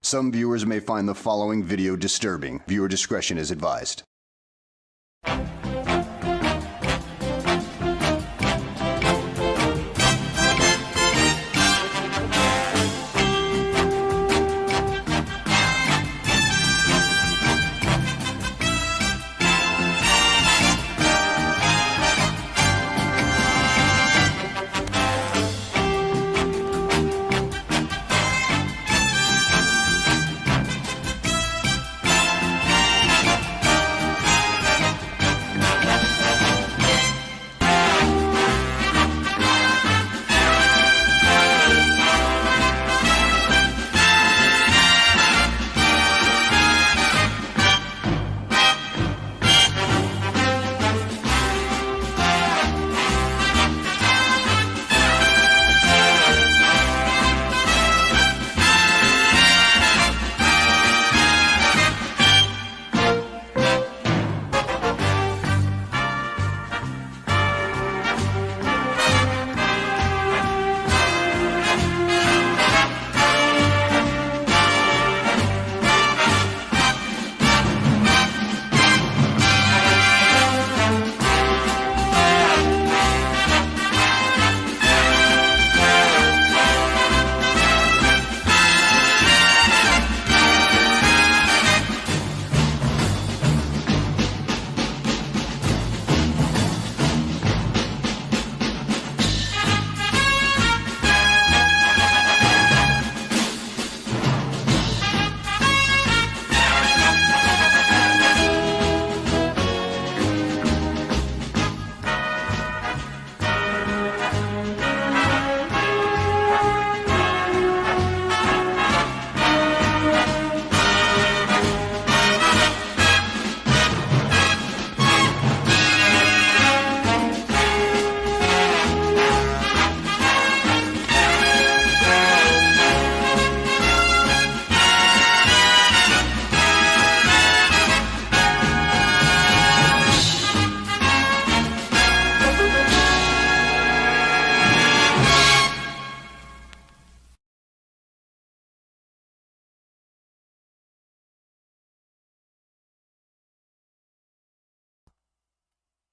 Some viewers may find the following video disturbing. Viewer discretion is advised.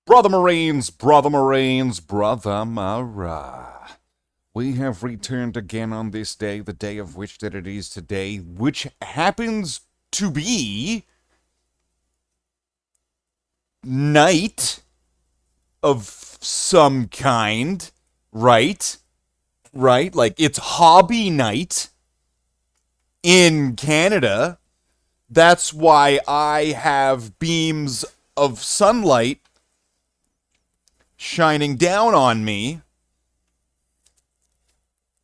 Brother Marines, Brother Marines, Brother Mara. We have returned again on this day, the day of which that it is today, which happens to be night of some kind, right? Right? Like, it's hobby night in Canada. That's why I have beams of sunlight shining down on me,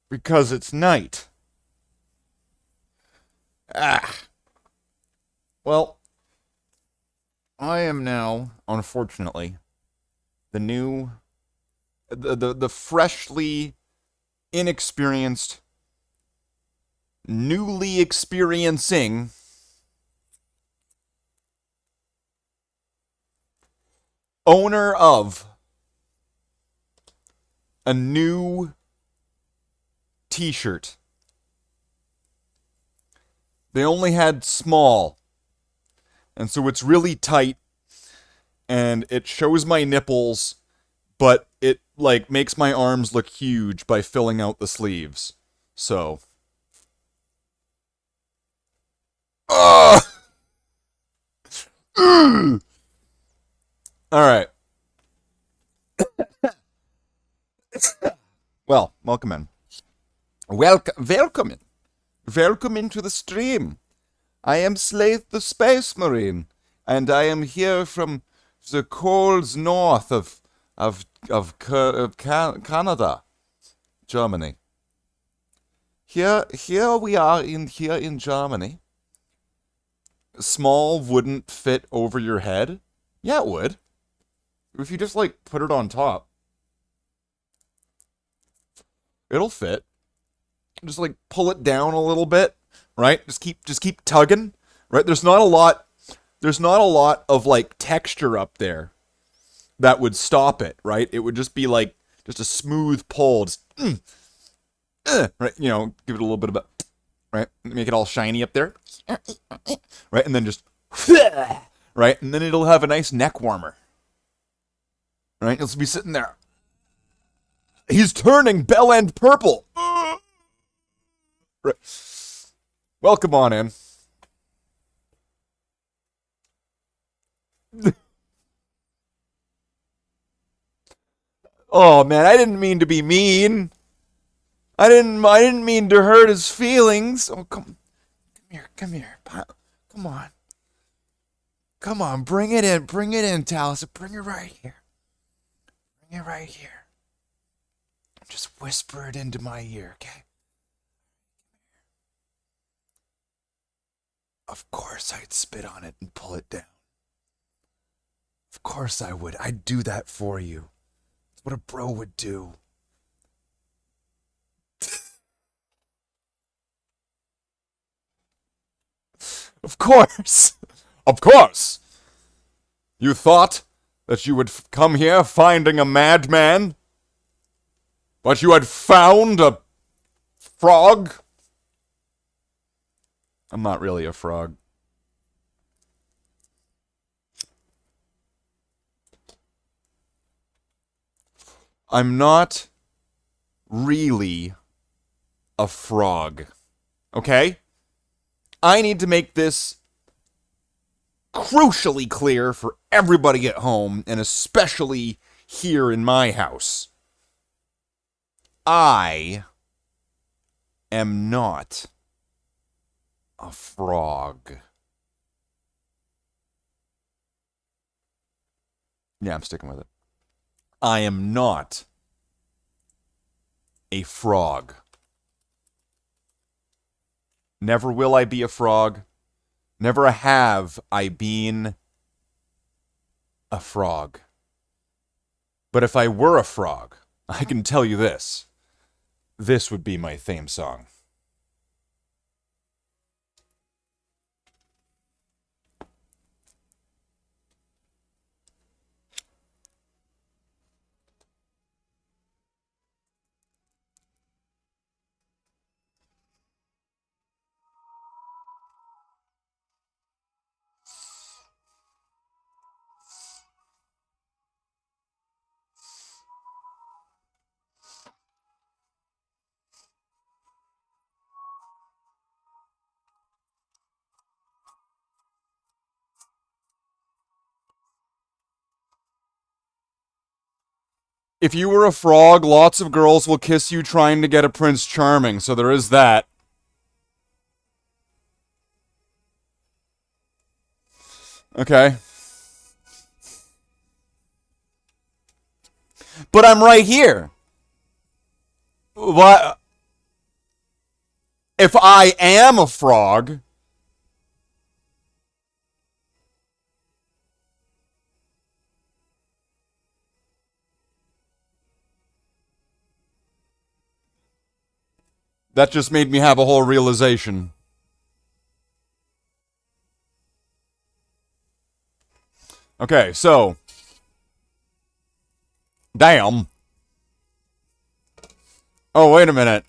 because it's night. Well, I am now, unfortunately, the freshly inexperienced, newly experiencing owner of a new t-shirt. They only had small, and so it's really tight, and it shows my nipples, but it, like, makes my arms look huge by filling out the sleeves. So. Alright. Well, welcome in. Welcome into the stream. I am Slate the Space Marine, and I am here from the cold north of Canada, Germany. Here we are in Germany. Small wouldn't fit over your head. Yeah, it would. If you just, like, put it on top. It'll fit. Just, like, pull it down a little bit, right? Just keep tugging, right? There's not a lot of, like, texture up there that would stop it, right? It would just be, like, just a smooth pull. Just, right? You know, give it a little bit of a right? Make it all shiny up there, right? And then just, right? And then it'll have a nice neck warmer, right? You'll be sitting there. He's turning bell end purple. Right. Welcome on in. Oh man, I didn't mean to be mean. I didn't mean to hurt his feelings. Oh come here, come on. Come on, bring it in, Taliesin. Bring it right here. Bring it right here. Just whisper it into my ear, okay? Of course I'd spit on it and pull it down. Of course I would. I'd do that for you. That's what a bro would do. Of course. Of course. You thought that you would come here finding a madman? But you had found a frog? I'm not really a frog. I'm not really a frog. Okay? I need to make this crucially clear for everybody at home, and especially here in my house. I am not a frog. Yeah, I'm sticking with it. I am not a frog. Never will I be a frog. Never have I been a frog. But if I were a frog, I can tell you this. This would be my theme song. If you were a frog, lots of girls will kiss you trying to get a Prince Charming, so there is that. Okay. But I'm right here. What? If I am a frog... That just made me have a whole realization. Okay, so... Damn. Oh, wait a minute.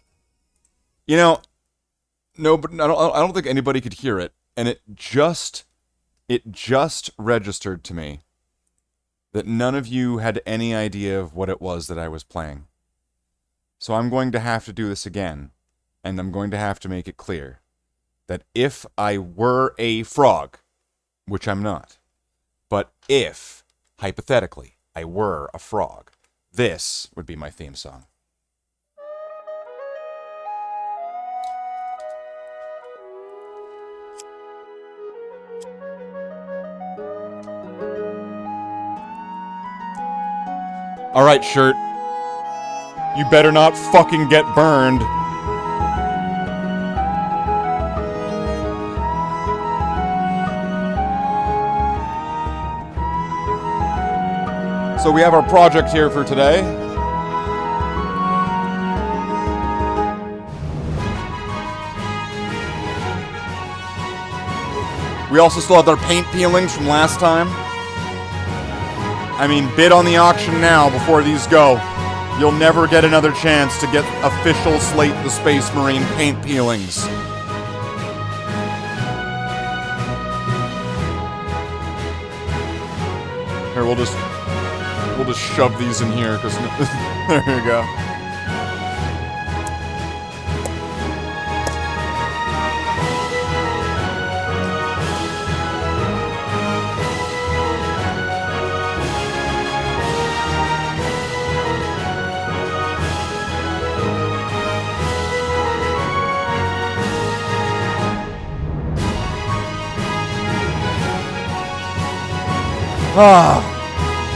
You know... No, but I don't think anybody could hear it. And it just registered to me that none of you had any idea of what it was that I was playing. So I'm going to have to do this again. And I'm going to have to make it clear that if I were a frog, which I'm not, but if, hypothetically, I were a frog, this would be my theme song. All right, shirt. You better not fucking get burned. So we have our project here for today. We also still have our paint peelings from last time. I mean, bid on the auction now before these go. You'll never get another chance to get official Slate the Space Marine paint peelings. Here, we'll just shove these in here, because there you go.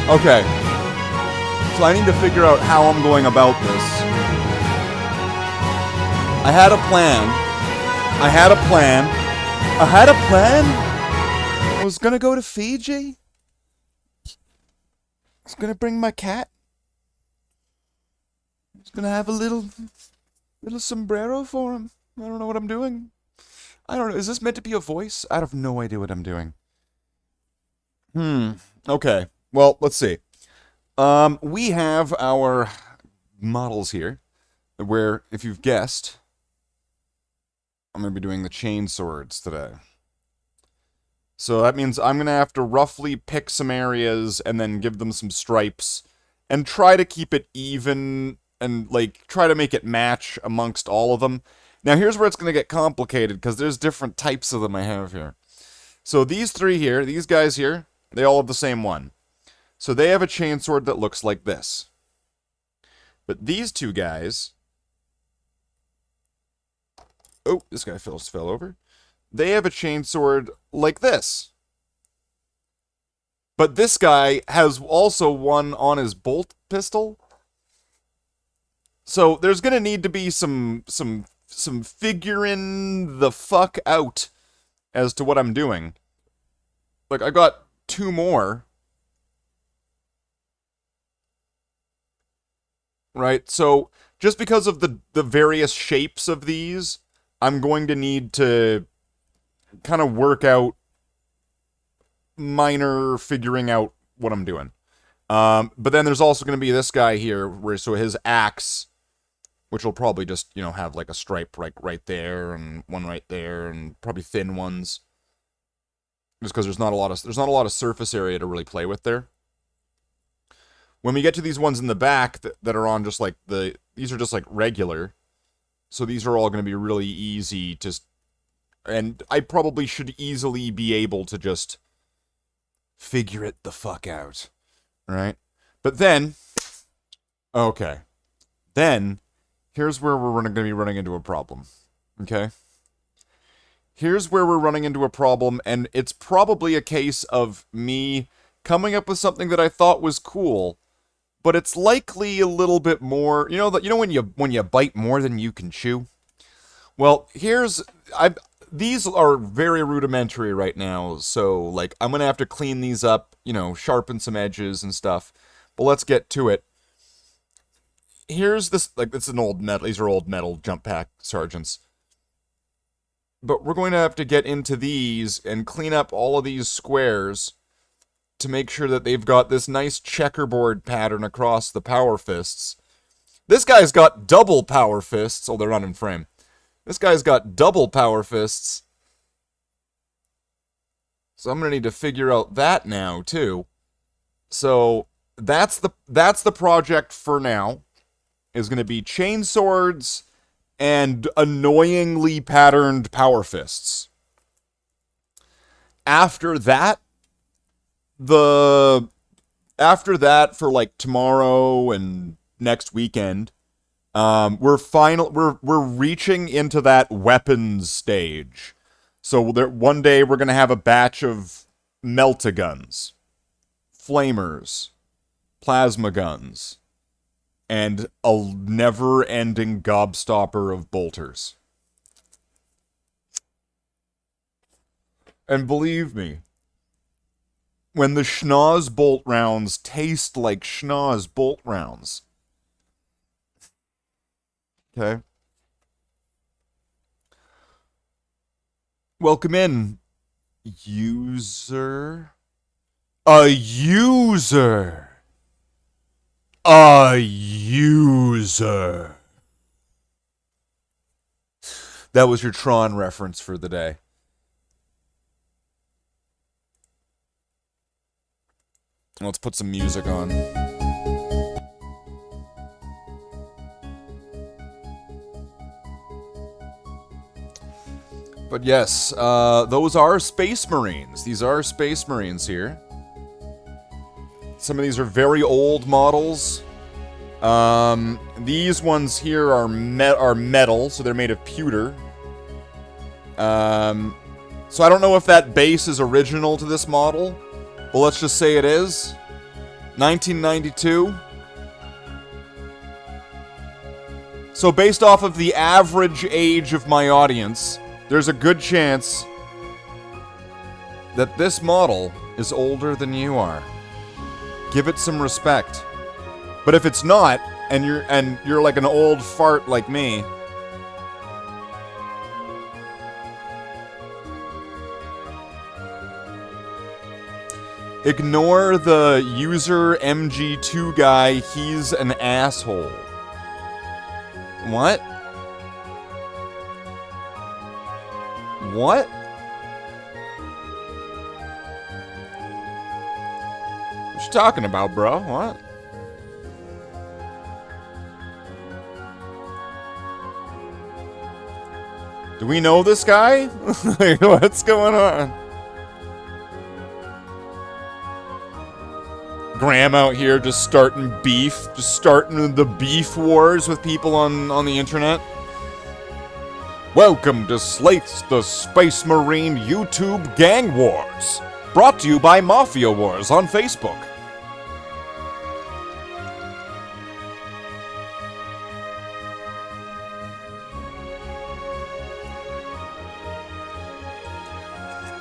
Okay. So I need to figure out how I'm going about this. I had a plan. I was gonna go to Fiji. I was gonna bring my cat. I was gonna have a little sombrero for him. I don't know what I'm doing. I don't know. Is this meant to be a voice? I have no idea what I'm doing. Okay. Well, let's see. We have our models here, where, if you've guessed, I'm going to be doing the Chainswords today. So that means I'm going to have to roughly pick some areas and then give them some stripes and try to keep it even and, like, try to make it match amongst all of them. Now, here's where it's going to get complicated, because there's different types of them I have here. So these three here, these guys here, they all have the same one. So they have a chainsword that looks like this. But these two guys... Oh, this guy fell over. They have a chainsword like this. But this guy has also one on his bolt pistol. So there's going to need to be some figuring the fuck out as to what I'm doing. Like, I got two more. Right? So, just because of the various shapes of these, I'm going to need to kind of work out minor figuring out what I'm doing. But then there's also going to be this guy here, where so his axe, which will probably just, you know, have like a stripe right there, and one right there, and probably thin ones. Just because there's not a lot of surface area to really play with there. When we get to these ones in the back that are on just like these are just like regular. So these are all going to be really easy to, and I probably should easily be able to just figure it the fuck out. Right? But then, okay. Then, here's where we're going to be running into a problem. Okay? Here's where we're running into a problem, and it's probably a case of me coming up with something that I thought was cool, but it's likely a little bit more, you know when you bite more than you can chew? Well, these are very rudimentary right now, so like I'm going to have to clean these up, you know, sharpen some edges and stuff. But let's get to it. Here's this, like, this is an old metal, these are old metal jump pack sergeants. But we're going to have to get into these and clean up all of these squares to make sure that they've got this nice checkerboard pattern across the power fists. This guy's got double power fists. Oh, they're not in frame. This guy's got double power fists. So I'm going to need to figure out that now, too. So that's the project for now. Is going to be chainswords and annoyingly patterned power fists. After that, for like tomorrow and next weekend, we're reaching into that weapons stage. So one day we're gonna have a batch of melt-a-guns, flamers, plasma guns, and a never-ending gobstopper of bolters. And believe me, when the schnoz bolt rounds taste like schnoz bolt rounds. Okay? Welcome in, user. A user. A user. That was your Tron reference for the day. Let's put some music on. But yes, those are Space Marines. These are Space Marines here. Some of these are very old models. These ones here are metal, so they're made of pewter. So I don't know if that base is original to this model, but let's just say it is. 1992. So based off of the average age of my audience, there's a good chance that this model is older than you are. Give it some respect. But if it's not, and you're like an old fart like me, ignore the user MG2 guy, he's an asshole. What? What? What you talking about, bro? What? Do we know this guy? Like, what's going on? Graham out here just starting beef, just starting the beef wars with people on the internet. Welcome to Slate's The Space Marine YouTube Gang Wars, brought to you by Mafia Wars on Facebook.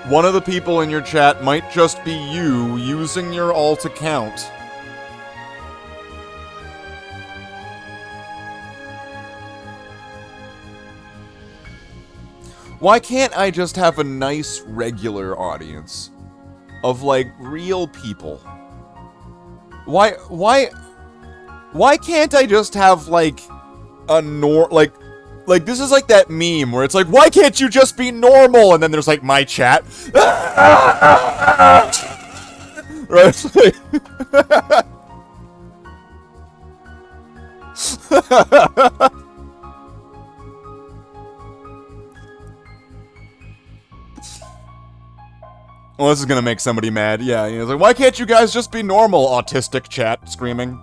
One of the people in your chat might just be you using your alt account. Why can't I just have a nice regular audience of like real people? Why can't I just have like a like, this is like that meme where it's like, why can't you just be normal? And then there's like my chat. Right? It's like well, this is gonna make somebody mad. Yeah, it's like, why can't you guys just be normal? Autistic chat screaming.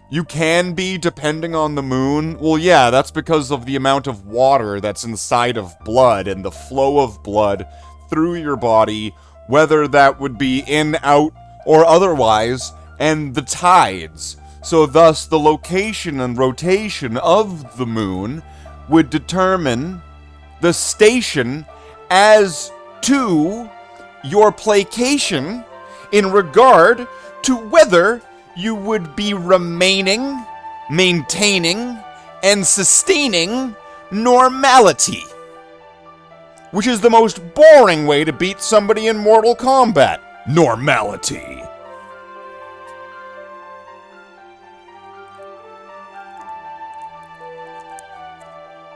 You can be, depending on the moon. Well, yeah, that's because of the amount of water that's inside of blood and the flow of blood through your body, whether that would be in, out, or otherwise, and the tides. So thus, the location and rotation of the moon would determine the station as to your placation in regard to whether you would be remaining, maintaining, and sustaining normality. Which is the most boring way to beat somebody in Mortal Kombat. Normality.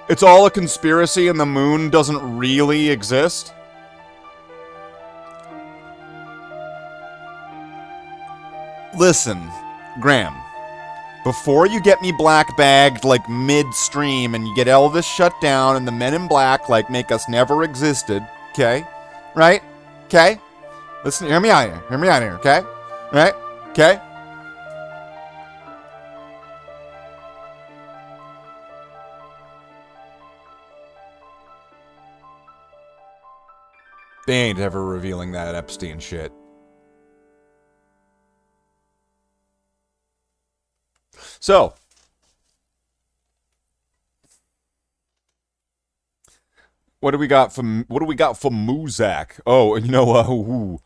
It's all a conspiracy and the moon doesn't really exist? Listen, Graham, before you get me black bagged like midstream and you get Elvis shut down and the men in black like make us never existed, okay? Right? Okay? Listen, hear me out here. Hear me out here, okay? Right? Okay? They ain't ever revealing that Epstein shit. So, what do we got from Muzak? Oh, and you know,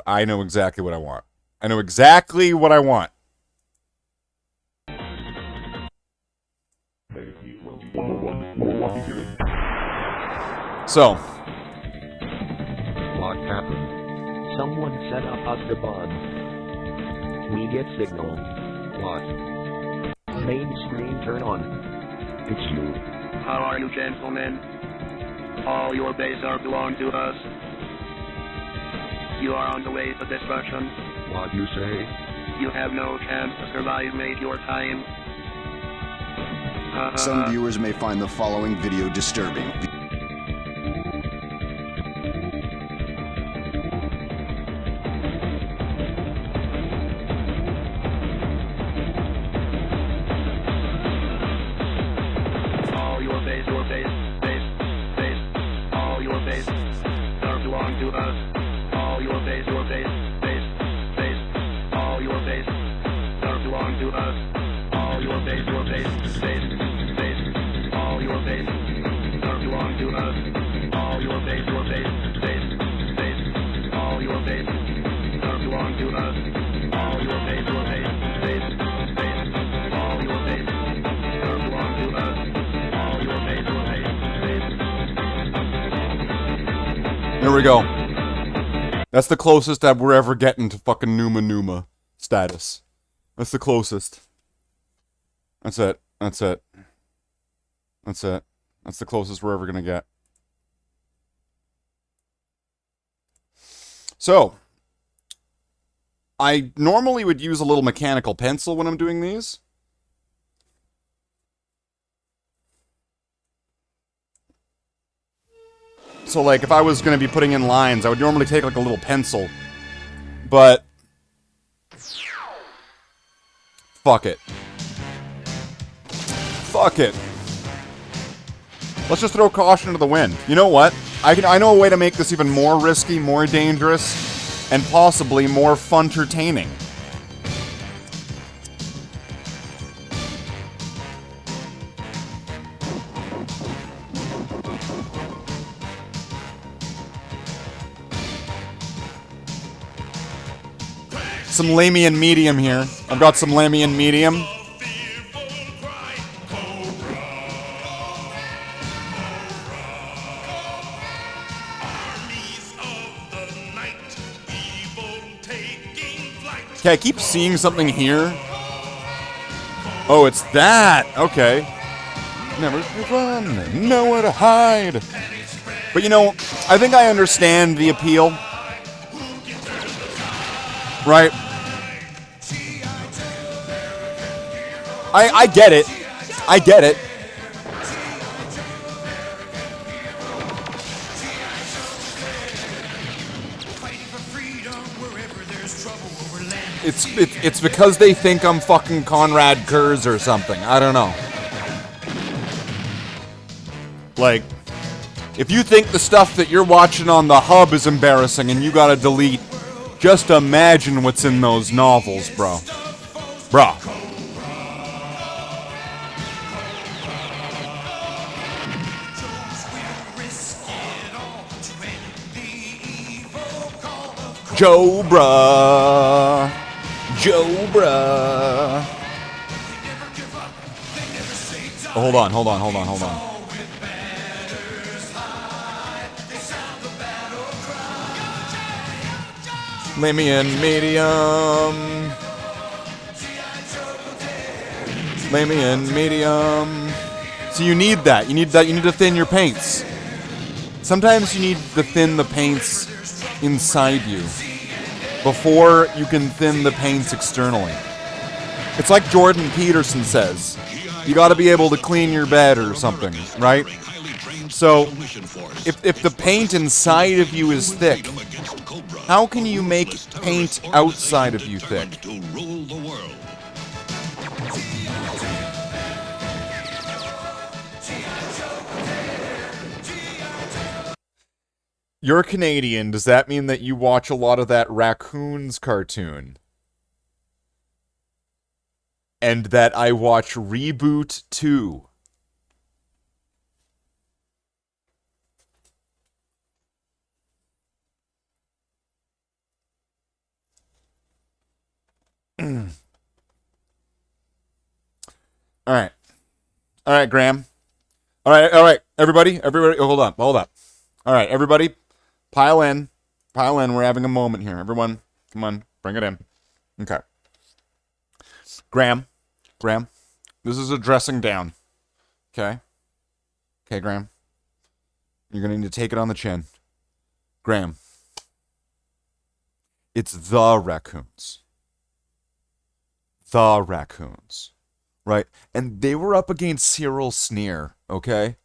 I know exactly what I want. I know exactly what I want. So, what happened? Someone set up us the bug. We get signal. What? Main screen turn on. It's you. How are you, gentlemen? All your base are belong to us. You are on the way to destruction. What you say? You have no chance to survive, mate, your time. Some viewers may find the following video disturbing. All your base, all your base are belong to us. All your base, all your base are belong to us. All your base, all your base are belong to us. All your base, all your base are belong to us. All your base, all your base are belong to us. All your base, There we go. That's the closest that we're ever getting to fucking Numa status. That's the closest. That's it. That's it. That's it. That's the closest we're ever gonna get. So, I normally would use a little mechanical pencil when I'm doing these. So, like, if I was going to be putting in lines, I would normally take, like, a little pencil. But fuck it. Fuck it. Let's just throw caution to the wind. You know what? I know a way to make this even more risky, more dangerous, and possibly more fun-tertaining. Some Lamian medium here. I've got some Lamian medium. Okay, I keep seeing something here. Oh, it's that. Okay. Never run, nowhere to hide. But you know, I think I understand the appeal. Right? I get it. I get it. It's because they think I'm fucking Conrad Kurz or something. I don't know. Like, if you think the stuff that you're watching on the hub is embarrassing and you gotta delete, just imagine what's in those novels, bro. Bro. Joe, bruh. Joe, bruh. Oh, hold on. Lamian medium. Lamian medium. So you need that. You need to thin your paints. Sometimes you need to thin the paints inside you before you can thin the paints externally. It's like Jordan Peterson says. You gotta be able to clean your bed or something, right? So, if the paint inside of you is thick, how can you make paint outside of you thick? You're Canadian. Does that mean that you watch a lot of that Raccoons cartoon? And that I watch Reboot 2? Alright. Alright, Graham. Alright, everybody, oh, hold up. Alright, everybody, pile in, we're having a moment here. Everyone, come on, bring it in. Okay. Graham, This is a dressing down. Okay? Okay, Graham. You're going to need to take it on the chin. Graham. It's the raccoons. The raccoons. Right? And they were up against Cyril Sneer, okay?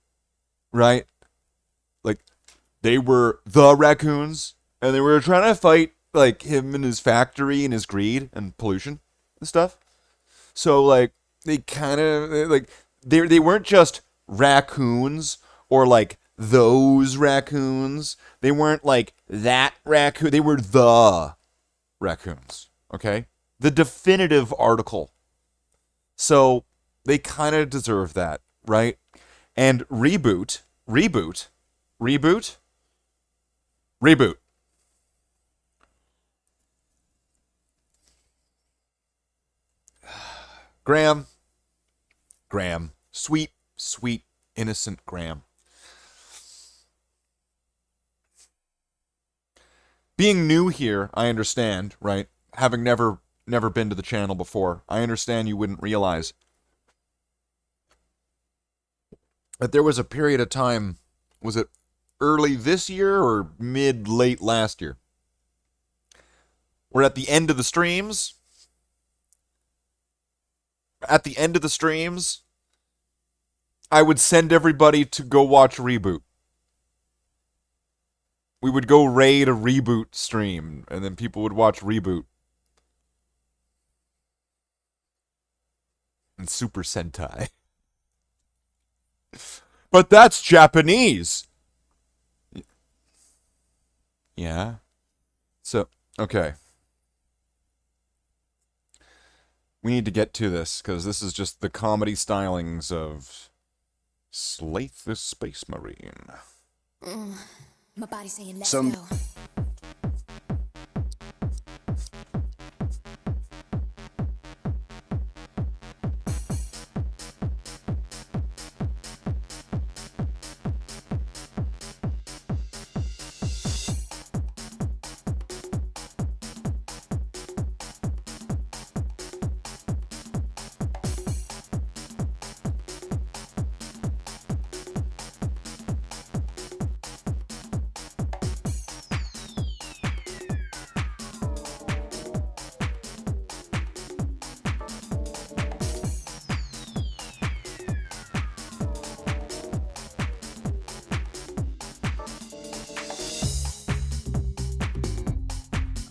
Right? Like, they were the raccoons, and they were trying to fight, like, him and his factory and his greed and pollution and stuff. So, like, they kind of, like, they weren't just raccoons or, like, those raccoons. They weren't, like, that raccoon. They were the raccoons, okay? The definitive article. So, they kind of deserve that, right? And reboot. Graham. Sweet, innocent Graham. Being new here, I understand, right? Having never been to the channel before, I understand you wouldn't realize that there was a period of time, was it early this year or late last year, where at the end of the streams, I would send everybody to go watch Reboot. We would go raid a Reboot stream, and then people would watch Reboot. And Super Sentai. But that's Japanese. Yeah. So, okay. We need to get to this, because this is just the comedy stylings of Slaith the Space Marine. My body's saying let's Some- go.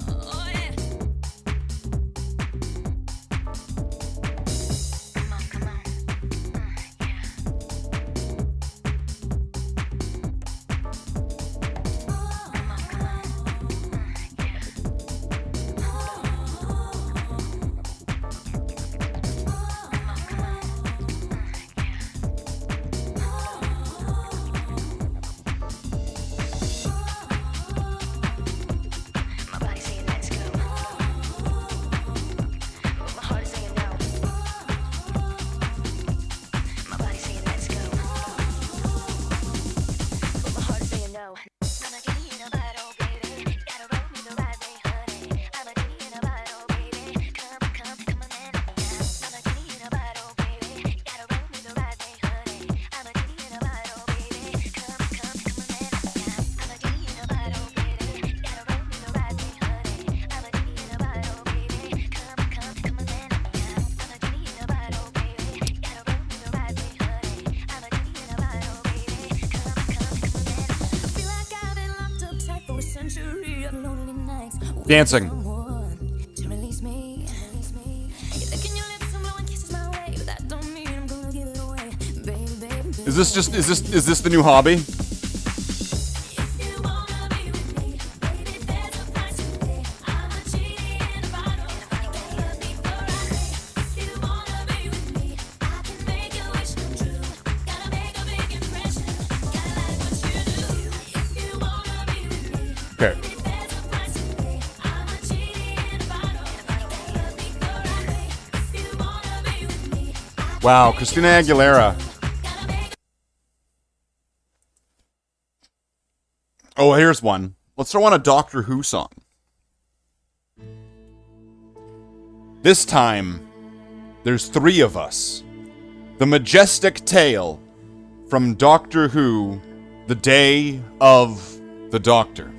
Oh, yeah. Come on. My body's saying let's go. But my heart is saying no. My body's saying let's go. But my heart is saying no. I'm a genie in a bottle, baby. Gotta roll me the right way, honey. I'm a genie in a bottle, baby. Come on, man. I'm a genie in a bottle, baby. Gotta roll me the right way, honey. I'm a genie in a bottle, baby. Come on, man. I'm a genie in a bottle, baby. Gotta roll me the right way, honey. I'm a genie in a bottle, baby. Come on, man. I'm a genie in a bottle, baby. Gotta roll me the right way, honey. I'm a genie in a bottle, baby. Come on, man. I feel like I've been locked up tight for a century of lonely nights. Dancing. Someone to release me. You're licking your lips and blowing kisses my way, but that don't mean I'm gonna give it away, baby. Is this the new hobby? If you wanna be with me, baby, there's a price to pay. I'm a genie in a bottle. You can't love me for a day. If you wanna be with me, I can make your wish come true. Gotta make a big impression. Gotta like what you do. If you wanna be with me, Okay. baby, there's a price to pay. I'm a genie in a bottle. You can't love me for a day. If you wanna be with me, I can Wow, make Christina your wish come Aguilera. true. Gotta make Oh, here's one. Let's throw on a Doctor Who song. This time, there's 3 of us. The majestic tale from Doctor Who, The Day of the Doctor.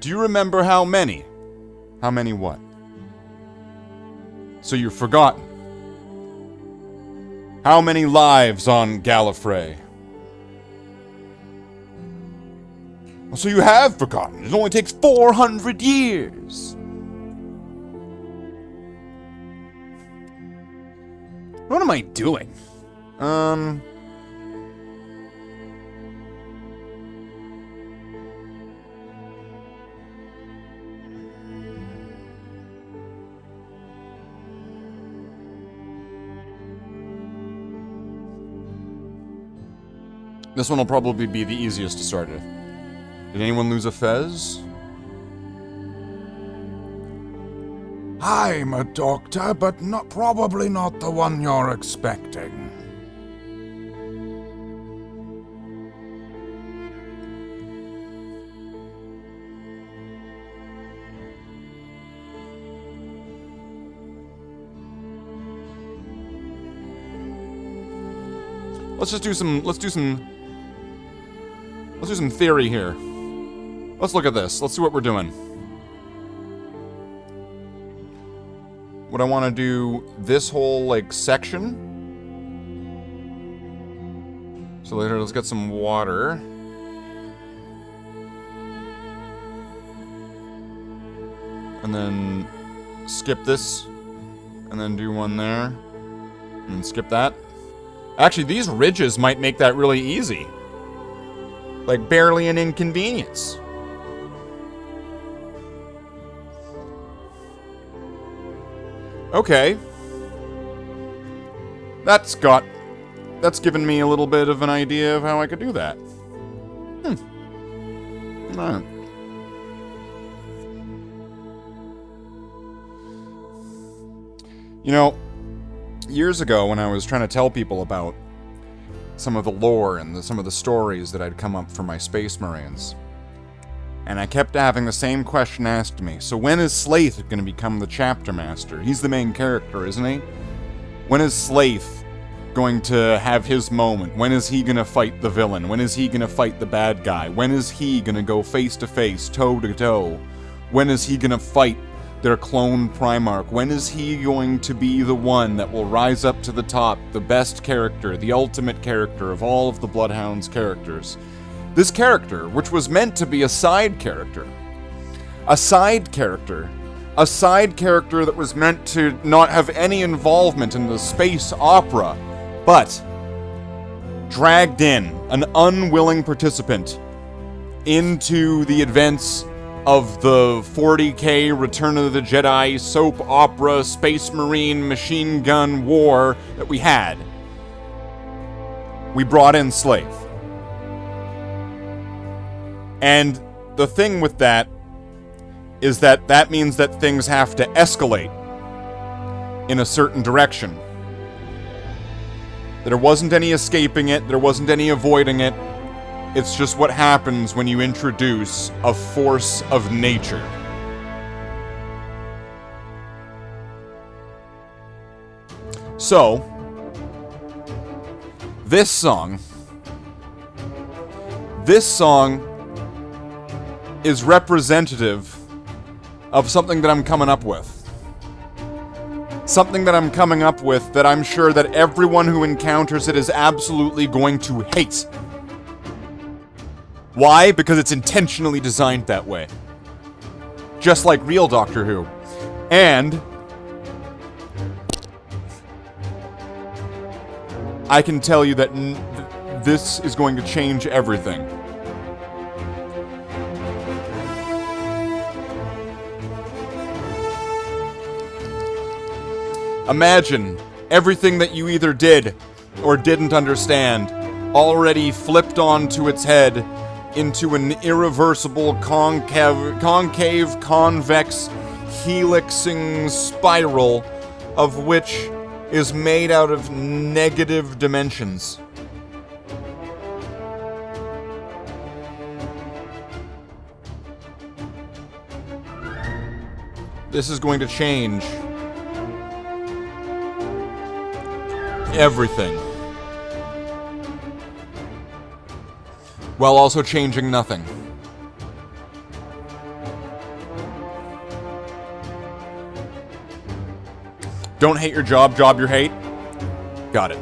Do you remember how many? How many what? So you've forgotten. How many lives on Gallifrey? Well, so you have forgotten. It only takes 400 years. What am I doing? This one will probably be the easiest to start with. Did anyone lose a fez? I'm a doctor, but probably not the one you're expecting. Let's do some theory here. Let's look at this. Let's see what we're doing. What I want to do, this whole, like, section. So later, let's get some water. And then skip this. And then do one there. And skip that. Actually, these ridges might make that really easy. Like, barely an inconvenience. Okay. That's given me a little bit of an idea of how I could do that. Alright. You know, years ago when I was trying to tell people about some of the lore and some of the stories that I'd come up for my Space Marines, and I kept having the same question asked to me. So when is Slaith going to become the chapter master? He's the main character, isn't he? When is Slaith going to have his moment? When is he going to fight the villain? When is he going to fight the bad guy? When is he going to go face to face, toe to toe? When is he going to fight their clone Primarch? When is he going to be the one that will rise up to the top, the best character, the ultimate character of all of the Bloodhound's characters? This character, which was meant to be a side character that was meant to not have any involvement in the space opera, but dragged in, an unwilling participant, into the events of the 40K Return of the Jedi soap opera Space Marine machine gun war that we had. We brought in Slaith. And the thing with that is that means that things have to escalate in a certain direction. There wasn't any escaping it, there wasn't any avoiding it. It's just what happens when you introduce a force of nature. So, this song is representative of something that I'm coming up with. Something that I'm coming up with that I'm sure that everyone who encounters it is absolutely going to hate. Why? Because it's intentionally designed that way. Just like real Doctor Who. And I can tell you that this is going to change everything. Imagine everything that you either did or didn't understand already flipped onto its head into an irreversible concave convex helixing spiral of which is made out of negative dimensions. This is going to change everything. While also changing nothing. Don't hate your job, job your hate. Got it.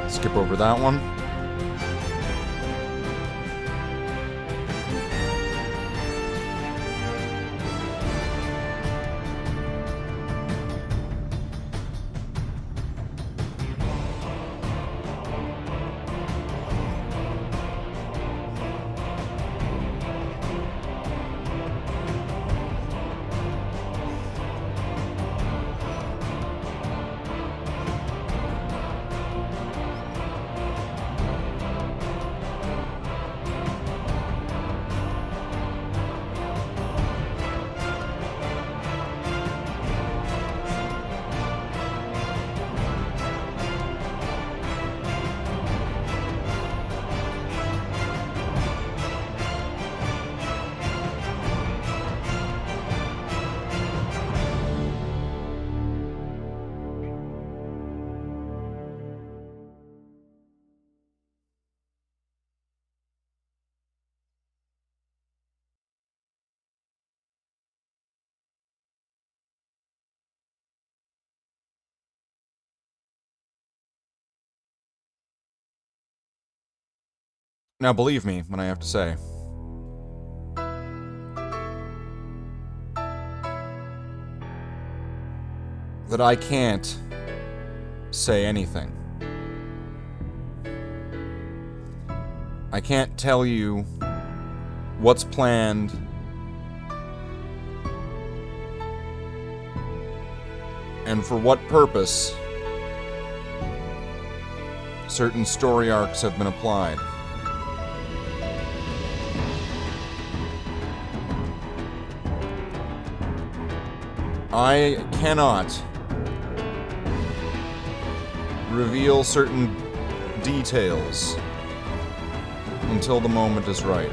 Skip over that one. Now believe me when I have to say. That I can't say anything. I can't tell you what's planned and for what purpose certain story arcs have been applied. I cannot reveal certain details until the moment is right.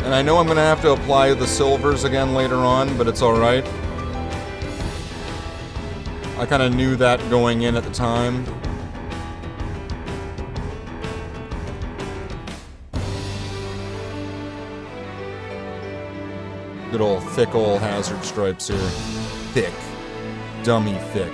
And I know I'm going to have to apply the silvers again later on, but it's alright. I kind of knew that going in at the time. Good old thick old hazard stripes here. Thick. Dummy thick.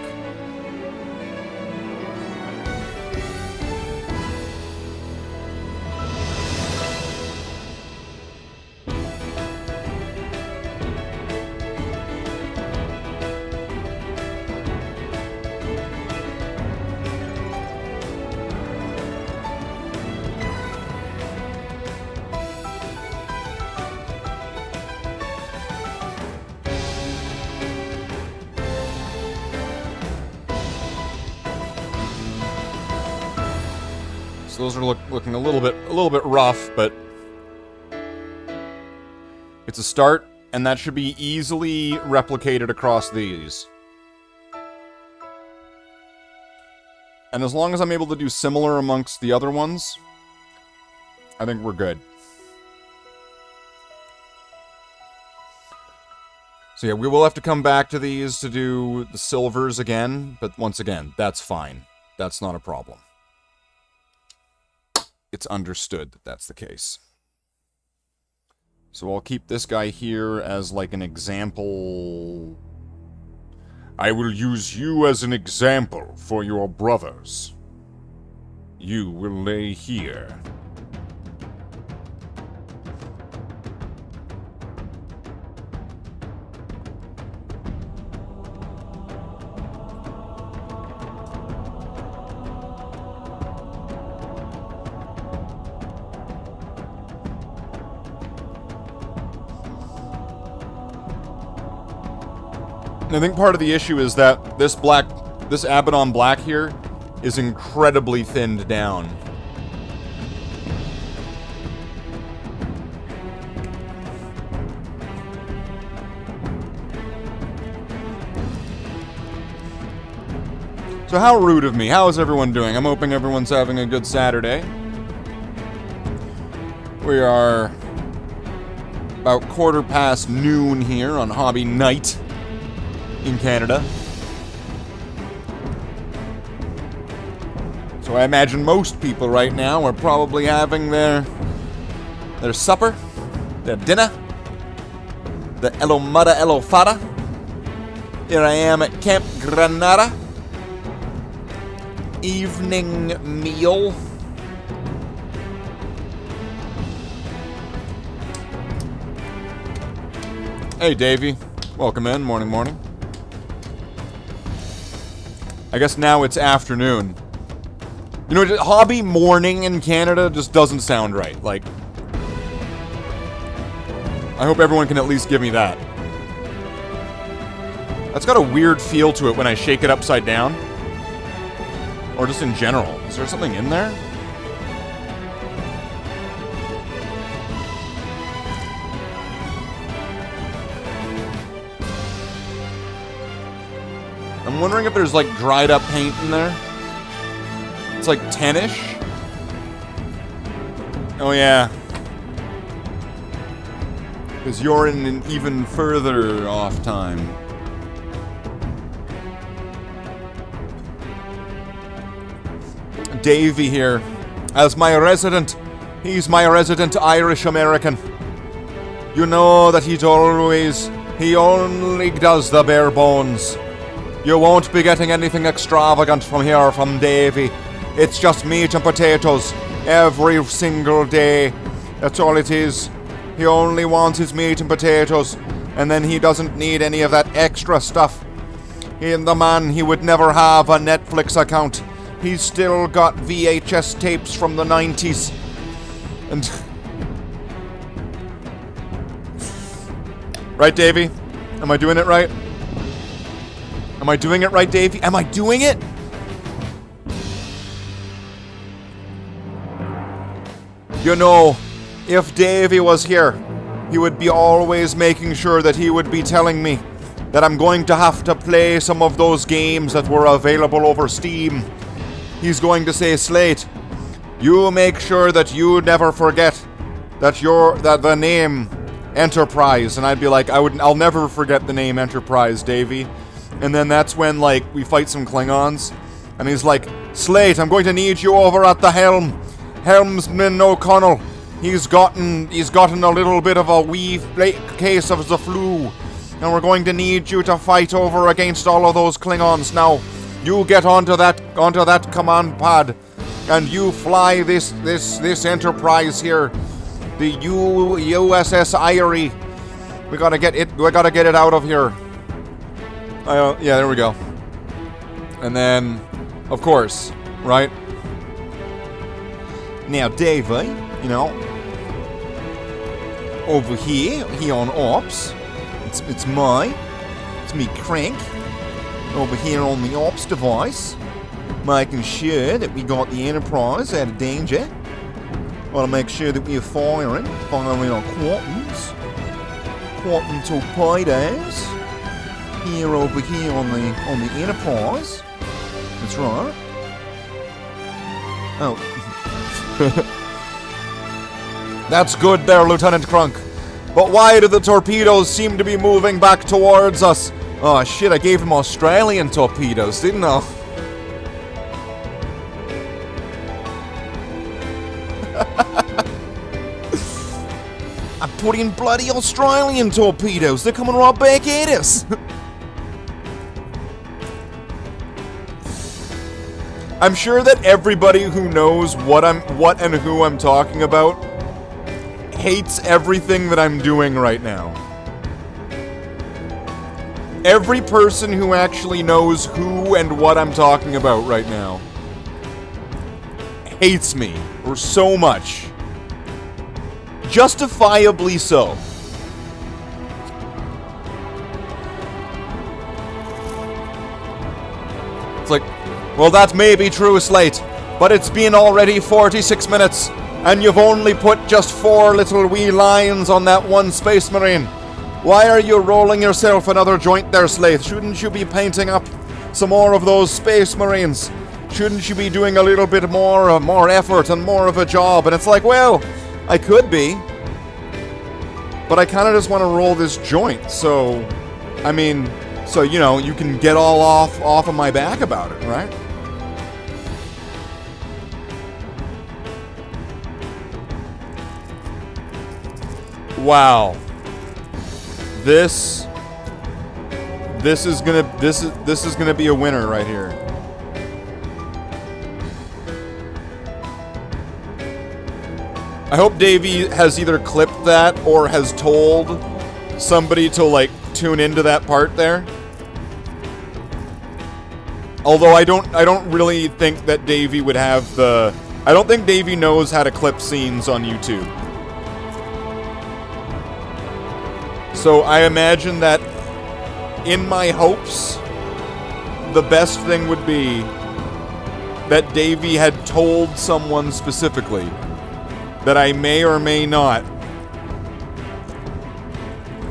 Those are looking a little bit rough, but it's a start, and that should be easily replicated across these. And as long as I'm able to do similar amongst the other ones, I think we're good. So yeah, we will have to come back to these to do the silvers again, but once again, that's fine. That's not a problem. It's understood that that's the case. So I'll keep this guy here as like an example. I will use you as an example for your brothers. You will lay here. I think part of the issue is that this Abaddon black here is incredibly thinned down. So how rude of me. How is everyone doing? I'm hoping everyone's having a good Saturday. We are about noon here on Hobby Night in Canada. So I imagine most people right now are probably having their supper, their dinner, the Elo Mudda Elo Fada. Here I am at Camp Granada. Evening meal. Hey Davey, welcome in, morning. I guess now it's afternoon. You know, hobby morning in Canada just doesn't sound right. Like, I hope everyone can at least give me that. That's got a weird feel to it when I shake it upside down. Or just in general. Is there something in there? I'm wondering if there's like dried up paint in there. It's like 10-ish. Oh yeah. Because you're in an even further off time. Davey here. As my resident. He's my resident Irish American. You know that he only does the bare bones. You won't be getting anything extravagant from here from Davey. It's just meat and potatoes every single day. That's all it is. He only wants his meat and potatoes, and then he doesn't need any of that extra stuff. He would never have a Netflix account. He's still got VHS tapes from the 90s. And right, Davey? Am I doing it right? Am I doing it right, Davey? Am I doing it? You know, if Davey was here, he would be always making sure that he would be telling me that I'm going to have to play some of those games that were available over Steam. He's going to say, Slate, you make sure that you never forget that the name Enterprise. And I'd be like, I'll never forget the name Enterprise, Davey. And then that's when, like, we fight some Klingons. And he's like, Slate, I'm going to need you over at the helm. Helmsman O'Connell. He's gotten a little bit of a wee case of the flu. And we're going to need you to fight over against all of those Klingons. Now, you get onto that command pod. And you fly this Enterprise here. The USS Irie. We gotta get it out of here. Yeah, there we go. And then, of course, right? Now, Davey, you know, over here on Ops, it's me, Crank, over here on the Ops device, making sure that we got the Enterprise out of danger. Want to make sure that we are firing our Quantum torpedoes. Here over here on the Enterprise. That's right. Oh. That's good there, Lieutenant Crunk. But why do the torpedoes seem to be moving back towards us? Oh shit, I gave him Australian torpedoes, didn't I? I put in bloody Australian torpedoes. They're coming right back at us. I'm sure that everybody who knows what and who I'm talking about hates everything that I'm doing right now. Every person who actually knows who and what I'm talking about right now hates me or so much. Justifiably so. It's like, well, that may be true, Slate, but it's been already 46 minutes, and you've only put just 4 little wee lines on that one Space Marine. Why are you rolling yourself another joint there, Slate? Shouldn't you be painting up some more of those Space Marines? Shouldn't you be doing a little bit more effort and more of a job? And it's like, well, I could be, but I kind of just want to roll this joint. So, I mean, so, you know, you can get all off of my back about it, right? Wow. This is gonna be a winner right here. I hope Davey has either clipped that or has told somebody to like tune into that part there. Although I don't really think that Davey would have the... I don't think Davey knows how to clip scenes on YouTube. So I imagine that in my hopes, the best thing would be that Davey had told someone specifically that I may or may not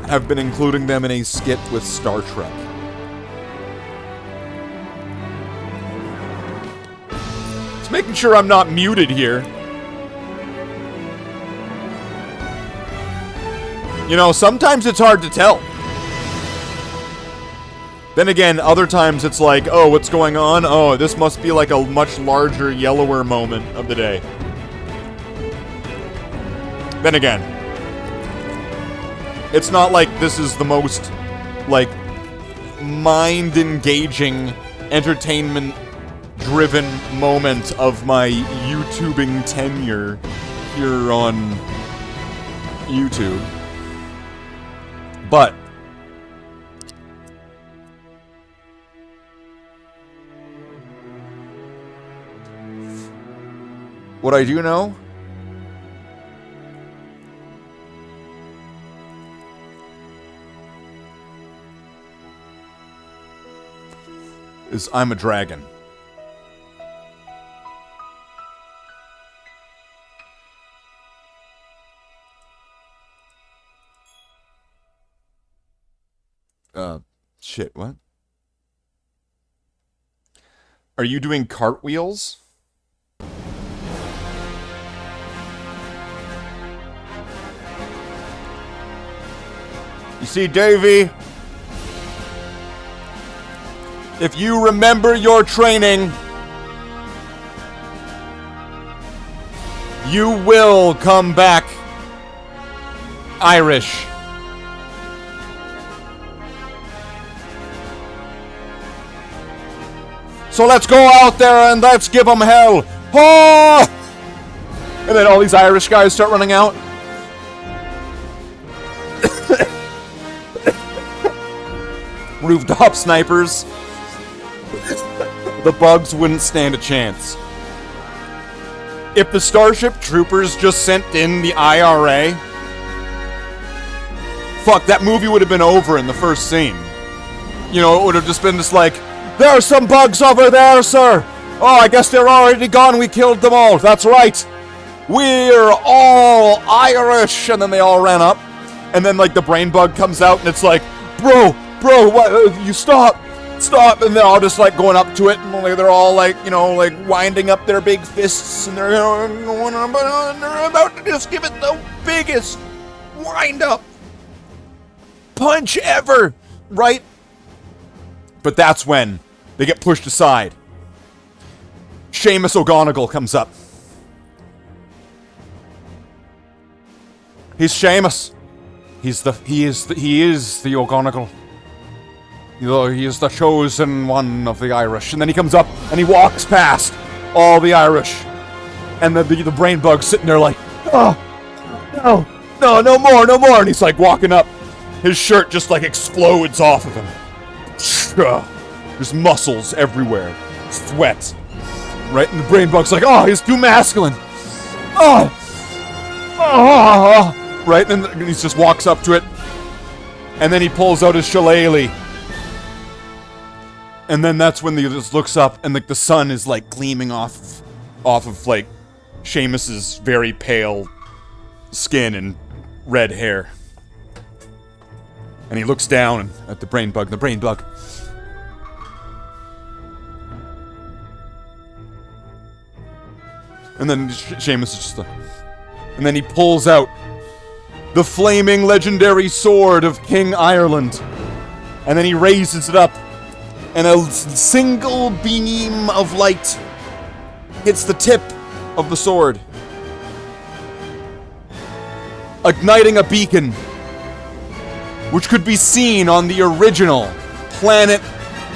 have been including them in a skit with Star Trek. Just making sure I'm not muted here. You know, sometimes it's hard to tell. Then again, other times it's like, oh, what's going on? Oh, this must be like a much larger, yellower moment of the day. Then again, it's not like this is the most, like, mind-engaging, entertainment-driven moment of my YouTubing tenure here on YouTube. But what I do know is I'm a dragon. Shit, what? Are you doing cartwheels? You see, Davey, if you remember your training, you will come back Irish. So let's go out there and let's give them hell. Oh! And then all these Irish guys start running out. Rooftop snipers. The bugs wouldn't stand a chance. If the Starship Troopers just sent in the IRA, fuck, that movie would have been over in the first scene. You know, it would have just been just like, there are some bugs over there, sir. Oh, I guess they're already gone. We killed them all. That's right. We're all Irish. And then they all ran up. And then, like, the brain bug comes out and it's like, bro, what? You stop. stop, and they're all just like going up to it, and like, they're all like, you know, like winding up their big fists, and they're going up, and they're about to just give it the biggest wind up punch ever, right? But that's when they get pushed aside. Seamus O'Gonigal comes up. He's Seamus. He is the O'Gonigal. He is the chosen one of the Irish. And then he comes up and he walks past all the Irish. And the brain bug's sitting there like, oh, no more. And he's like walking up. His shirt just like explodes off of him. There's muscles everywhere. Sweat. Right? And the brain bug's like, oh, he's too masculine. Oh. Right? And then he just walks up to it. And then he pulls out his shillelagh. And then that's when he just looks up and like the sun is like gleaming off of like Seamus's very pale skin and red hair. And he looks down at the brain bug. And then Seamus is just like... And then he pulls out the flaming legendary sword of King Ireland. And then he raises it up. And a single beam of light hits the tip of the sword, igniting a beacon which could be seen on the original planet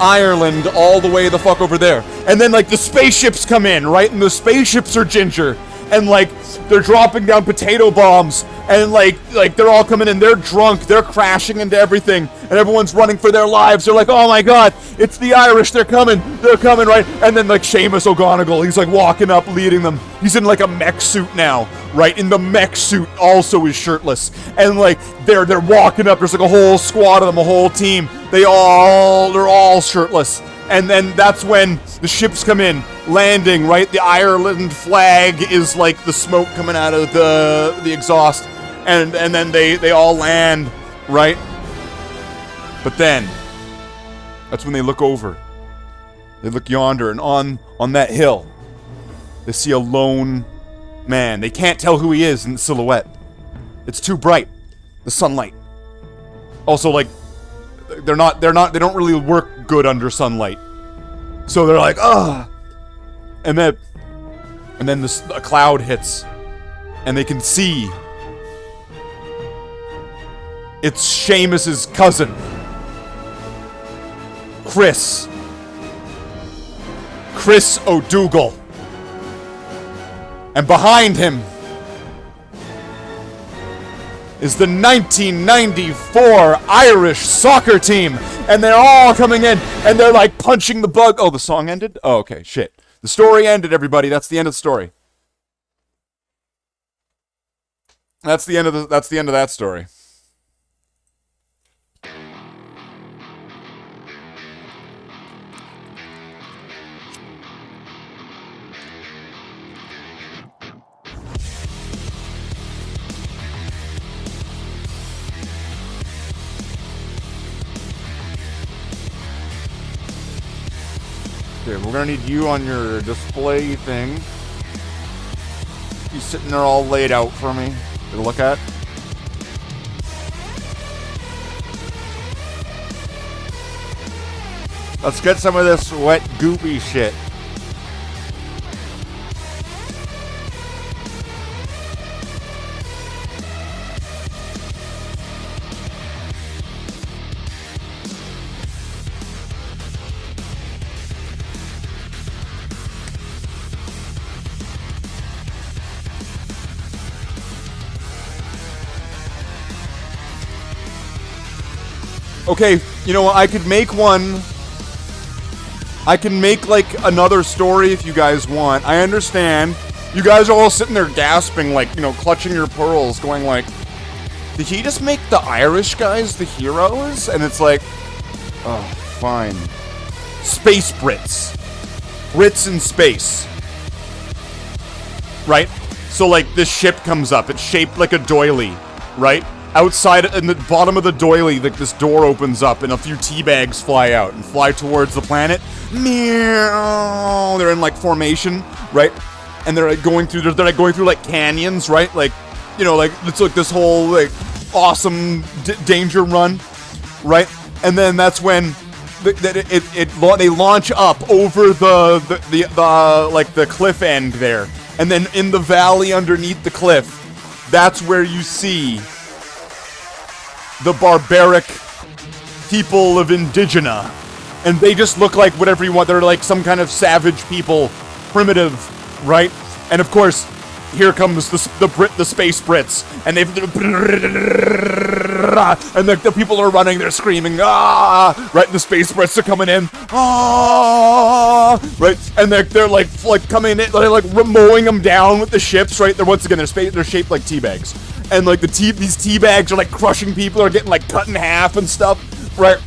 Ireland all the way the fuck over there. And then like the spaceships come in, right? And the spaceships are ginger. And like they're dropping down potato bombs, and like they're all coming in, they're drunk, they're crashing into everything, and everyone's running for their lives. They're like, oh my god, it's the Irish, they're coming, right? And then like Seamus O'Gonigal, he's like walking up, leading them. He's in like a mech suit now, right? In the mech suit also is shirtless. And like they're walking up, there's like a whole squad of them, a whole team. They're all shirtless. And then that's when the ships come in, landing, right? The Ireland flag is like the smoke coming out of the exhaust. And then they all land, right? But then, that's when they look over. They look yonder, and on that hill, they see a lone man. They can't tell who he is in the silhouette. It's too bright. The sunlight. Also, like, they don't really work good under sunlight. So they're like, ah. And then a cloud hits. And they can see it's Seamus's cousin, Chris O'Dougal. And behind him is the 1994 Irish soccer team. And they're all coming in, and they're like punching the bug. Oh, the song ended? Oh, okay, shit. The story ended, everybody. That's the end of the story. That's the end of that story. Okay, we're gonna need you on your display thing. He's sitting there all laid out for me to look at. Let's get some of this wet, goopy shit. Okay, you know what? I could make one. I can make, like, another story if you guys want. I understand. You guys are all sitting there gasping, like, you know, clutching your pearls, going like, did he just make the Irish guys the heroes? And it's like, oh, fine. Space Brits. Brits in space. Right? So, like, this ship comes up. It's shaped like a doily, right? outside in the bottom of the doily, like this door opens up and a few tea bags fly out and fly towards the planet. Meow. They're in like formation, right? And they're like going through like canyons, right? Like, you know, like it's like this whole like awesome danger run, right? And then that's when they launch up over the like the cliff end there, and then in the valley underneath the cliff, that's where you see the barbaric people of Indigena, and they just look like whatever you want. They're like some kind of savage people, primitive, right? And of course, here comes the space Brits, and the people are running, they're screaming, ah, right? And the space Brits are coming in, ah, right? And they're like coming in, they're like mowing them down with the ships, right? They're shaped like tea bags, and like these tea bags are like crushing people, are getting like cut in half and stuff, right?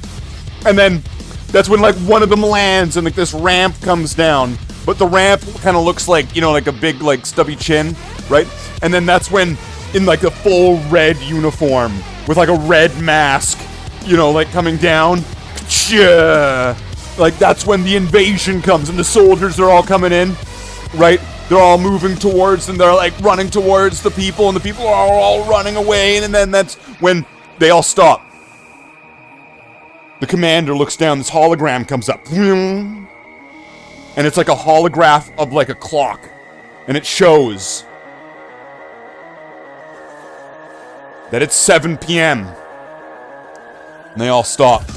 And then that's when like one of them lands, and like this ramp comes down. But the ramp kind of looks like, you know, like a big, like, stubby chin, right? And then that's when, in, like, a full red uniform, with, like, a red mask, you know, like, coming down, like, that's when the invasion comes, and the soldiers are all coming in, right? They're all moving towards, and they're, like, running towards the people, and the people are all running away, and then that's when they all stop. The commander looks down, this hologram comes up. And it's like a holograph of like a clock. And it shows that it's 7 p.m. And they all stop.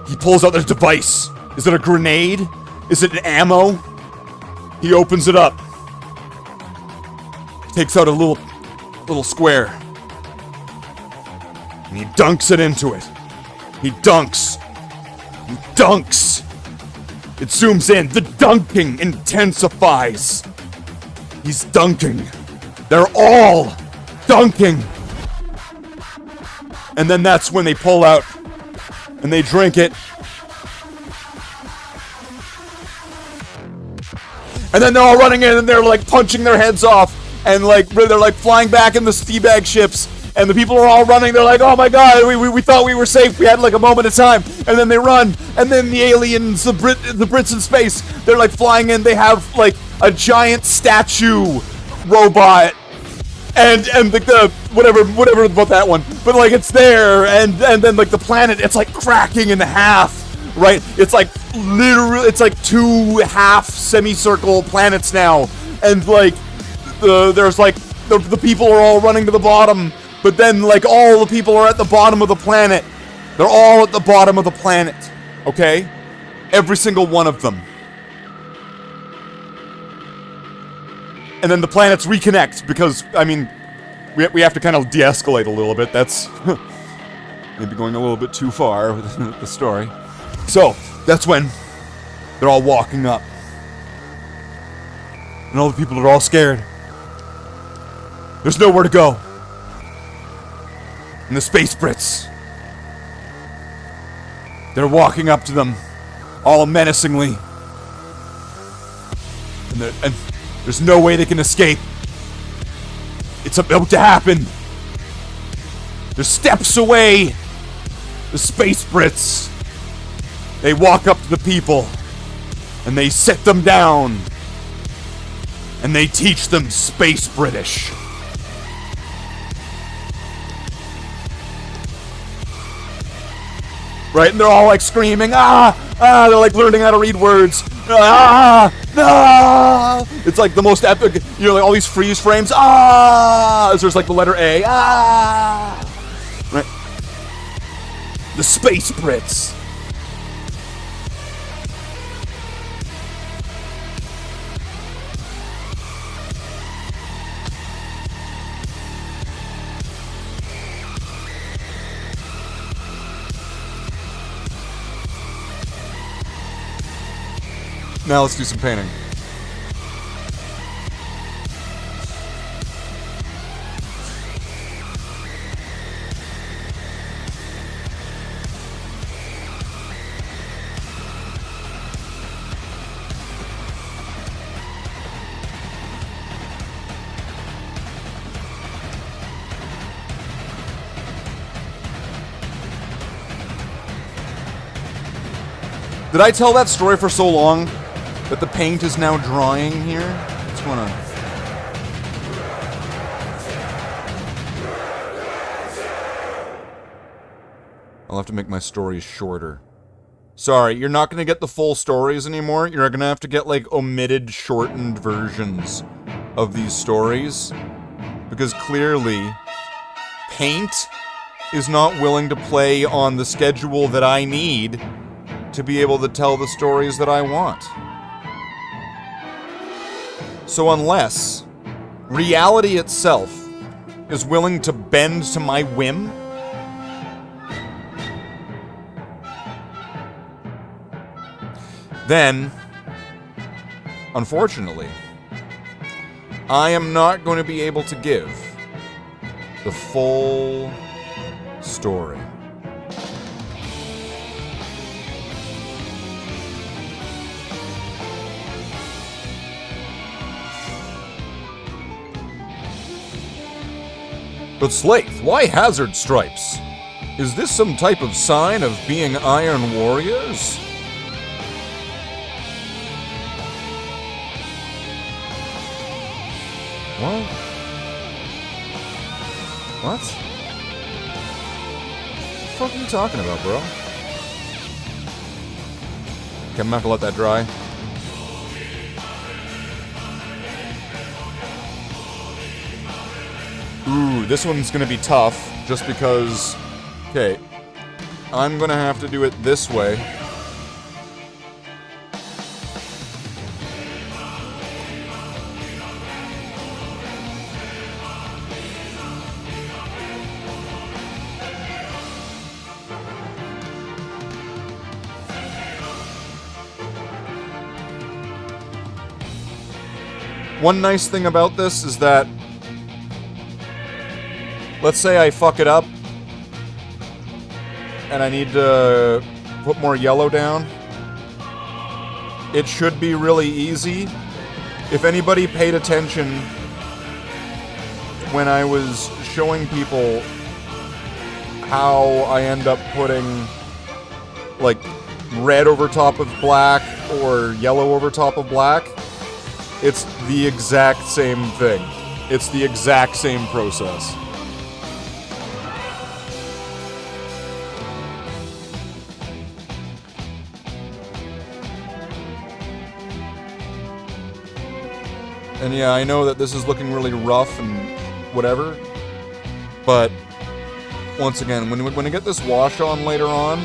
He pulls out their device. Is it a grenade? Is it an ammo? He opens it up. Takes out a little square. And he dunks it into it. He dunks. It zooms in. The dunking intensifies. He's dunking. They're all dunking. And then that's when they pull out and they drink it. And then they're all running in and they're like punching their heads off. And like they're like flying back in the teabag ships. And the people are all running. They're like, oh my god, we thought we were safe. We had like a moment of time. And then they run. And then the aliens, the Brits in space, they're like flying in. They have like a giant statue robot. And the whatever about that one. But like it's there. And then like the planet, it's like cracking in half. Right? It's like literally, it's like 2 half semicircle planets now. And like there's like the people are all running to the bottom. But then, like, all the people are at the bottom of the planet. They're all at the bottom of the planet. Okay? Every single one of them. And then the planets reconnect because, I mean, we have to kind of de-escalate a little bit. That's maybe going a little bit too far with the story. So, that's when they're all walking up. And all the people are all scared. There's nowhere to go. And the space Brits, they're walking up to them, all menacingly. And there's no way they can escape. It's about to happen. They're steps away. The space Brits, they walk up to the people, and they sit them down, and they teach them space British. Right, and they're all like screaming, they're like learning how to read words. It's like the most epic, you know, like all these freeze frames, as there's like the letter A, Right. The space Brits. Now let's do some painting. Did I tell that story for so long that the paint is now drying here? What's going on? I'll have to make my stories shorter. Sorry, you're not going to get the full stories anymore. You're going to have to get, like, omitted, shortened versions of these stories. Because clearly, Paint is not willing to play on the schedule that I need to be able to tell the stories that I want. So unless reality itself is willing to bend to my whim, then, unfortunately, I am not going to be able to give the full story. But Slaith, why hazard stripes? Is this some type of sign of being Iron Warriors? What? What? What the fuck are you talking about, bro? Okay, I'm not gonna let that dry. Ooh, this one's gonna be tough, just because... Okay, I'm gonna have to do it this way. One nice thing about this is that, let's say I fuck it up, and I need to put more yellow down. It should be really easy. If anybody paid attention when I was showing people how I end up putting, like, red over top of black or yellow over top of black, it's the exact same thing. It's the exact same process. And yeah, I know that this is looking really rough and whatever, but once again, when I get this wash on later on,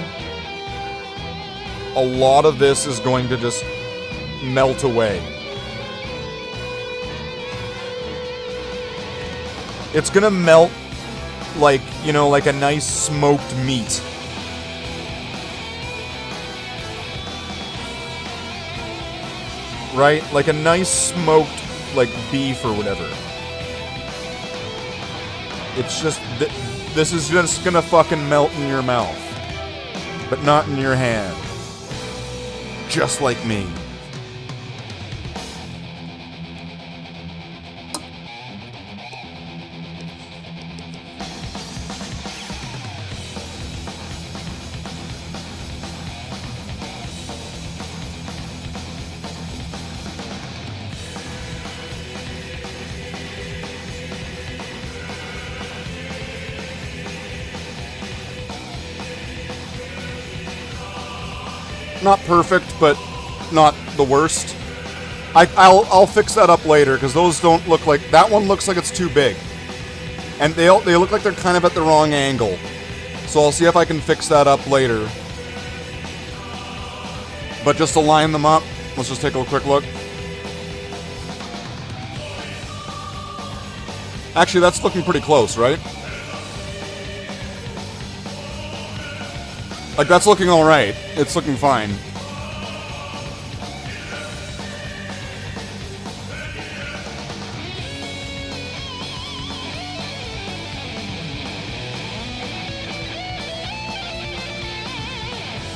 a lot of this is going to just melt away. It's gonna melt like, you know, like a nice smoked meat. Right? Like a nice smoked, like, beef or whatever. It's just, this is just gonna fucking melt in your mouth. But not in your hand. Just like me. Not perfect, but not the worst. I'll fix that up later, because those don't look like... That one looks like it's too big. And they look like they're kind of at the wrong angle. So I'll see if I can fix that up later. But just to line them up, let's just take a quick look. Actually, that's looking pretty close, right? Like, that's looking alright. It's looking fine.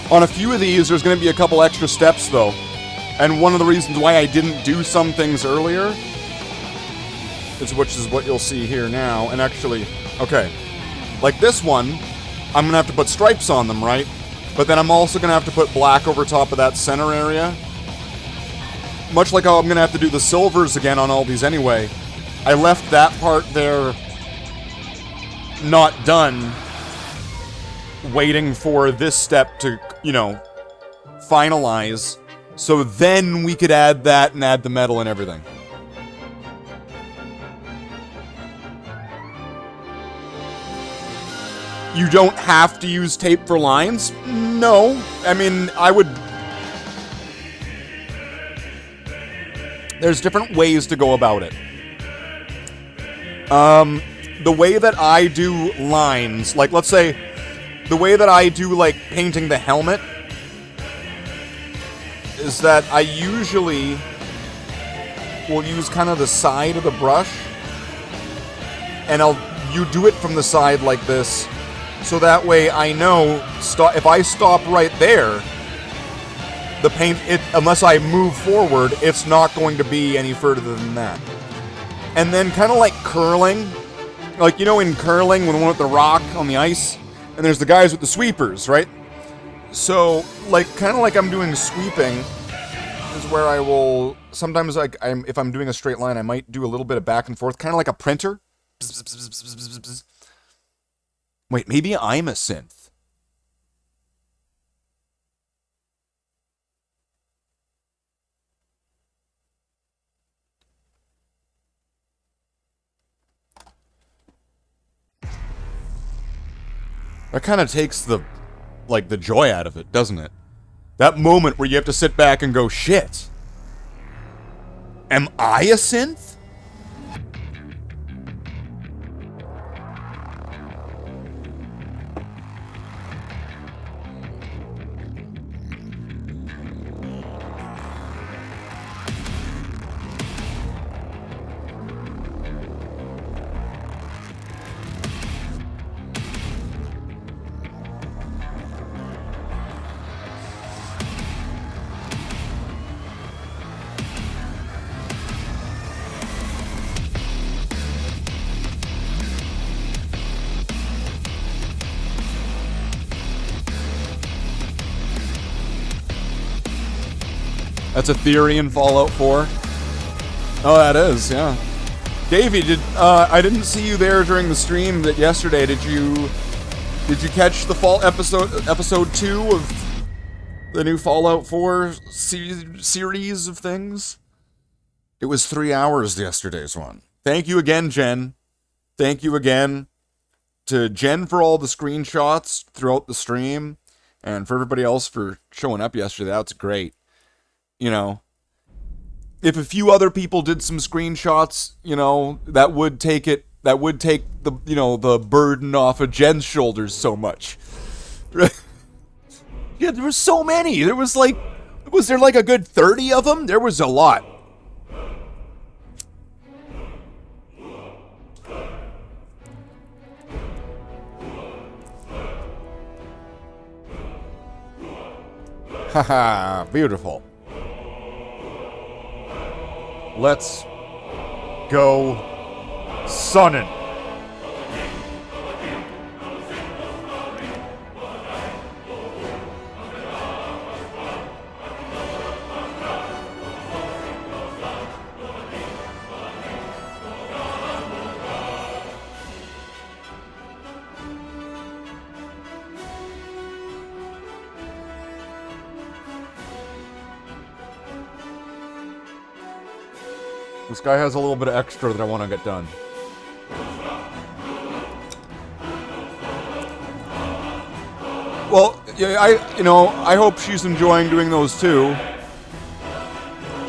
On a few of these, there's going to be a couple extra steps, though. And one of the reasons why I didn't do some things earlier, which is what you'll see here now. And actually, okay. Like this one, I'm going to have to put stripes on them, right? But then I'm also going to have to put black over top of that center area. Much like how I'm going to have to do the silvers again on all these anyway. I left that part there not done, waiting for this step to, you know, finalize. So then we could add that and add the metal and everything. You don't have to use tape for lines? No. I mean, I would... There's different ways to go about it. The way that I do lines, like, let's say, the way that I do, like, painting the helmet, is that I usually will use kind of the side of the brush, and you do it from the side like this, so that way I know, if I stop right there, the paint, unless I move forward, it's not going to be any further than that. And then kind of like curling, like, you know, in curling, when the one with the rock on the ice, and there's the guys with the sweepers, right? So, like, kind of like I'm doing sweeping is where I will, sometimes, like, if I'm doing a straight line, I might do a little bit of back and forth, kind of like a printer. Wait, maybe I'm a synth. That kind of takes the joy out of it, doesn't it? That moment where you have to sit back and go, shit. Am I a synth? That's a theory in Fallout 4. Oh, that is, yeah. Davey, I didn't see you there during the stream yesterday. Did you catch the fall episode 2 of the new Fallout 4 series of things? It was 3 hours, yesterday's one. Thank you again, Jen. Thank you again to Jen for all the screenshots throughout the stream, and for everybody else for showing up yesterday. That's great. You know, if a few other people did some screenshots, you know, that would take the, you know, the burden off of Jen's shoulders so much. Yeah, there were so many. There was there like a good 30 of them? There was a lot. Haha, beautiful. Let's go sunnin'. This guy has a little bit of extra that I want to get done. Well, yeah, I hope she's enjoying doing those too.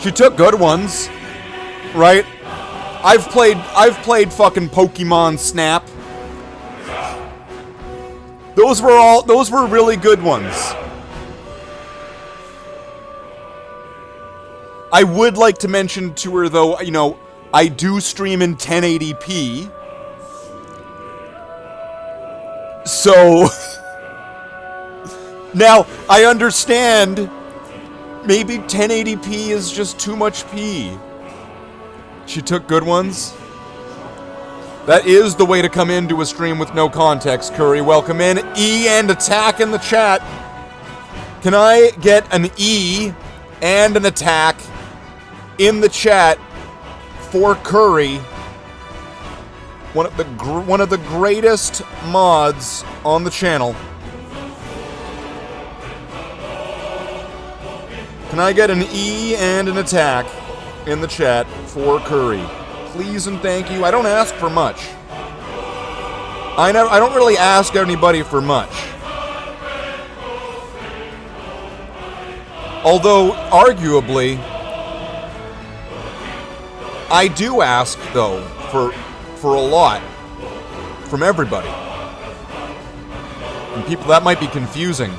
She took good ones, right? I've played fucking Pokemon Snap. Those were really good ones. I would like to mention to her, though, you know, I do stream in 1080p. So, now, I understand maybe 1080p is just too much P. She took good ones. That is the way to come into a stream with no context, Curry. Welcome in. E and attack in the chat. Can I get an E and an attack in the chat for Curry? One of the greatest mods on the channel. Can I get an E and an attack in the chat for Curry? Please and thank you. I don't ask for much. I don't really ask anybody for much. Although, arguably, I do ask, though, for a lot from everybody. And people, that might be confusing.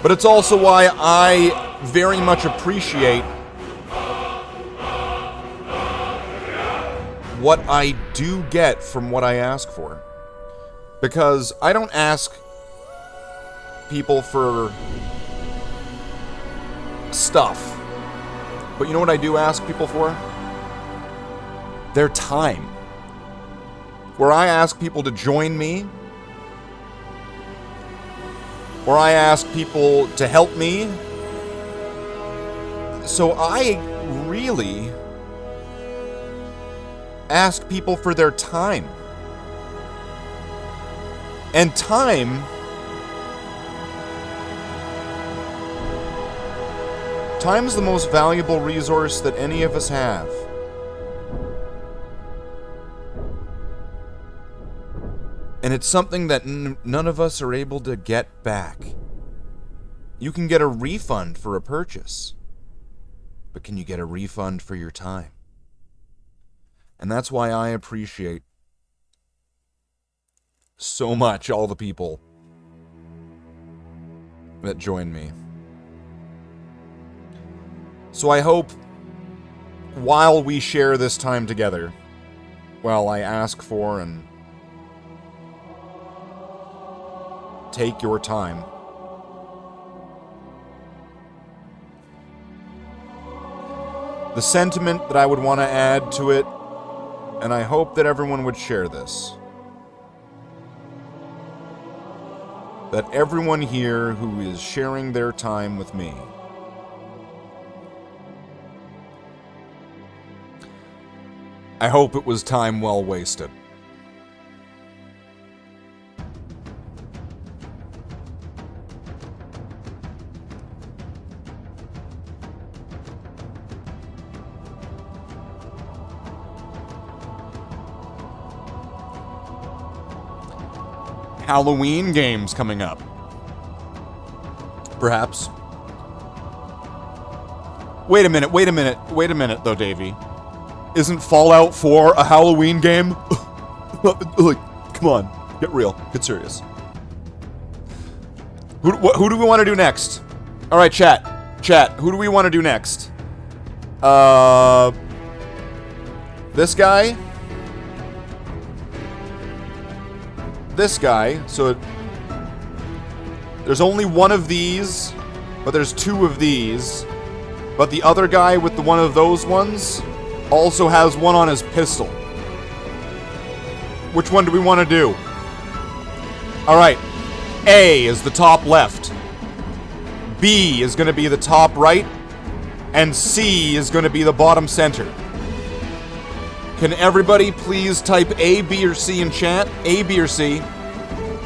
But it's also why I very much appreciate what I do get from what I ask for. Because I don't ask people for stuff. But you know what I do ask people for? Their time. Where I ask people to join me, where I ask people to help me. So I really ask people for their time. And time is the most valuable resource that any of us have. And it's something that none of us are able to get back. You can get a refund for a purchase, but can you get a refund for your time? And that's why I appreciate so much all the people that join me. So I hope, while we share this time together, while I ask for and take your time, the sentiment that I would want to add to it, and I hope that everyone would share this, that everyone here who is sharing their time with me I hope it was time well wasted. Halloween games coming up. Perhaps. Wait a minute though, Davey. Isn't Fallout 4 a Halloween game? Like, come on, get real, get serious. Who do we want to do next? All right, chat, who do we want to do next? This guy? This guy, so there's only one of these, but there's two of these, but the other guy with the one of those ones also has one on his pistol. Which one do we want to do? Alright, A is the top left, B is going to be the top right, and C is going to be the bottom center. Can everybody please type A, B, or C in chat? A, B, or C?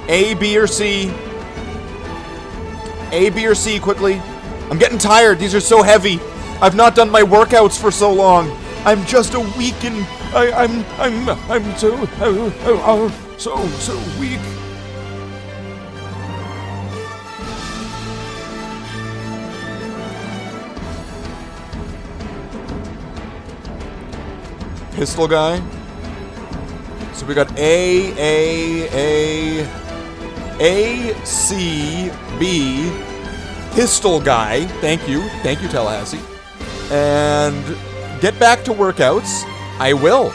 A, B, or C? A, B, or C, quickly. I'm getting tired. These are so heavy. I've not done my workouts for so long. I'm just a weak and I'm so weak. Pistol guy. So we got A, C, B, pistol guy. Thank you, Tallahassee. And get back to workouts. I will.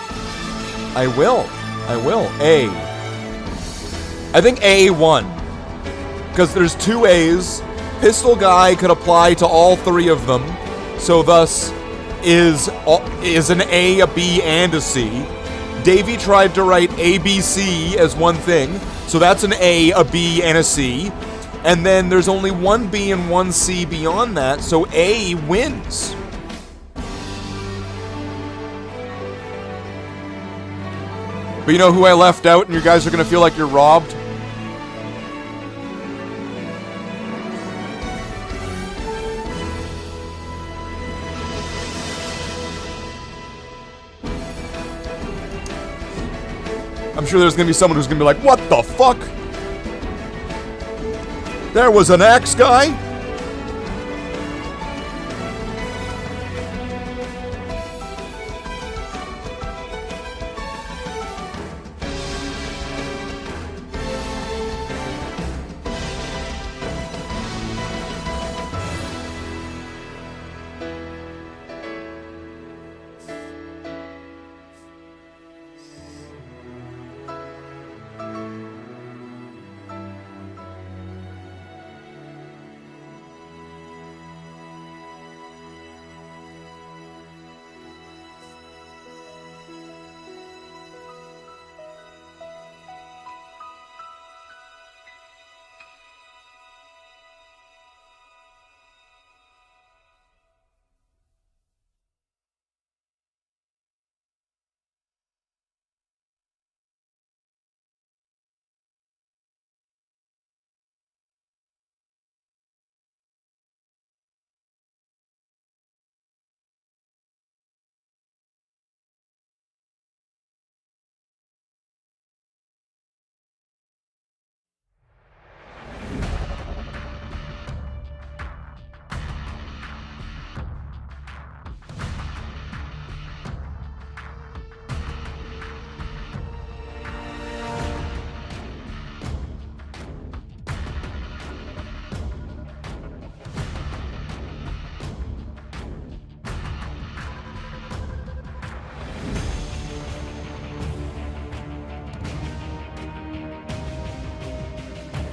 A. I think A won. Because there's two A's. Pistol guy could apply to all three of them. So thus is an A, a B, and a C. Davey tried to write ABC as one thing, so that's an A, a B, and a C. And then there's only one B and one C beyond that, so A wins. But you know who I left out, and you guys are gonna feel like you're robbed? I'm sure there's gonna be someone who's gonna be like, what the fuck? There was an axe guy?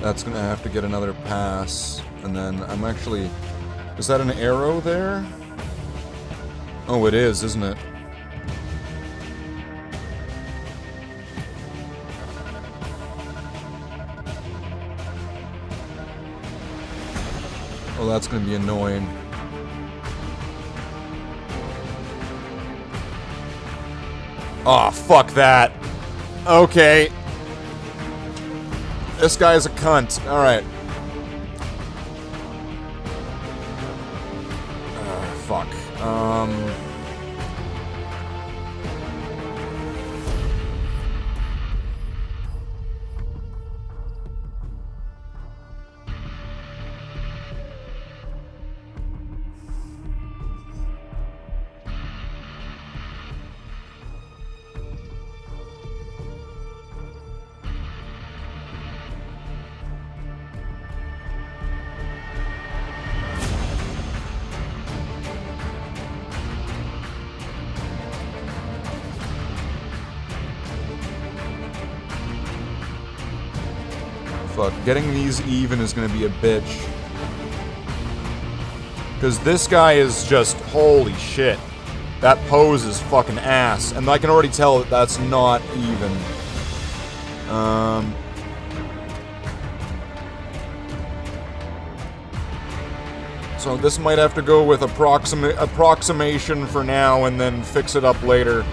That's gonna have to get another pass, and then I'm actually... Is that an arrow there? Oh, it is, isn't it? Oh, that's gonna be annoying. Oh, fuck that. Okay. This guy is a cunt. Alright. Fuck. Fuck, getting these even is gonna be a bitch. Because this guy is just, holy shit. That pose is fucking ass. And I can already tell that that's not even. So this might have to go with approximation for now and then fix it up later.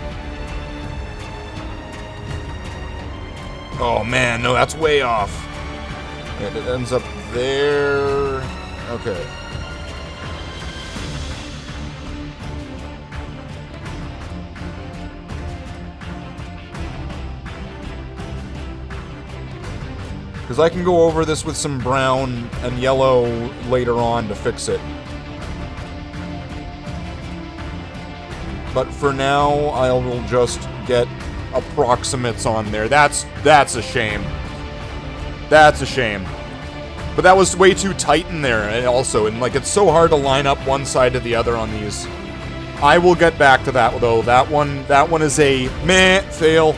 Oh man, no, that's way off. It ends up there. Okay. Because I can go over this with some brown and yellow later on to fix it. But for now, I will just get approximates on there. That's a shame. That's a shame. But that was way too tight in there, and also, and like, it's so hard to line up one side to the other on these. I will get back to that, though. That one is a meh fail.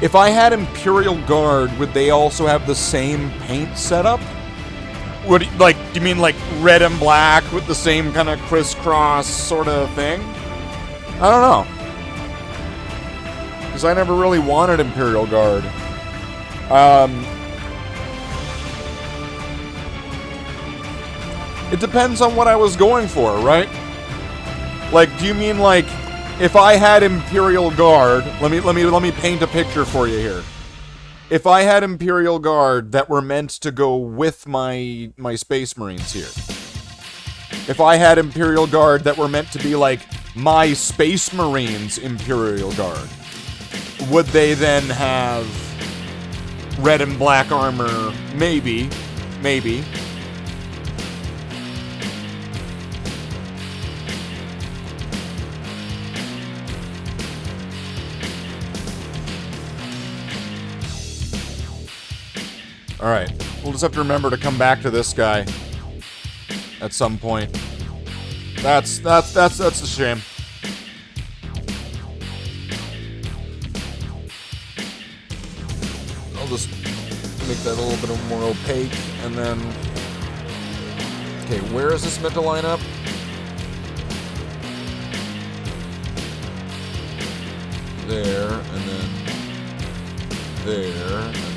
If I had Imperial Guard, would they also have the same paint setup? Would, like, do you mean like red and black with the same kind of crisscross sort of thing? I don't know. Because I never really wanted Imperial Guard. It depends on what I was going for, right? Like, do you mean like if I had Imperial Guard? Let me paint a picture for you here. If I had Imperial Guard that were meant to go with my Space Marines here. If I had Imperial Guard that were meant to be like my Space Marines Imperial Guard, would they then have red and black armor? Maybe. Maybe. Alright, we'll just have to remember to come back to this guy at some point. That's a shame. I'll just make that a little bit more opaque, and then... Okay, where is this meant to line up? There, and then... There, and then...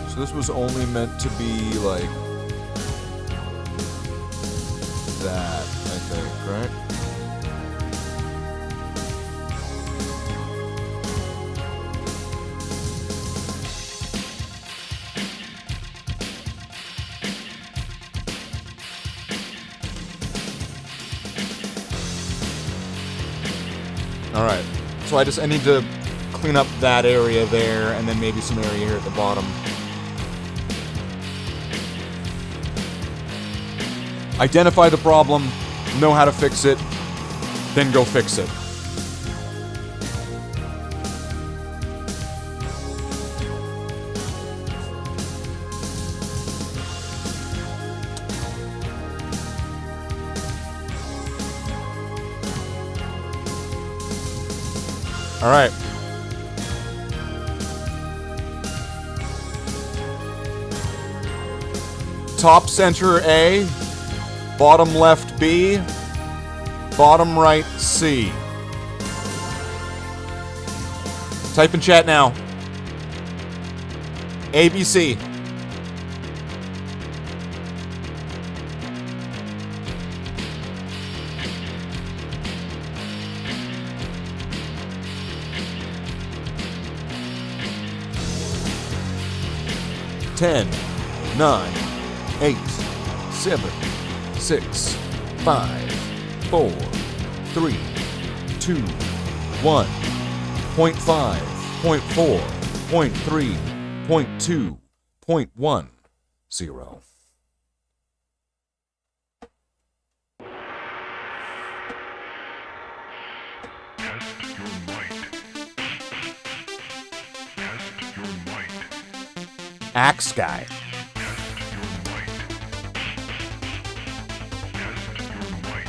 So this was only meant to be like that, I think, right? Alright, so I need to clean up that area there, and then maybe some area here at the bottom. Identify the problem, know how to fix it, then go fix it. All right. Top center A. Bottom left B, bottom right C. Type in chat now. ABC. Ten, 9, 8, 7, 6, 5, 4, 3, 2, 1, 0.5, 0.4, 0.3, 0.2, 0.1, 0. Test your might. Test your might. Axe guy. Test your might. Test your might.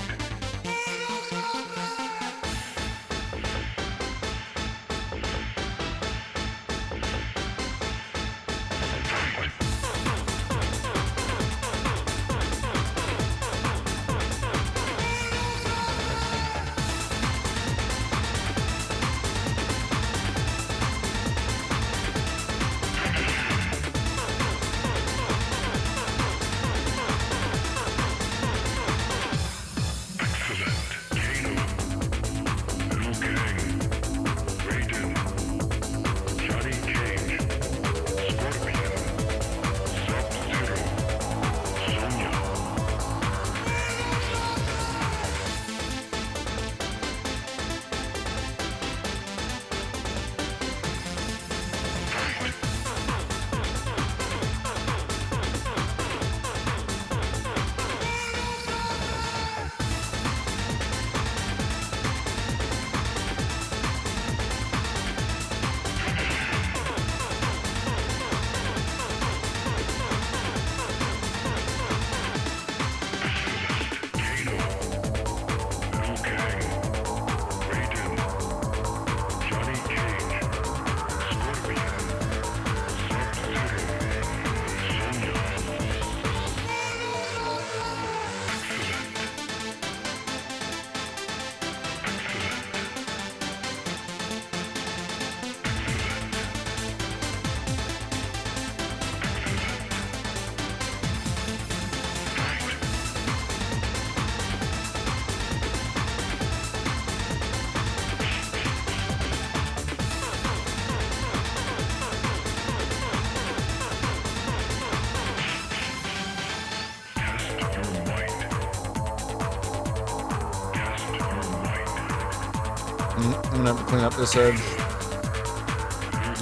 I'm gonna have to clean up this edge.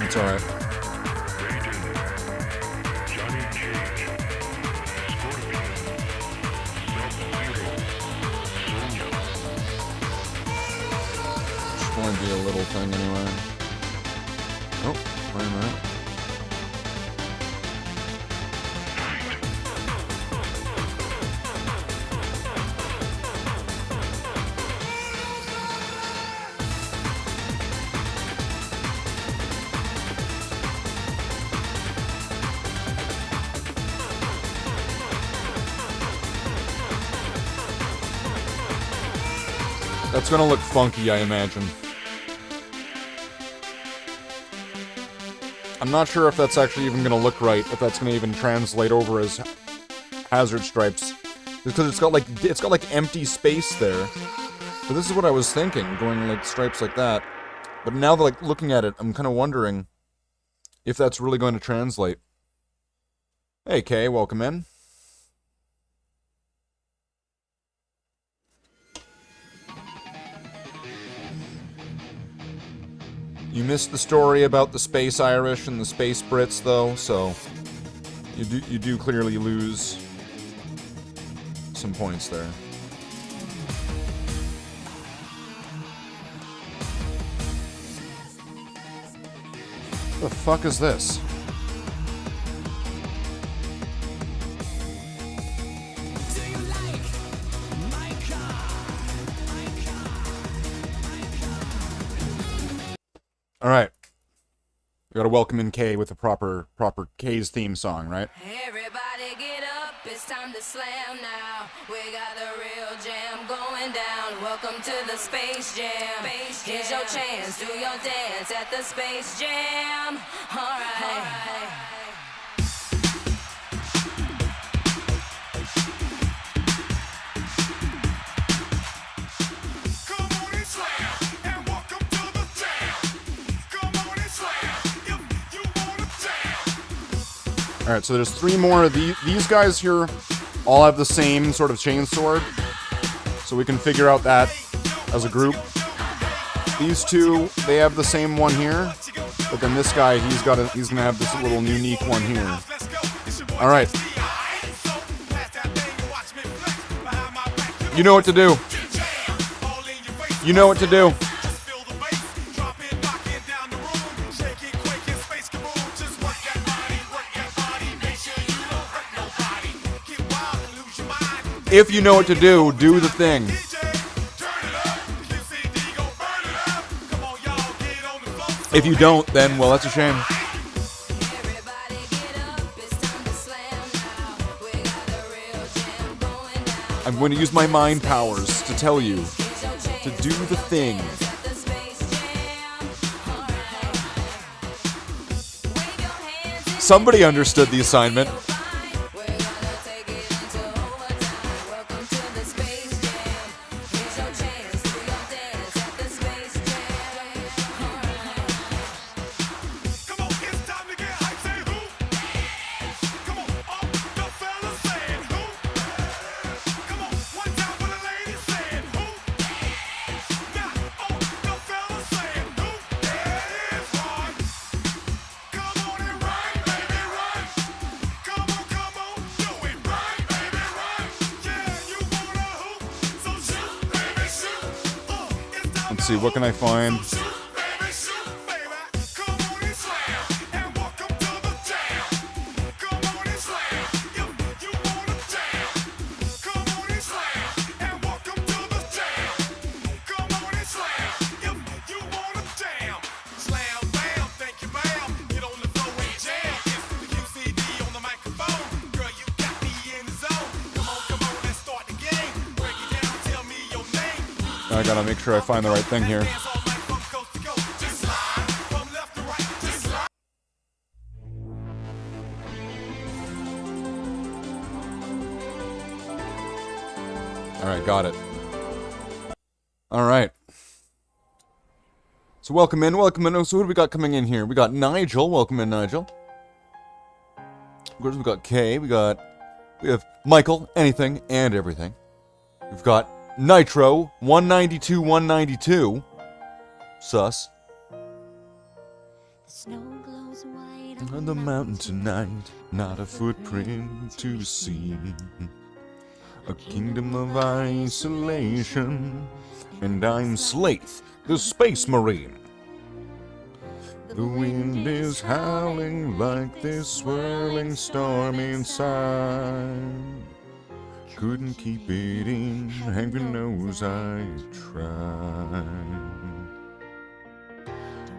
It's alright. Just want to be a little thing anyway. Oh, wait a minute. That's gonna look funky, I imagine. I'm not sure if that's actually even gonna look right, if that's gonna even translate over as hazard stripes. Because it's got like empty space there. But this is what I was thinking, going like stripes like that. But now that like looking at it, I'm kinda wondering if that's really going to translate. Hey Kay, welcome in. You missed the story about the Space Irish and the Space Brits, though, so you do clearly lose some points there. The fuck is this? All right, we gotta welcome in Kay with the proper Kay's theme song, right? Everybody get up, it's time to slam now. We got the real jam going down. Welcome to the Space Jam. Here's your chance, do your dance at the Space Jam. All right. Alright, so there's 3 more of these guys here all have the same sort of chainsword. So we can figure out that as a group. These 2, they have the same one here. But then this guy, he's gonna have this little unique one here. Alright. You know what to do. You know what to do. If you know what to do, do the thing. If you don't, then, well, that's a shame. I'm going to use my mind powers to tell you to do the thing. Somebody understood the assignment. Let's see, what can I find? I gotta make sure I find the right thing here. Alright, got it. Alright. So welcome in. So who do we got coming in here? We got Nigel. Welcome in, Nigel. Of course, we got Kay. We have Michael, anything and everything. We've got Nitro, 192, 192. Sus. The snow glows white On the mountain tonight, not a footprint to see. A kingdom of isolation, and I'm Slaith, the Space Marine. The wind is howling like this swirling storm inside. Couldn't keep it in, heaven knows I tried.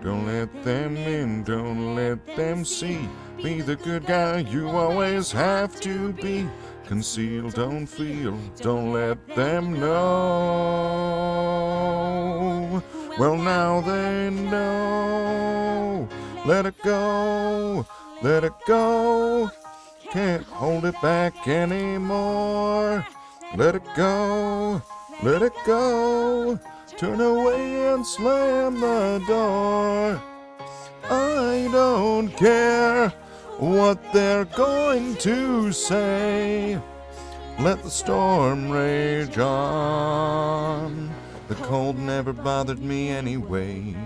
Don't let them in, don't let them see. Be the good guy you always have to be. Conceal, don't feel, don't let them know. Well, now they know. Let it go, let it go. Can't hold it back anymore. Let it go, let it go. Turn away and slam the door. I don't care what they're going to say. Let the storm rage on. The cold never bothered me anyway.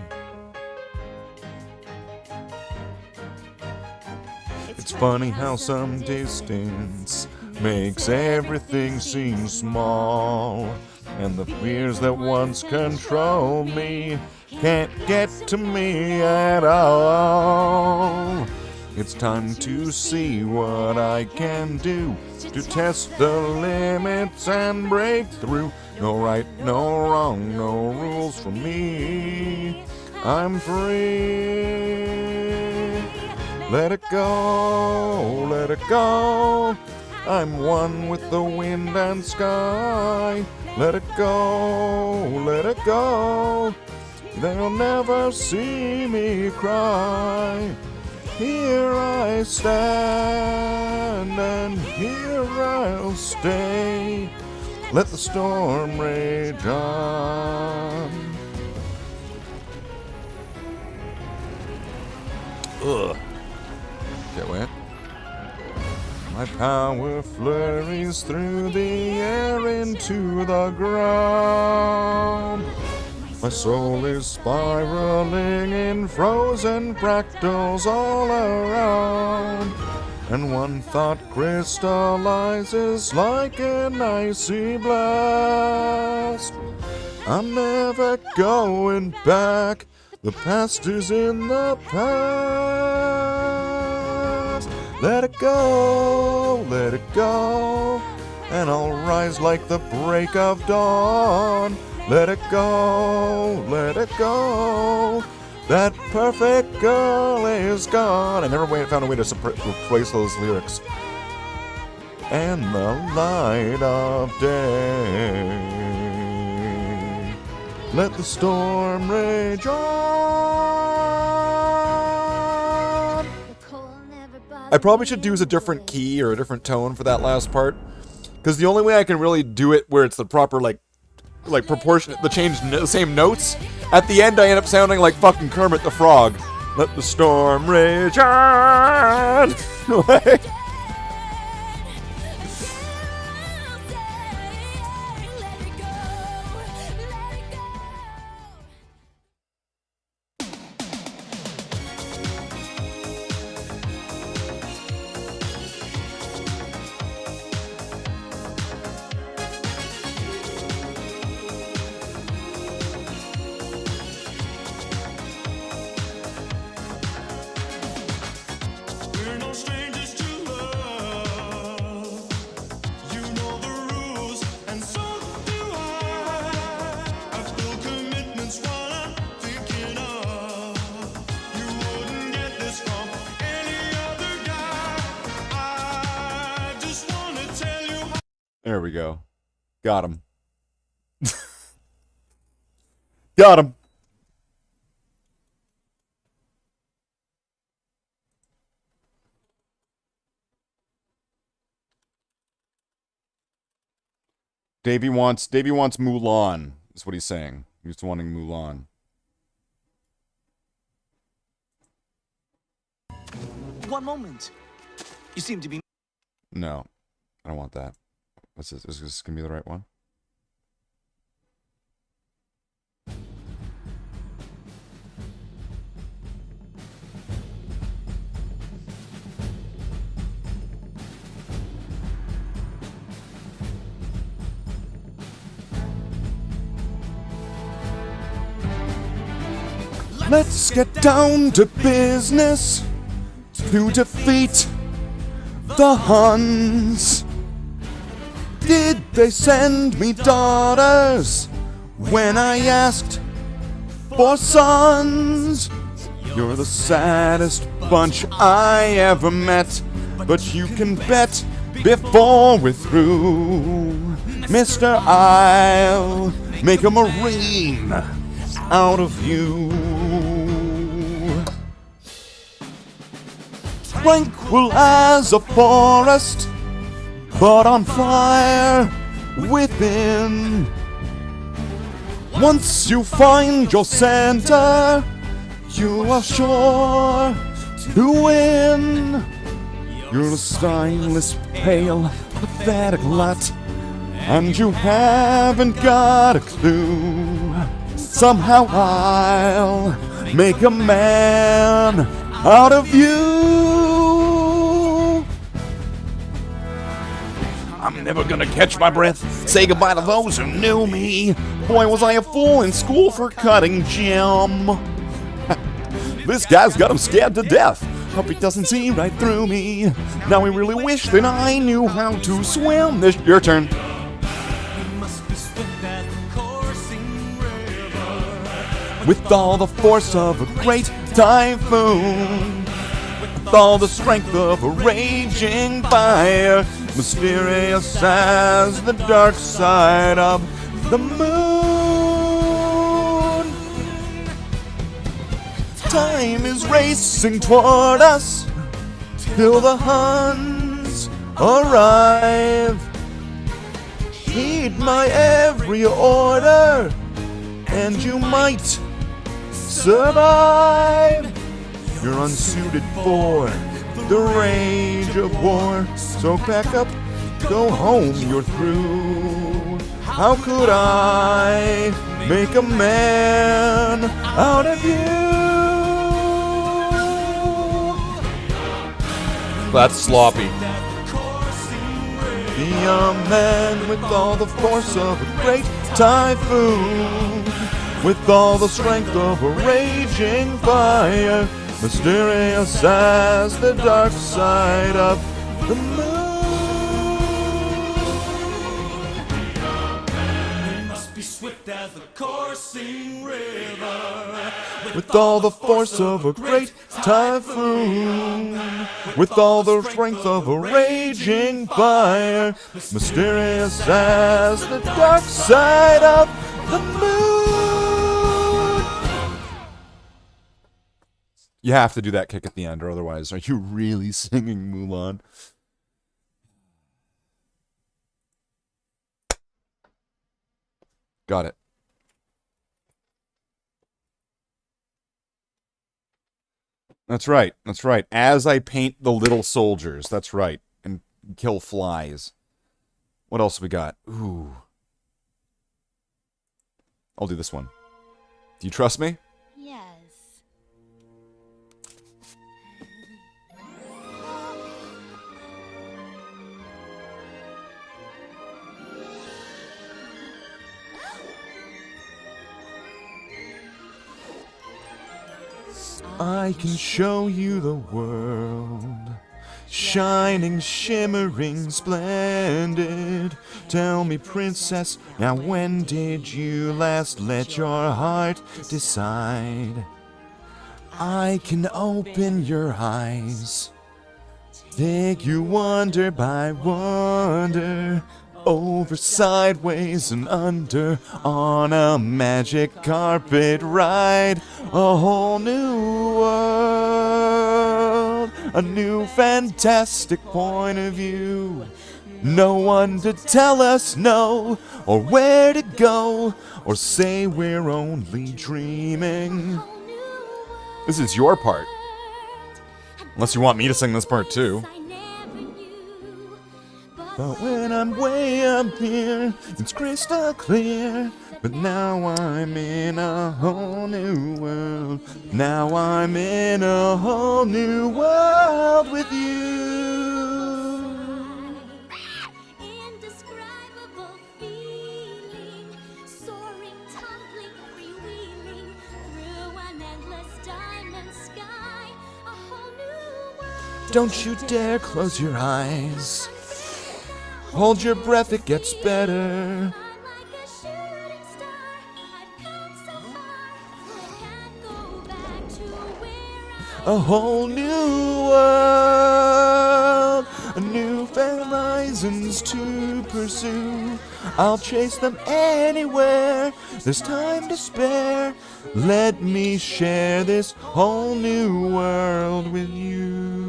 It's funny how some distance makes everything seem small. And the fears that once controlled me can't get to me at all. It's time to see what I can do to test the limits and break through. No right, no wrong, no rules for me. I'm free. Let it go, let it go. I'm one with the wind and sky. Let it go, let it go. They'll never see me cry. Here I stand, and here I'll stay. Let the storm rage on. Ugh. Get wet. My power flurries through the air into the ground. My soul is spiraling in frozen fractals all around. And one thought crystallizes like an icy blast. I'm never going back. The past is in the past. Let it go, and I'll rise like the break of dawn. Let it go, that perfect girl is gone. I never found a way to replace those lyrics. And the light of day. Let the storm rage on. I probably should use a different key or a different tone for that last part, because the only way I can really do it where it's the proper like proportionate, the same notes. At the end, I end up sounding like fucking Kermit the Frog. Let the storm rage on. Like, there we go. Got him. Got him. Davey wants Mulan, is what he's saying. He's wanting Mulan. One moment. You seem to be... No, I don't want that. What's this? Is this gonna be the right one? Let's get down to business to defeat the Huns. Did they send me daughters when I asked for sons? You're the saddest bunch I ever met, but you can bet before we're through, Mister, I'll make a Marine out of you. Tranquil as a forest, but on fire within. Once you find your center, you are sure to win. You're a spineless, pale, pathetic lot, and you haven't got a clue. Somehow I'll make a man out of you. I'm never gonna catch my breath, say goodbye to those who knew me. Boy, was I a fool in school for cutting gym. This guy's got him scared to death. Hope he doesn't see right through me. Now I really wish that I knew how to swim. This your turn. With all the force of a great typhoon, with all the strength of a raging fire, mysterious as the dark side of the moon. Time is racing toward us till the Huns arrive. Heed my every order, and you might survive. You're unsuited for the rage of war, so pack up, go home, you're through. How could I make a man out of you? That's sloppy. Be a man with all the force of a great typhoon, with all the strength of a raging fire, mysterious as the dark side of the moon. Must be swift as the coursing river, with all the force of a great typhoon, with all the strength of a raging fire, mysterious as the dark side of the moon. You have to do that kick at the end, or otherwise, are you really singing Mulan? Got it. That's right. That's right. As I paint the little soldiers. That's right. And kill flies. What else have we got? Ooh. I'll do this one. Do you trust me? Yes. I can show you the world, shining, shimmering, splendid. Tell me, princess, now when did you last let your heart decide? I can open your eyes, take you wonder by wonder, over, sideways, and under, on a magic carpet ride. A whole new world, a new fantastic point of view. No one to tell us no, or where to go, or say we're only dreaming. This is your part. Unless you want me to sing this part too. But when I'm way up here, it's crystal clear. But now I'm in a whole new world. Now I'm in a whole new world with you. Indescribable feeling, soaring, tumbling, freewheeling through an endless Don't you dare close your eyes. Hold your breath, it gets better. A whole new world, a new horizons to pursue. I'll chase them anywhere, there's time to spare. Let me share this whole new world with you.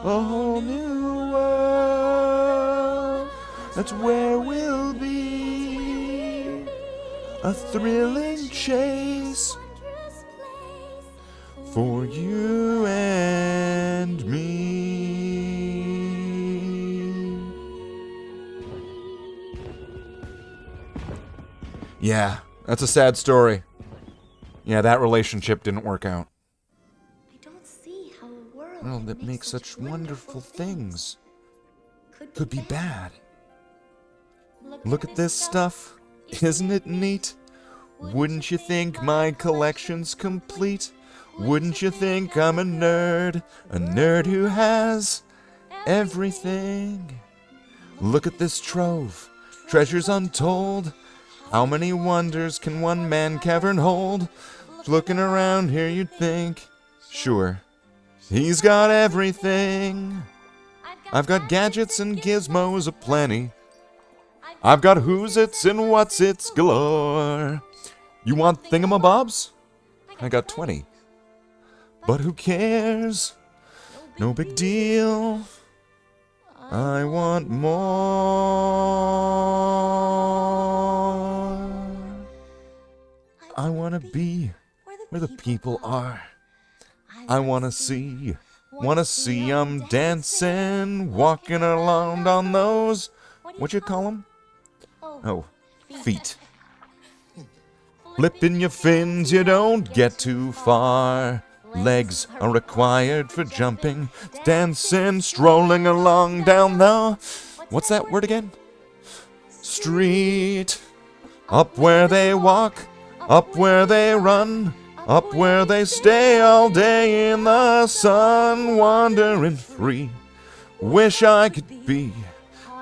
A whole new world, that's where we'll be. A thrilling chase for you and me. Yeah, that's a sad story. Yeah, that relationship didn't work out. I don't see how a world Well, that makes such wonderful things could be bad. Look at this stuff. Isn't it neat? Wouldn't you think my collection's complete? Wouldn't you think I'm a nerd who has everything? Look at this trove, treasures untold. How many wonders can one man cavern hold? Looking around here you'd think, sure, he's got everything. I've got gadgets and gizmos aplenty. I've got who's-its and what's-its galore. You want thingamabobs? I got 20. But who cares? No big deal. I want more. I want to be where the people are. I want to see 'em dancing, walking around on those, what you call 'em? Oh, feet. Flipping your fins, you don't get too far. Legs are required for jumping, dancing, strolling along down the... What's that word again? Street. Up where they walk, up where they run, up where they stay all day in the sun, wandering free. Wish I could be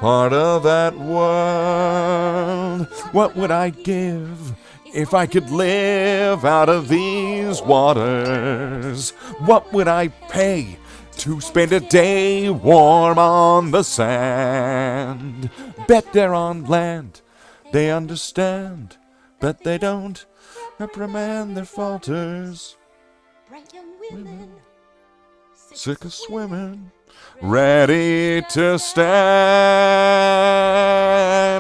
part of that world. What would I give if I could live out of these waters? What would I pay to spend a day warm on the sand? Bet they're on land, they understand. Bet they don't reprimand their falters. Sick of swimming, ready to stand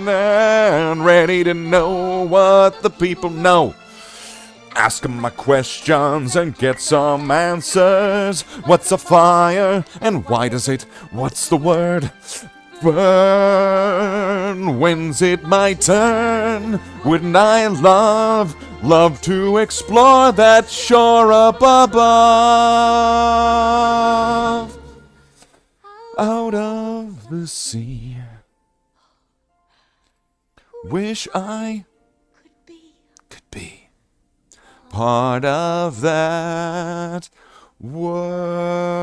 and ready to know what the people know. Ask 'em my questions and get some answers. What's a fire and why does it? What's the word? Burn. When's it my turn? Wouldn't I love to explore that shore up above? Out of the sea. Wish I could be part of that world.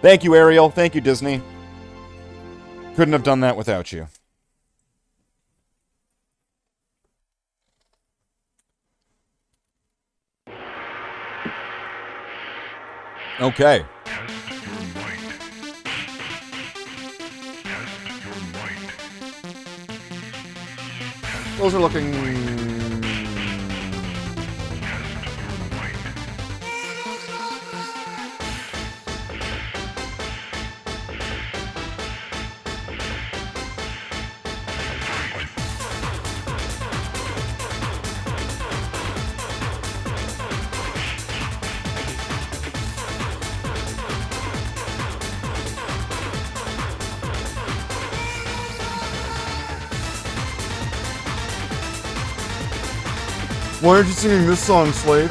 Thank you, Ariel. Thank you, Disney. Couldn't have done that without you. Okay. Those are looking... Why aren't you singing this song, Slave?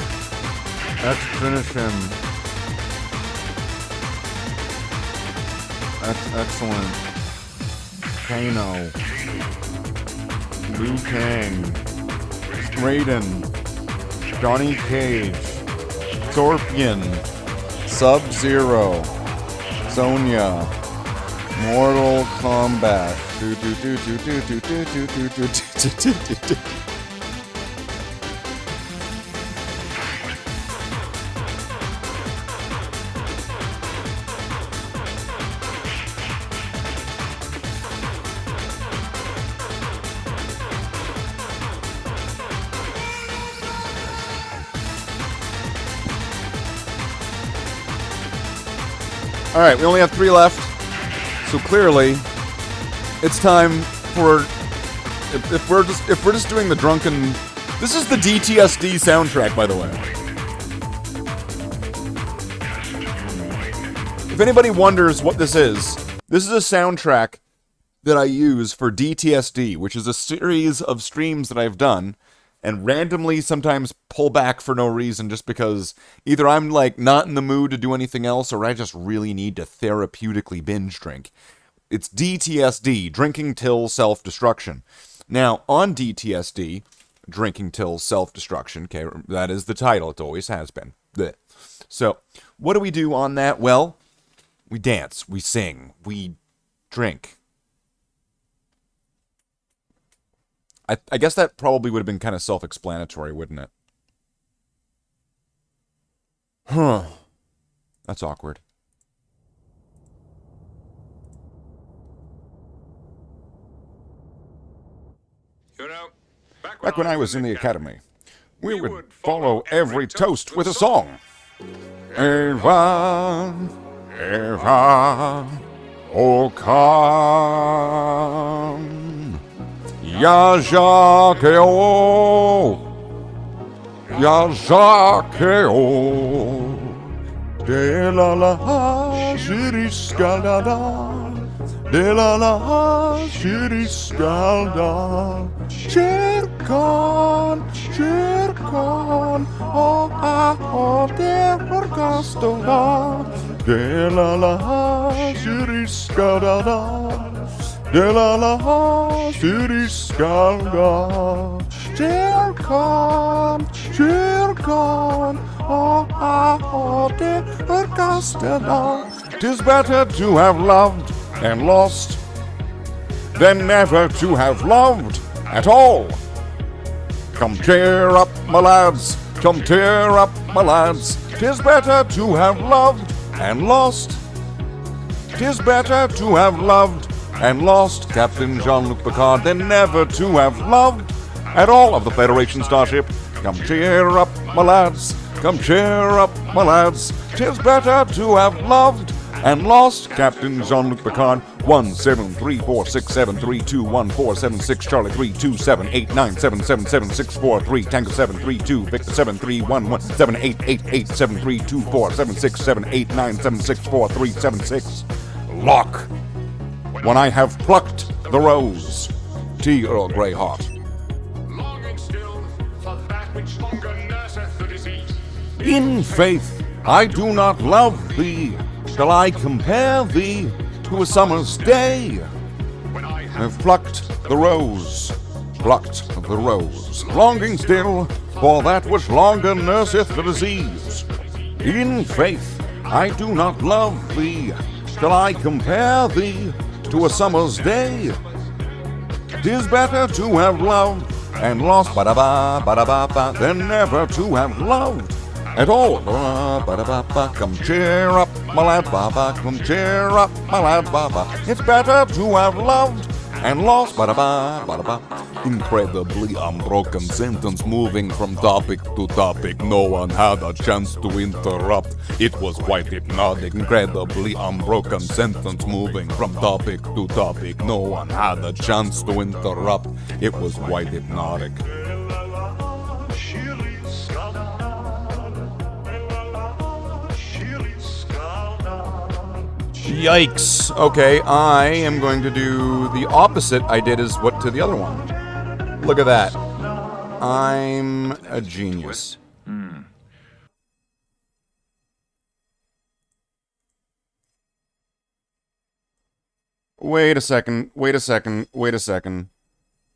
That's finish him. That's excellent. Kano. Liu Kang. Raiden, Johnny Cage, Scorpion, Sub-Zero, Sonya, Mortal Kombat. All right, we only have 3 left, so clearly, it's time for if we're just doing the drunken. This is the DTSD soundtrack, by the way. If anybody wonders what this is a soundtrack that I use for DTSD, which is a series of streams that I've done. And randomly sometimes pull back for no reason just because either I'm like not in the mood to do anything else or I just really need to therapeutically binge drink. It's DTSD, Drinking Till Self-Destruction. Now, on DTSD, Drinking Till Self-Destruction, okay, that is the title, it always has been. Blech. So, what do we do on that? Well, we dance, we sing, we drink. I guess that probably would have been kind of self-explanatory, wouldn't it? Huh. That's awkward. You know, Back when I was in the academy, we would follow every toast with a song. Eva, Eva, oh come. Ya Jacques, Ya Jacques, de la la jiriscalda, de la la jiriscalda, cercan, oh, de orgastora, de la jiriscalda. De la la jiriscalda, cercan, oh, de orgastora. 'Tis better to have loved and lost than never to have loved at all. Come cheer up, my lads, come cheer up, my lads. 'Tis better to have loved and lost. 'Tis better to have loved and lost Captain Jean-Luc Picard than never to have loved at all of the Federation starship. Come cheer up, my lads, come cheer up, my lads. 'Tis better to have loved and lost Captain Jean-Luc Picard. 17346732147 Charlie 32789777643 Tango 732 Victor 731178887324767897643776 Lock. When I have plucked the rose, tea Earl Grey hot. Longing still for that which longer nurseth the disease. In faith, I do not love thee. Shall I compare thee to a summer's day? When I I've plucked the rose, longing still for that which longer nurseth the disease. In faith, I do not love thee. Shall I compare thee to a summer's day? 'Tis better to have loved and lost ba-da-ba, than never to have loved at all. Ba-da-ba, come cheer up, my lad, ba-ba, come cheer up, my lad, ba-ba. It's better to have loved and lost ba-da-ba. Incredibly unbroken sentence moving from topic to topic. No one had a chance to interrupt. It was quite hypnotic. Incredibly unbroken sentence moving from topic to topic. No one had a chance to interrupt. It was quite hypnotic. Yikes. Okay, I am going to do the opposite I did as what to the other one. Look at that. I'm a genius. Wait a second.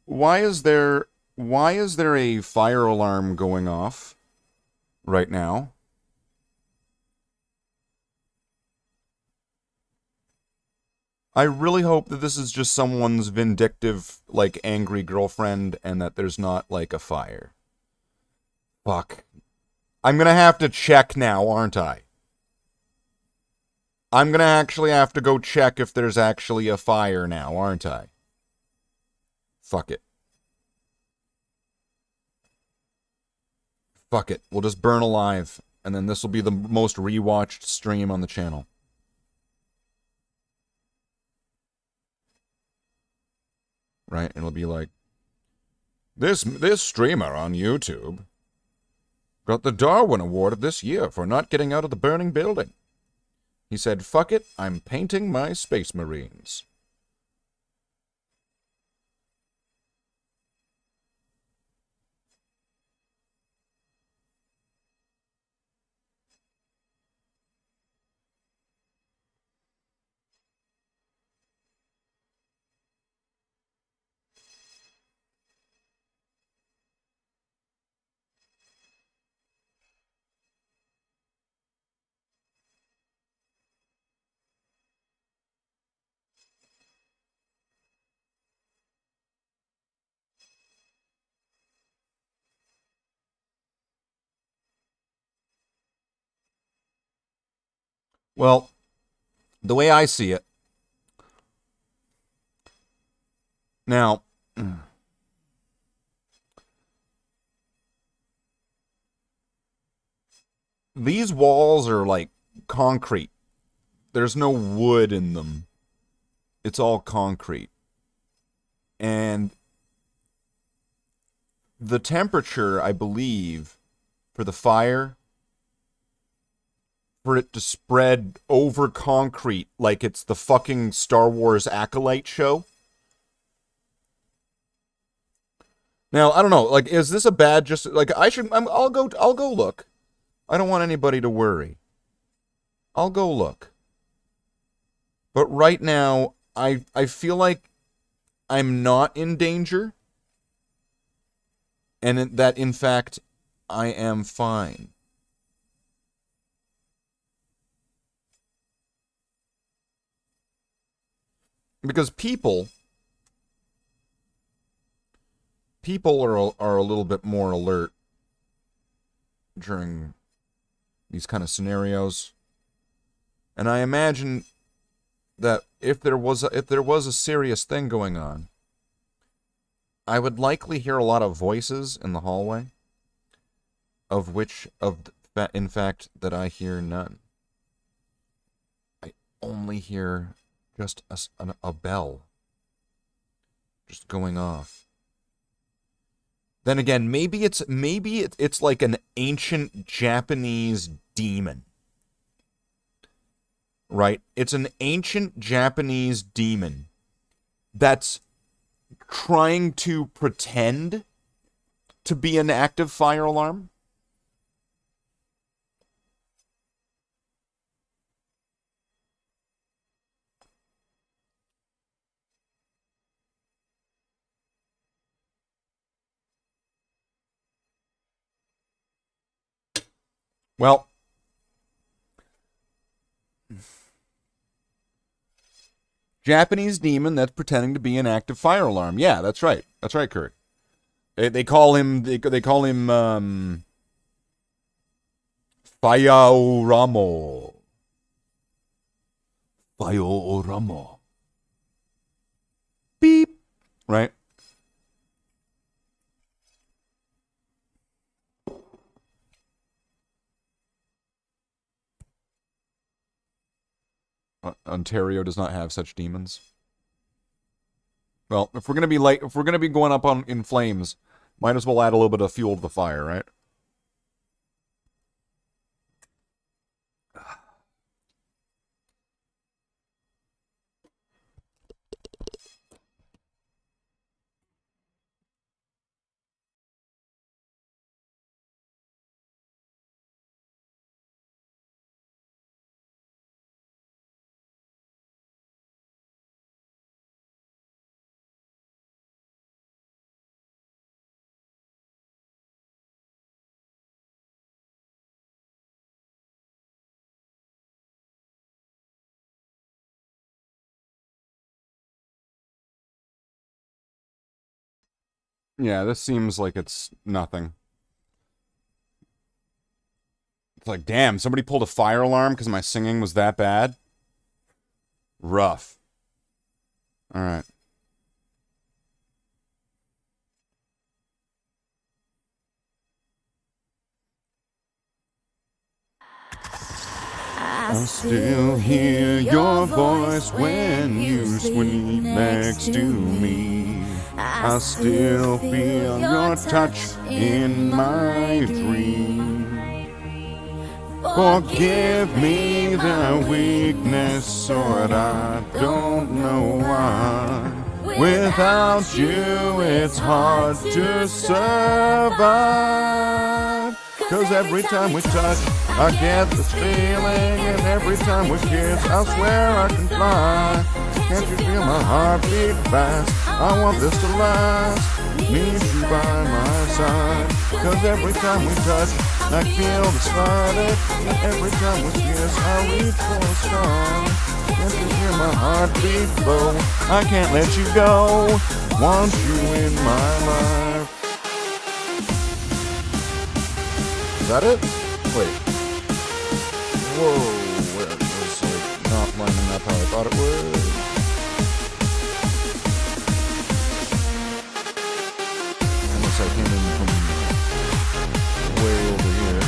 Why is there Why is there a fire alarm going off right now? I really hope that this is just someone's vindictive, like, angry girlfriend and that there's not, like, a fire. Fuck. I'm gonna have to check now, aren't I? I'm gonna actually have to go check if there's actually a fire now, aren't I? Fuck it. Fuck it. We'll just burn alive, and then this will be the most rewatched stream on the channel. Right? It'll be like, this streamer on YouTube got the Darwin Award this year for not getting out of the burning building. He said, fuck it, I'm painting my Space Marines. Well, the way I see it, now, these walls are like concrete. There's no wood in them. It's all concrete. And the temperature, I believe, for the fire, for it to spread over concrete like it's the fucking Star Wars Acolyte show. Now, I don't know, like, is this a bad, just, like, I'll go look. I don't want anybody to worry. I'll go look. But right now, I feel like I'm not in danger. And that, in fact, I am fine. Because people are a little bit more alert during these kind of scenarios. And I imagine that if there was a serious thing going on, I would likely hear a lot of voices in the hallway, in fact, that I hear none. I only hear just a bell just going off. Then again, maybe it's like an ancient Japanese demon. Right? It's an ancient Japanese demon that's trying to pretend to be an active fire alarm. Well, Japanese demon that's pretending to be an active fire alarm. Yeah, that's right. That's right, Kurt. They call him Fayaoramo. Fayaoramo. Beep. Right? Ontario does not have such demons. Well, if we're gonna be going up in flames, might as well add a little bit of fuel to the fire, right? Yeah, this seems like it's nothing. It's like, damn, somebody pulled a fire alarm because my singing was that bad? Rough. Alright. I still hear your voice when you sleep next to me. I still feel your touch in my dream. Forgive me the weakness, Lord, I don't know why. Without you, it's hard to survive. 'Cause every time we touch, I get this feeling. And every time we kiss, I swear I can fly. Can't you feel my heart beat fast? I want this to last. Need you by my side. 'Cause every time we touch, I feel the static. And every time we kiss, I reach for a star. Can't you hear my heart beat slow? I can't let you go. Want you in my life. Is that it? Wait. Whoa, it was like not lining up how I thought it would. Unless I came in from way over here.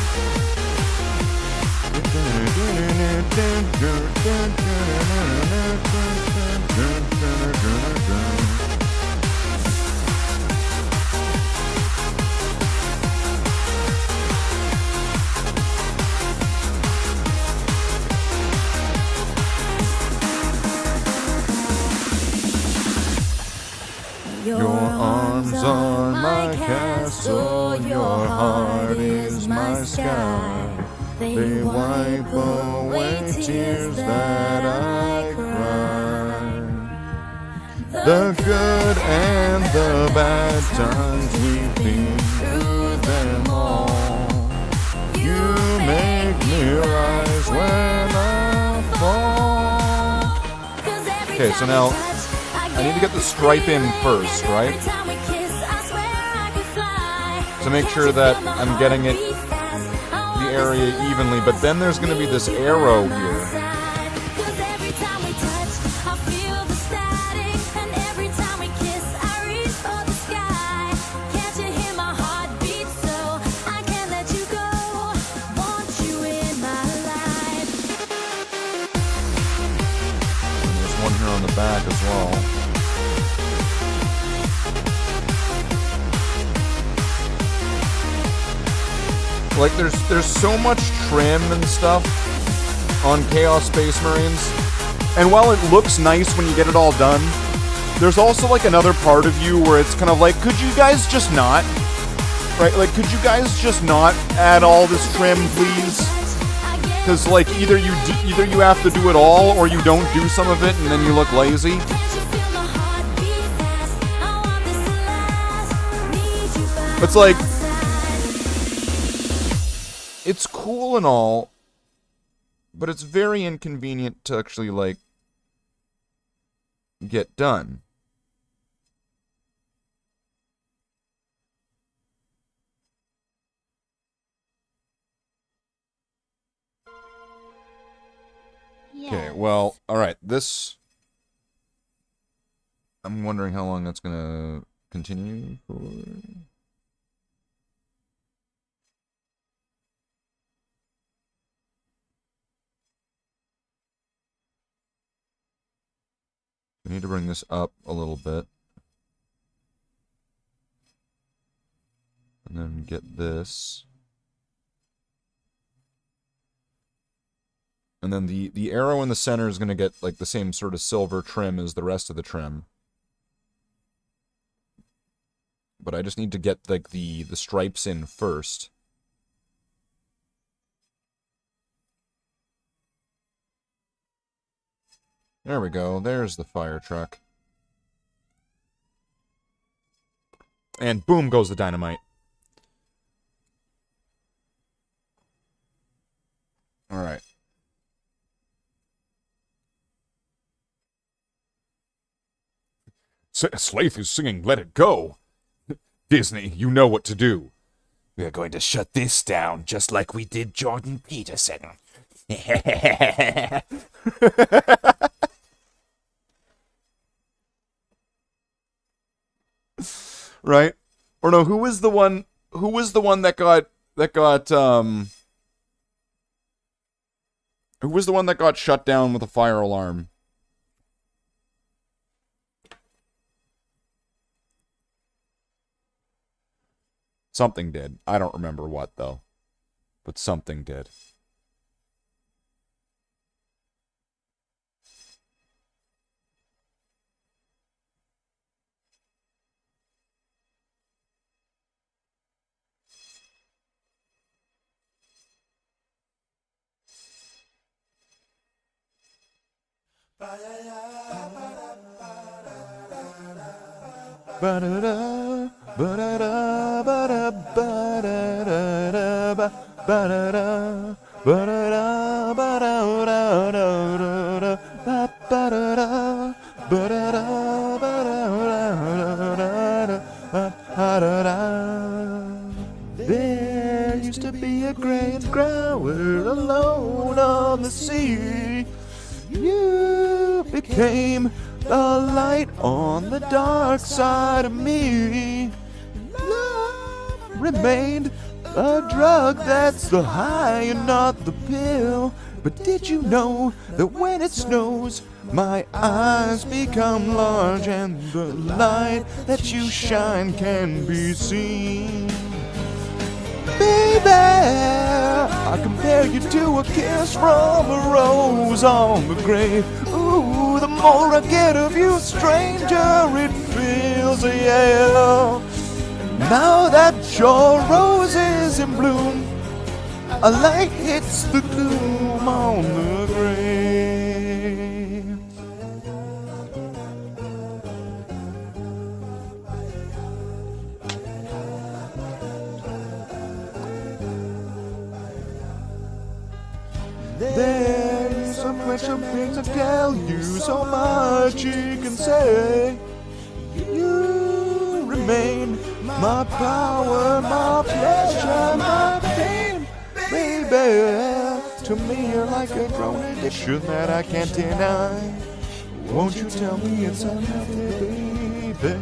Your arms are my castle, your heart is my sky. They wipe away tears that I cry. The good and the bad times we've been through them all. You make me rise when I fall. Okay, so now I need to get the stripe in first, right? To make sure that I'm getting it, the area evenly, but then there's going to be this arrow here. And there's one here on the back as well. Like, there's so much trim and stuff on Chaos Space Marines, and while it looks nice when you get it all done, there's also, like, another part of you where it's kind of like, could you guys just not? Right? Like, could you guys just not add all this trim, please? Because, like, either you have to do it all, or you don't do some of it, and then you look lazy. It's like, it's cool and all, but it's very inconvenient to actually, like, get done. Okay, well, alright, this... I'm wondering how long that's gonna continue for... We need to bring this up a little bit. And then get this. And then the arrow in the center is going to get like the same sort of silver trim as the rest of the trim. But I just need to get like the stripes in first. There we go. There's the fire truck. And boom goes the dynamite. Alright. Slaith is singing Let It Go. Disney, you know what to do. We're going to shut this down just like we did Jordan Peterson. Right? Or no, who was the one that got who was the one that got shut down with a fire alarm? Something did. I don't remember what, though. But something did. Ba-da-da, ba-da-da, ba-da, ba-da-da, ba-da-da, ba-da-da, ba-da-da, ba-da-da, ba-da-da, ba-da-da. There used to be a gray and growler alone on the sea. You became the light on the dark side of me. Love remained a drug that's the high and not the pill. But did you know that when it snows, my eyes become large and the light that you shine can be seen? Baby, I compare you to a kiss from a rose on the grave. Ooh, the more I get of you, stranger it feels, yeah. Now that your rose is in bloom, a light hits the gloom on the grave. There's so much of things to tell you, so much you can say. You remain my power, my pleasure, my pain. Baby, to me you're like a grown addiction that I can't deny. Won't you tell me it's unhealthy, baby?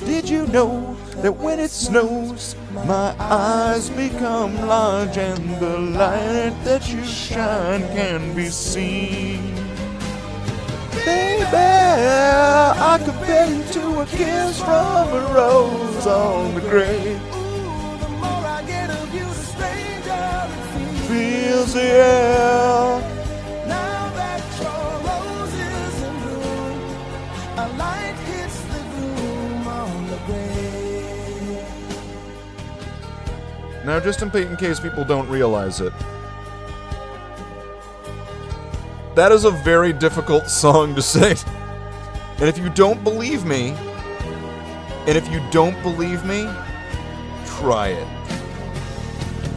Did you know that when it snows, my eyes become large and the light that you shine can be seen? Baby, I compare you to a kiss from a rose on the grave. The more I get of you, the stranger it feels, yeah. Now that your rose is in bloom, a light hits the gloom on the grave. Now, just in case people don't realize it, that is a very difficult song to sing. And if you don't believe me, try it.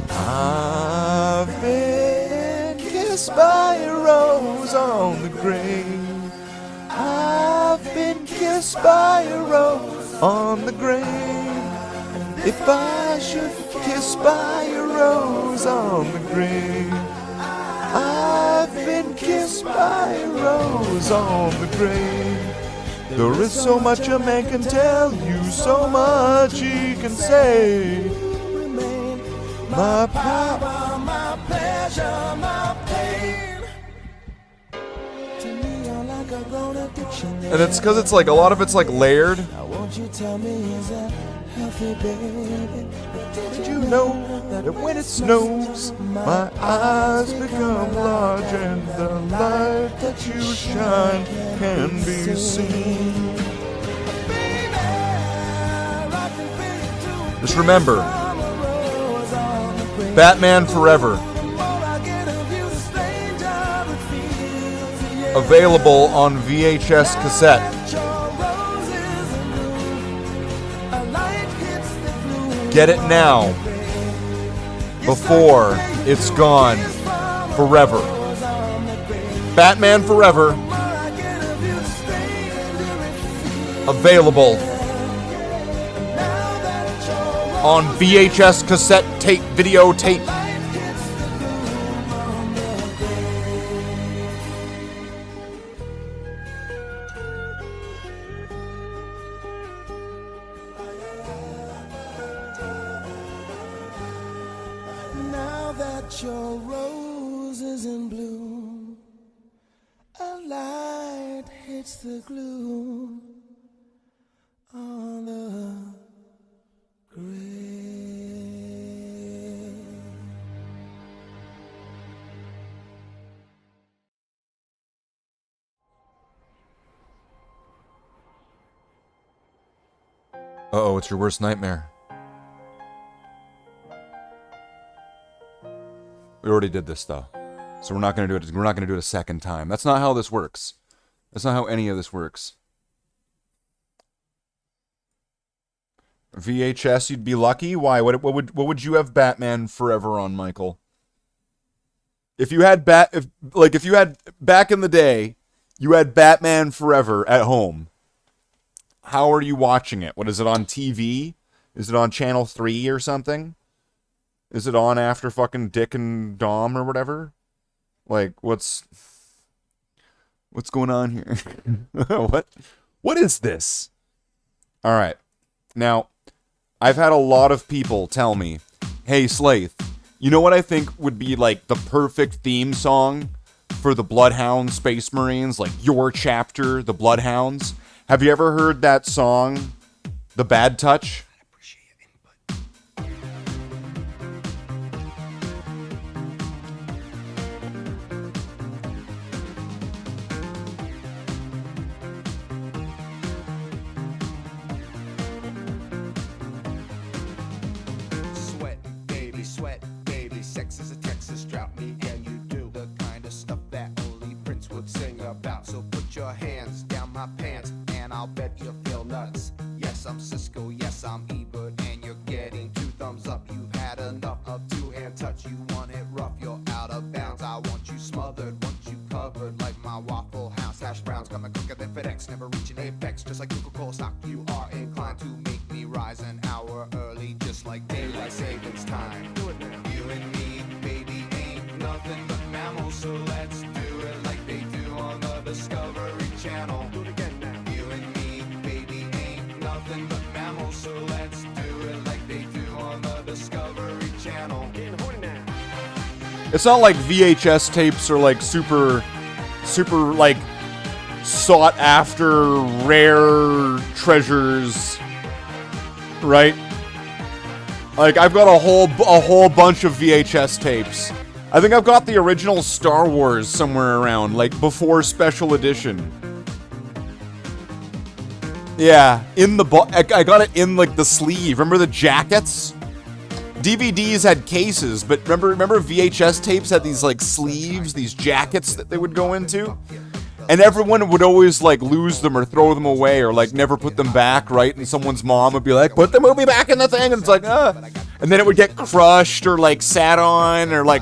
I've been kissed by a rose on the grave. I've been kissed by a rose on the grave. If I should kiss by a rose on the grave, I've been kissed by a rose on the grave. There is so much a man can tell you, so much he can say. My power, my pleasure, my pain. To me, you're like a grown addiction. And it's because it's like a lot of it's like layered. Now won't you tell me, is that healthy, baby? Did you know that when it snows, my eyes become large and the light that you shine can be seen? Just remember, Batman Forever. Available on VHS cassette. Get it now, before it's gone forever. Batman Forever. Available on VHS, cassette tape, videotape. Now that your rose is in bloom, a light hits the glue on the grave. Uh-oh, it's your worst nightmare. We already did this though, so we're not gonna do it. We're not gonna do it a second time. That's not how this works. That's not how any of this works. VHS, you'd be lucky. Why? What would you have Batman Forever on, Michael? If you had if you had back in the day, you had Batman Forever at home. How are you watching it? What is it on TV? Is it on Channel 3 or something? Is it on after fucking Dick and Dom or whatever? Like, what's going on here? What is this? All right. Now, I've had a lot of people tell me, hey, Slaith, you know what I think would be like the perfect theme song for the Bloodhound Space Marines? Like your chapter, the Bloodhounds. Have you ever heard that song, The Bad Touch? Sweat, baby, sex is a Texas drought. Me and you do the kind of stuff that only Prince would sing about. So put your hands down my pants, and I'll bet you'll feel nuts. Yes, I'm Cisco, yes, I'm Ebert, and you're getting 2 thumbs up. You've had enough of 2-hand touch. You want it rough, you're out of bounds. I want you smothered, want you covered like my Waffle House hash browns. Coming quicker than FedEx, never reaching apex. Just like Coca-Cola stock, you are inclined to make me rise an hour early, just like daylight savings time. You and me, baby, ain't nothing but mammals, so let's do it like they do on the Discovery Channel. Do it again now. You and me, baby, ain't nothing but mammals, so let's do it like they do on the Discovery Channel. Getting horny now. It's not like VHS tapes are like super like sought after rare treasures, right? Like I've got a whole bunch of VHS tapes. I think I've got the original Star Wars somewhere around, like before special edition. Yeah, I got it in like the sleeve. Remember the jackets? DVDs had cases, but remember VHS tapes had these like sleeves, these jackets that they would go into? And everyone would always like lose them or throw them away or like never put them back, right? And someone's mom would be like, put the movie back in the thing, and it's like, and then it would get crushed or like sat on or like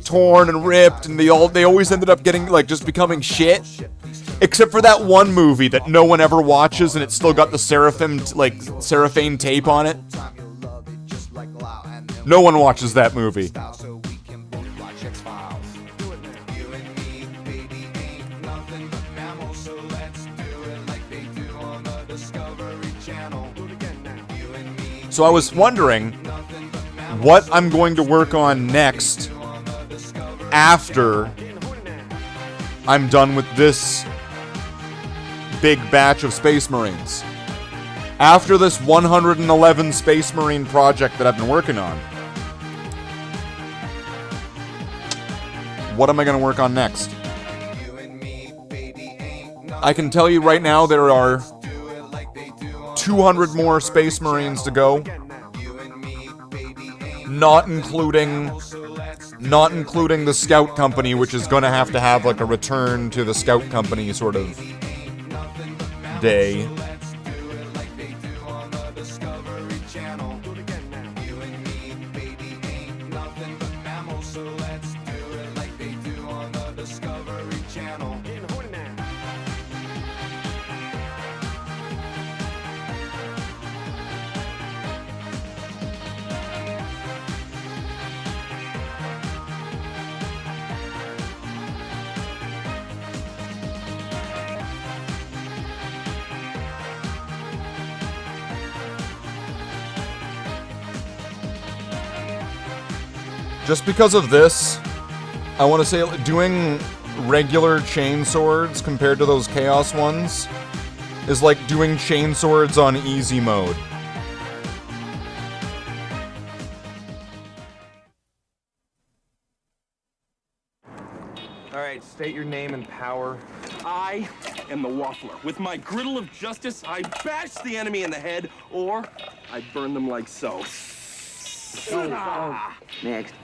torn and ripped, and they always ended up getting like just becoming shit. Except for that one movie that no one ever watches, and it's still got the Seraphane tape on it. No one watches that movie. So I was wondering what I'm going to work on next after I'm done with this big batch of Space Marines. After this 111 Space Marine project that I've been working on. What am I going to work on next? I can tell you right now there are 200 more Space Marines to go. Not including the Scout Company, which is going to have like a return to the Scout Company sort of day. Just because of this, I want to say doing regular Chainswords compared to those Chaos ones is like doing Chainswords on easy mode. All right, state your name and power. I am the Waffler. With my griddle of justice, I bash the enemy in the head, or I burn them like so. Next.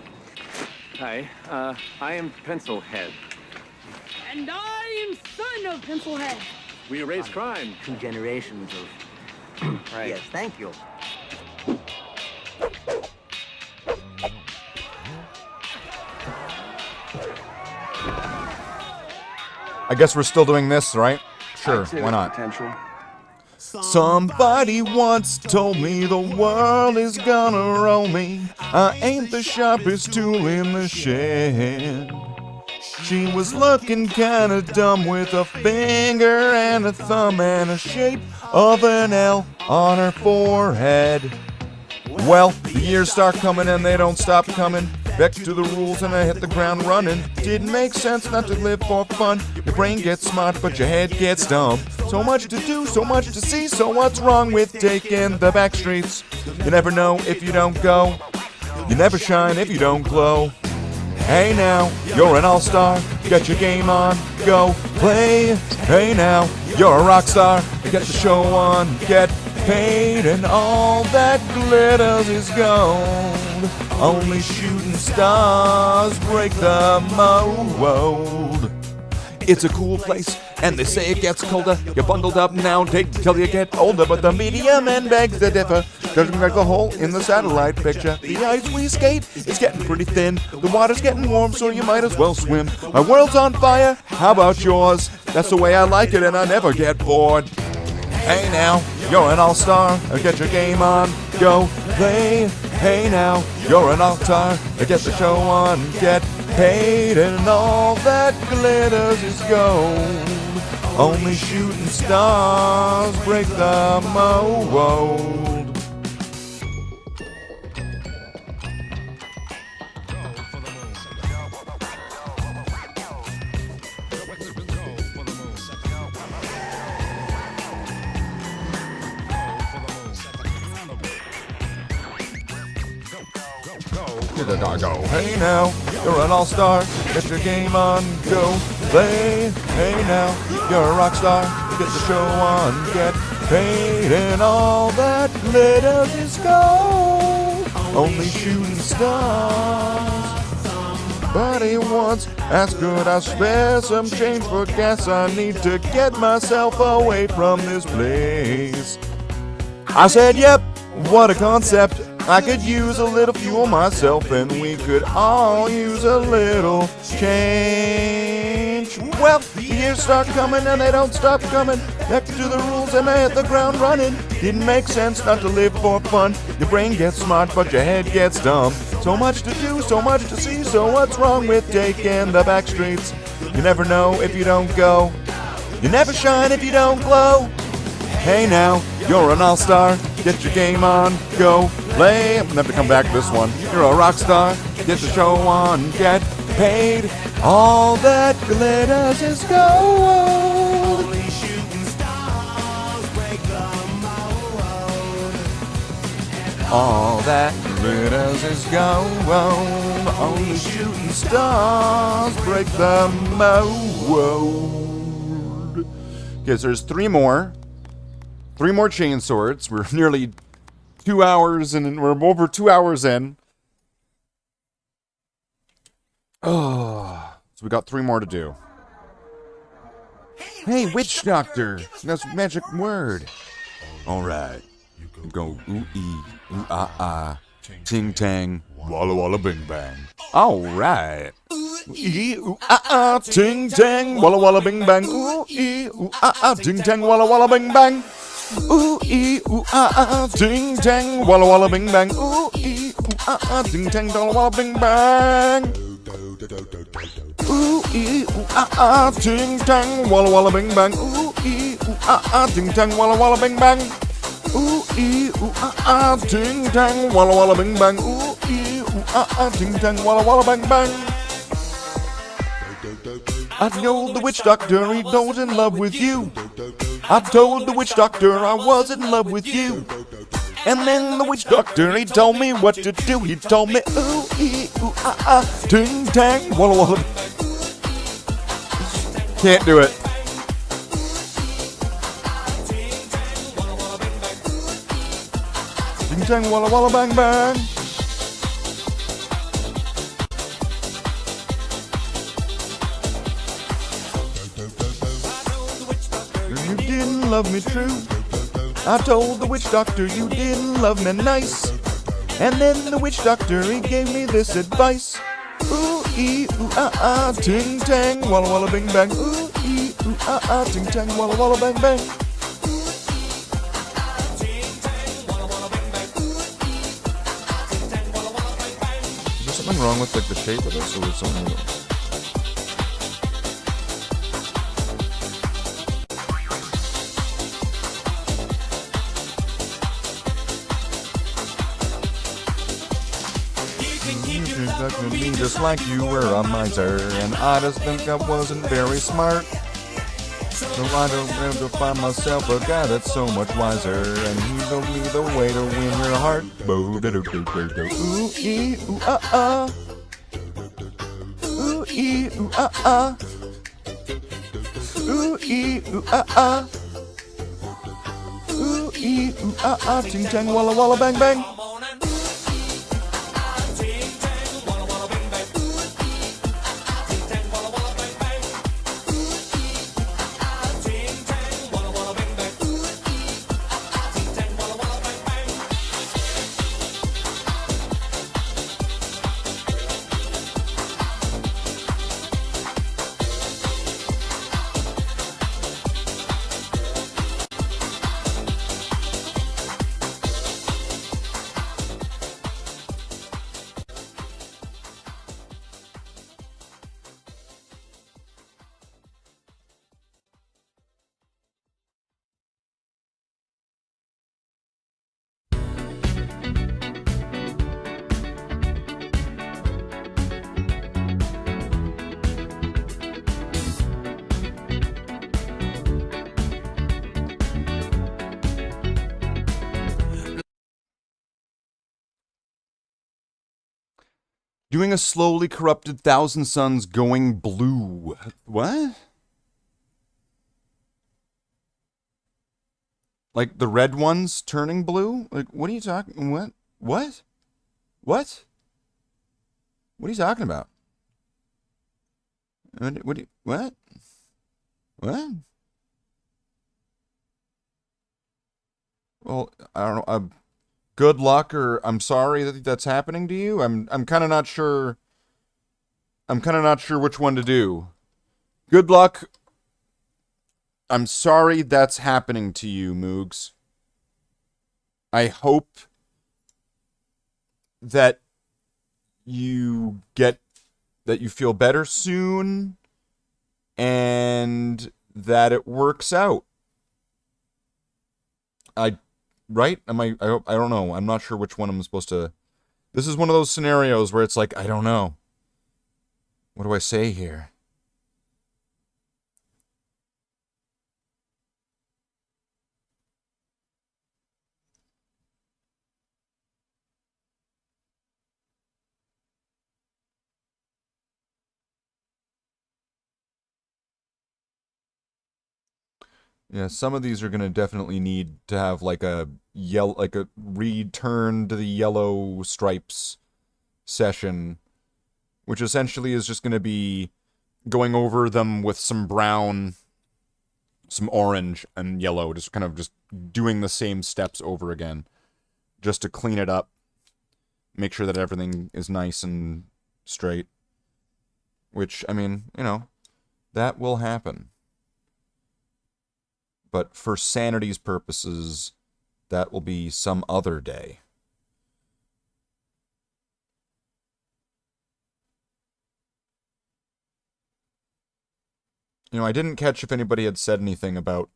Hi, I am Pencilhead. And I am son of Pencilhead. We erase crime. 2 generations of... Right. Yes, thank you. I guess we're still doing this, right? Sure, why not? Potential. Somebody once told me the world is gonna roll me. I ain't the sharpest tool in the shed. She was looking kinda dumb with a finger and a thumb and a shape of an L on her forehead. Well, the years start coming and they don't stop coming. Back to the rules and I hit the ground running. Didn't make sense not to live for fun. Your brain gets smart but your head gets dumb. So much to do, so much to see. So what's wrong with taking the back streets? You never know if you don't go. You never shine if you don't glow. Hey now, you're an all-star. Get your game on, go play. Hey now, you're a rock star. Get the show on, get paid, and all that glitters is gold. Only shooting stars break the mold. It's a cool place, and they say it gets colder. You're bundled up now, take till you get older. But the media man begs to differ. Doesn't make a hole in the satellite picture. The ice we skate is getting pretty thin. The water's getting warm, so you might as well swim. My world's on fire, how about yours? That's the way I like it, and I never get bored. Hey now, you're an all-star. Get your game on, go play. Hey now, you're an all-star. Get the show on, get paid, and all that glitters is gold. Only shooting stars break the mold. Go. Hey now, you're an all-star. Get your game on, go play. Hey now, you're a rock star. Get the show on, get paid, and all that glitters is gold. Only shooting stars. Somebody once asked, could I spare some change for gas? I need to get myself away from this place. I said, yep, what a concept. I could use a little fuel myself, and we could all use a little change. Well, the years start coming and they don't stop coming. Back to the rules and I hit the ground running. Didn't make sense not to live for fun. Your brain gets smart but your head gets dumb. So much to do, so much to see. So what's wrong with taking the back streets? You never know if you don't go. You never shine if you don't glow. Hey now, you're an all-star. Get your game on, go play. I'm gonna have to come back to this one. You're a rock star. Get the show on, get paid. All that glitters is gold. Only shooting stars break the mold. All that glitters is gold. Only shooting stars break the mold. Okay, so there's three more. 3 more Chainswords. We're nearly 2 hours and we're over 2 hours in. Oh, so we got 3 more to do. Hey, witch doctor, that's a magic word. All right, go ooh ee ooh ah ah, ting tang, walla walla bing bang. All right. Ooh ee ooh ah ah, ting tang, walla walla bing bang. Ooh ee ooh ah ah, ting tang, walla walla bing bang. Ooh ee ooh ah ah, ting tang, walla walla bing bang. Ooh ee ooh ah ah, ting tang, walla walla bing bang. Ooh ee ooh ah ah, ting tang, walla walla bing bang. Ooh ee ooh ah ah, ting tang, walla walla bing bang. Ooh ee ooh ah ah, ting tang, walla walla bing bang. Ooh ee ooh ting tang walla walla bang bang. I told the witch doctor he was in love with you. I told the witch doctor I was in love with you. And then the witch doctor, he told me what to do. He told me, ooh, ee, ooh, ting tang, walla walla. Can't do it. Ting tang, walla walla, bang bang. You didn't love me true. I told the witch doctor you didn't love me nice. And then the witch doctor, he gave me this advice. Ooh, ee, ooh, ting tang, walla walla, bing bang. Ooh, ee, ooh, ting tang, walla walla, bang bang. Is there something wrong with like the shape of this, or is something wrong? Look at me just like you were a miser, and I just think I wasn't very smart. So I don't have to find myself a guy that's so much wiser, and he told me the way to win your heart. Ooh, ee, ooh, Ooh, ee, ooh, Ooh, ee, ooh, Ooh, ee, ooh, ting tang, walla walla, bang bang. Doing a slowly corrupted Thousand Suns going blue. What? Like the red ones turning blue? Like, what are you talking? What? What? What? What are you talking about? What? What? What? Well, I don't know. Good luck, or I'm sorry that that's happening to you. I'm kind of not sure. I'm kind of not sure which one to do. Good luck. I'm sorry that's happening to you, Moogs. I hope that you feel better soon, and that it works out. Right? I don't know. I'm not sure which one I'm supposed to... This is one of those scenarios where it's like, I don't know. What do I say here? Yeah, some of these are gonna definitely need to have like a return to the yellow stripes session, which essentially is just gonna be going over them with some brown, some orange, and yellow, just kind of just doing the same steps over again, just to clean it up, make sure that everything is nice and straight. Which, I mean, you know, that will happen. But for sanity's purposes, that will be some other day. You know, I didn't catch if anybody had said anything about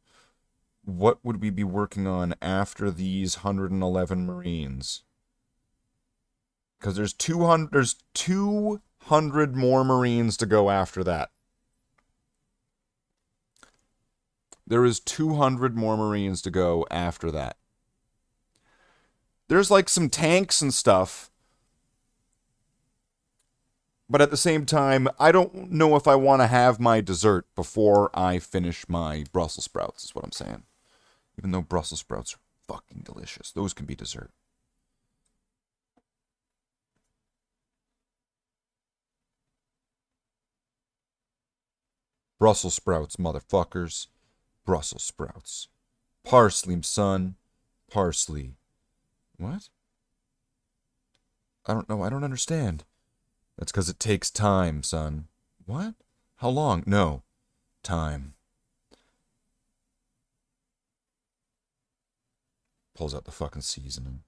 what would we be working on after these 111 Marines. Because there's 200 more Marines to go after that. There is 200 more Marines to go after that. There's like some tanks and stuff. But at the same time, I don't know if I want to have my dessert before I finish my Brussels sprouts, is what I'm saying. Even though Brussels sprouts are fucking delicious. Those can be dessert. Brussels sprouts, motherfuckers. Brussels sprouts. Parsley, son. Parsley. What? I don't know. I don't understand. That's because it takes time, son. What? How long? No. Time. Pulls out the fucking seasoning.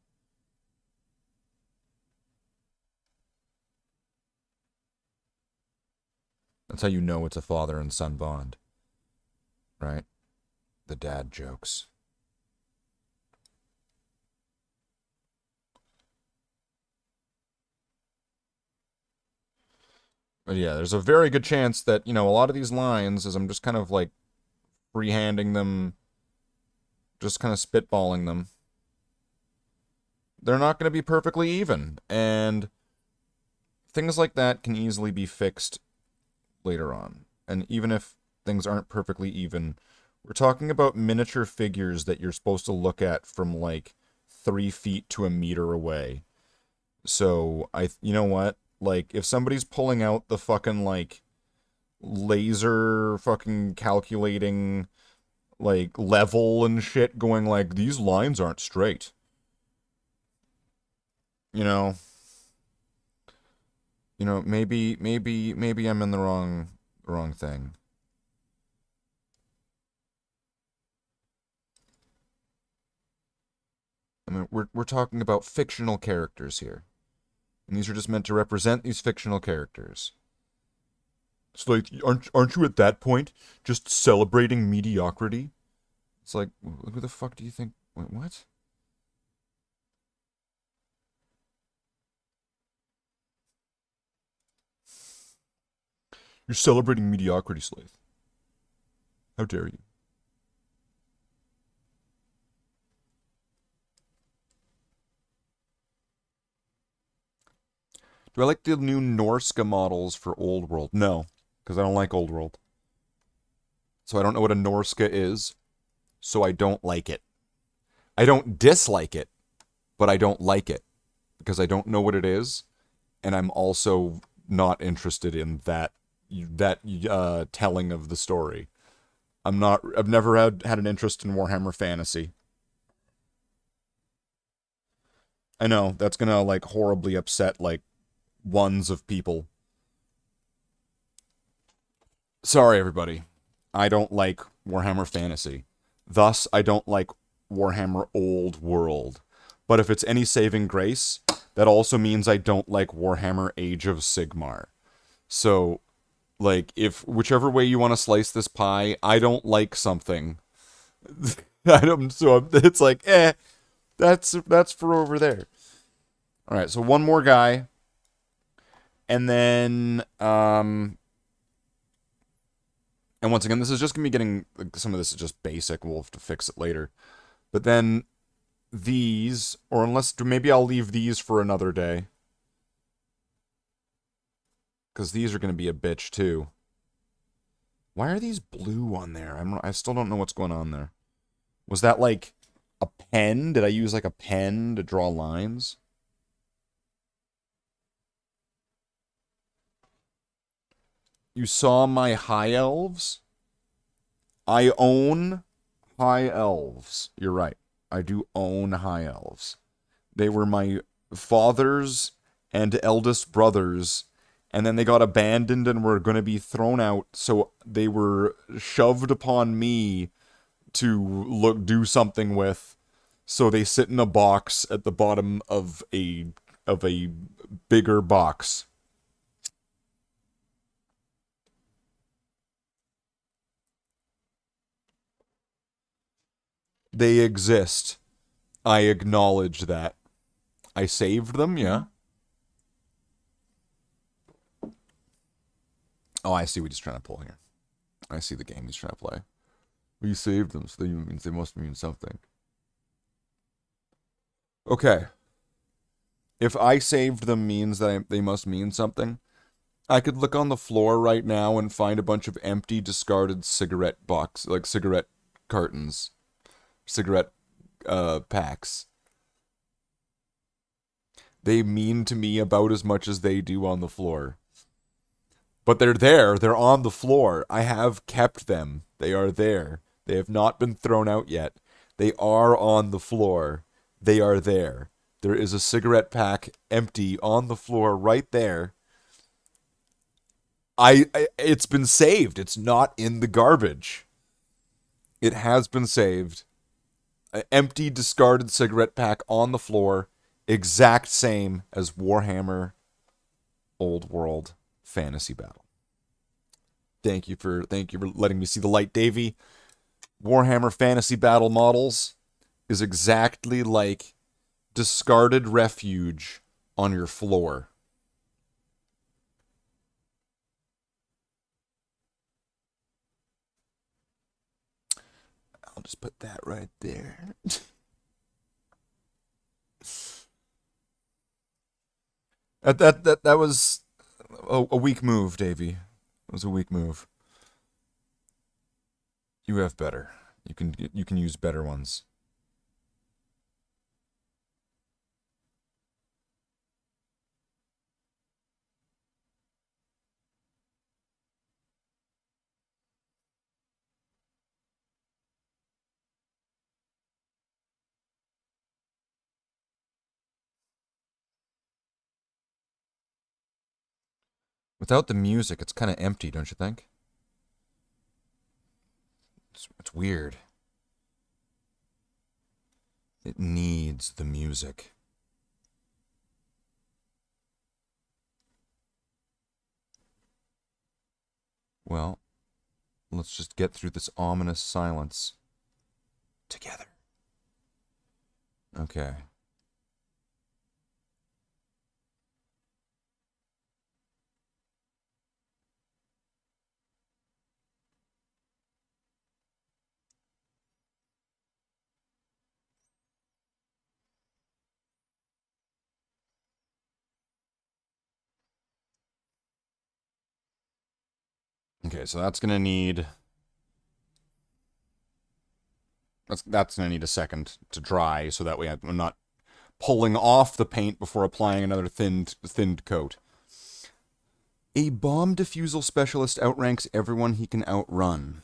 That's how you know it's a father and son bond. Right? The dad jokes. But yeah, there's a very good chance that, you know, a lot of these lines, as I'm just kind of like freehanding them, just kind of spitballing them, they're not going to be perfectly even. And things like that can easily be fixed later on. And even if things aren't perfectly even, we're talking about miniature figures that you're supposed to look at from like 3 feet to a meter away. So, you know what? Like, if somebody's pulling out the fucking, like, laser fucking calculating, like, level and shit, going like, these lines aren't straight. You know, maybe I'm in the wrong thing. I mean, we're talking about fictional characters here. And these are just meant to represent these fictional characters. It's like, aren't you at that point just celebrating mediocrity? It's like, who the fuck do you think? Wait, what? You're celebrating mediocrity, Slave. How dare you? Do I like the new Norska models for Old World? No, because I don't like Old World. So I don't know what a Norska is, so I don't like it. I don't dislike it, but I don't like it, because I don't know what it is, and I'm also not interested in that telling of the story. I've never had an interest in Warhammer Fantasy. I know, that's gonna, like, horribly upset, like, ones of people. Sorry, everybody. I don't like Warhammer Fantasy. Thus, I don't like Warhammer Old World. But if it's any saving grace, that also means I don't like Warhammer Age of Sigmar. So, like, if whichever way you want to slice this pie, I don't like something. So it's like, that's for over there. All right, so one more guy. And then, and once again, this is just going to be getting, some of this is just basic, we'll have to fix it later. But then, these, or unless, maybe I'll leave these for another day. Because these are going to be a bitch, too. Why are these blue on there? I still don't know what's going on there. Was that, like, a pen? Did I use, like, a pen to draw lines? You saw my high elves? I own high elves. You're right. I do own high elves. They were my father's and eldest brother's, and then they got abandoned and were going to be thrown out, so they were shoved upon me to do something with. So they sit in a box at the bottom of a bigger box. They exist. I acknowledge that. I saved them, yeah. Oh, I see what he's trying to pull here. I see the game he's trying to play. We saved them, so that means they must mean something. Okay. If I saved them means that they must mean something, I could look on the floor right now and find a bunch of empty, discarded cigarette cigarette cartons, cigarette packs. They mean to me about as much as they do on the floor. But they're there. They're on the floor. I have kept them. They are there. They have not been thrown out yet. They are on the floor. They are there. There is a cigarette pack empty on the floor right there. It's been saved. It's not in the garbage. It has been saved. An empty, discarded cigarette pack on the floor. Exact same as Warhammer Old World Fantasy Battle. Thank you for letting me see the light, Davey. Warhammer Fantasy Battle models is exactly like discarded refuge on your floor. I'll just put that right there. That was a weak move, Davey. It was a weak move. You have better. You can use better ones. Without the music, it's kind of empty, don't you think? It's weird. It needs the music. Well, let's just get through this ominous silence together. Okay. Okay, so that's gonna need that's gonna need a second to dry, so that way I'm not pulling off the paint before applying another thinned coat. A bomb defusal specialist outranks everyone he can outrun.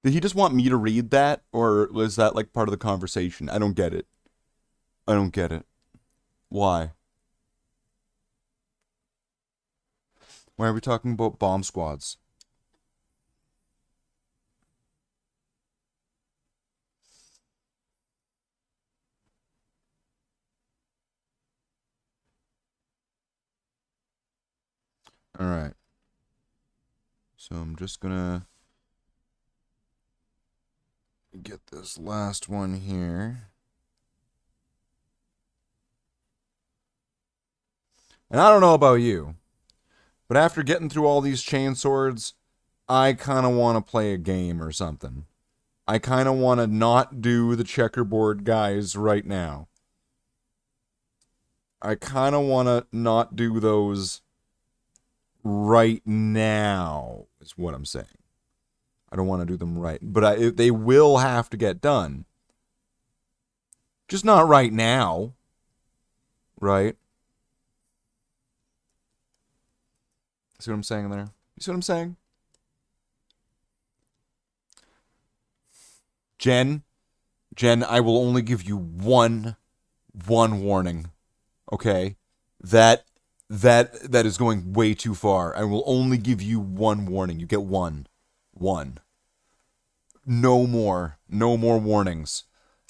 Did he just want me to read that, or was that like part of the conversation? I don't get it. I don't get it. Why? Why are we talking about bomb squads? Alright. So I'm just gonna get this last one here. And I don't know about you, but after getting through all these Chainswords, I kind of want to play a game or something. I kind of want to not do the checkerboard guys right now. I kind of want to not do those right now, is what I'm saying. I don't want to do them right, but they will have to get done. Just not right now, right? See what I'm saying there? You see what I'm saying? Jen, I will only give you one warning, okay? That is going way too far. I will only give you one warning. You get one. No more warnings.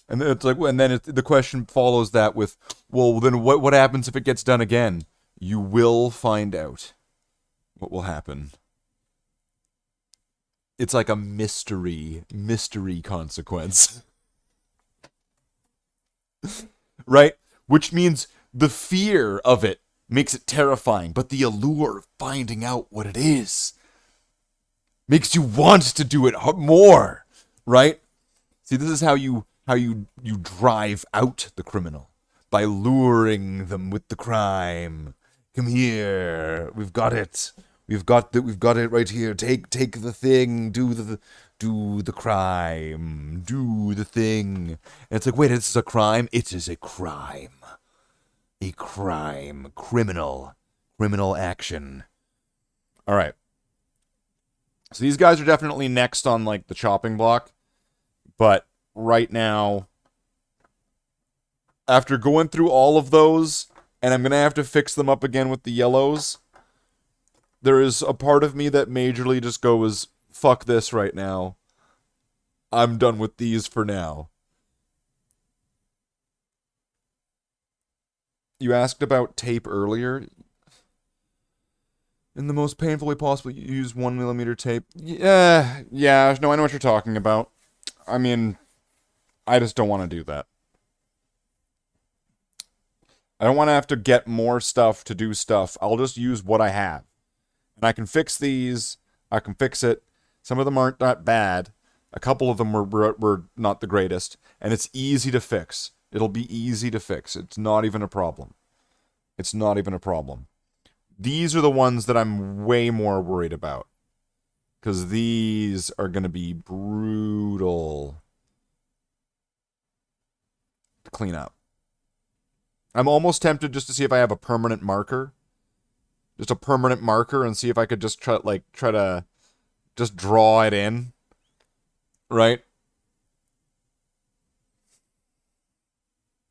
And it's like, and then the question follows that with, well, then what happens if it gets done again? You will find out what will happen. It's like a mystery consequence. Right? Which means the fear of it makes it terrifying, but the allure of finding out what it is makes you want to do it more, right? See, this is how you drive out the criminal, by luring them with the crime. Come here, we've got it. We've got it right here. Take the thing. Do the crime. Do the thing. And it's like, wait, this is a crime. It is a crime. A crime. Criminal action. All right. So these guys are definitely next on like the chopping block, but right now, after going through all of those, and I'm gonna have to fix them up again with the yellows, there is a part of me that majorly just goes, fuck this right now. I'm done with these for now. You asked about tape earlier. In the most painful way possible, you use 1mm tape. Yeah, no, I know what you're talking about. I mean, I just don't want to do that. I don't want to have to get more stuff to do stuff. I'll just use what I have. And I can fix these. I can fix it. Some of them aren't that bad. A couple of them were not the greatest. And it's easy to fix. It'll be easy to fix. It's not even a problem. It's not even a problem. These are the ones that I'm way more worried about. Because these are going to be brutal to clean up. I'm almost tempted just to see if I have a permanent marker. Just a permanent marker and see if I could just try to just draw it in. Right?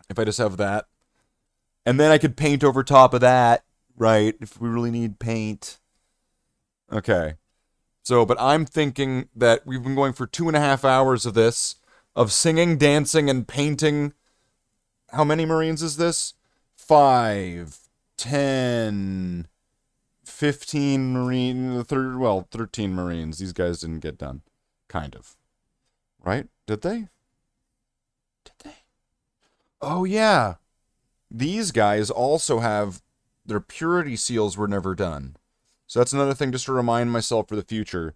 If I just have that. And then I could paint over top of that. Right? If we really need paint. Okay. So, but I'm thinking that we've been going for 2.5 hours of this. Of singing, dancing, and painting. How many Marines is this? 5, 10, 15 Marine, 13 Marines. These guys didn't get done. Kind of. Right? Did they? Oh, yeah. These guys also have their purity seals were never done. So that's another thing just to remind myself for the future.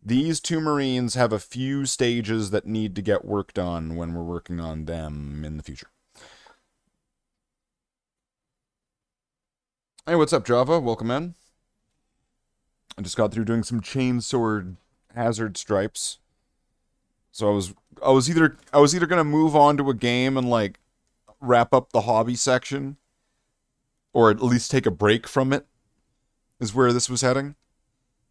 These 2 Marines have a few stages that need to get worked on when we're working on them in the future. Hey, what's up, Java? Welcome in. I just got through doing some Chainsword hazard stripes. So I was either gonna move on to a game and like wrap up the hobby section, or at least take a break from it, is where this was heading.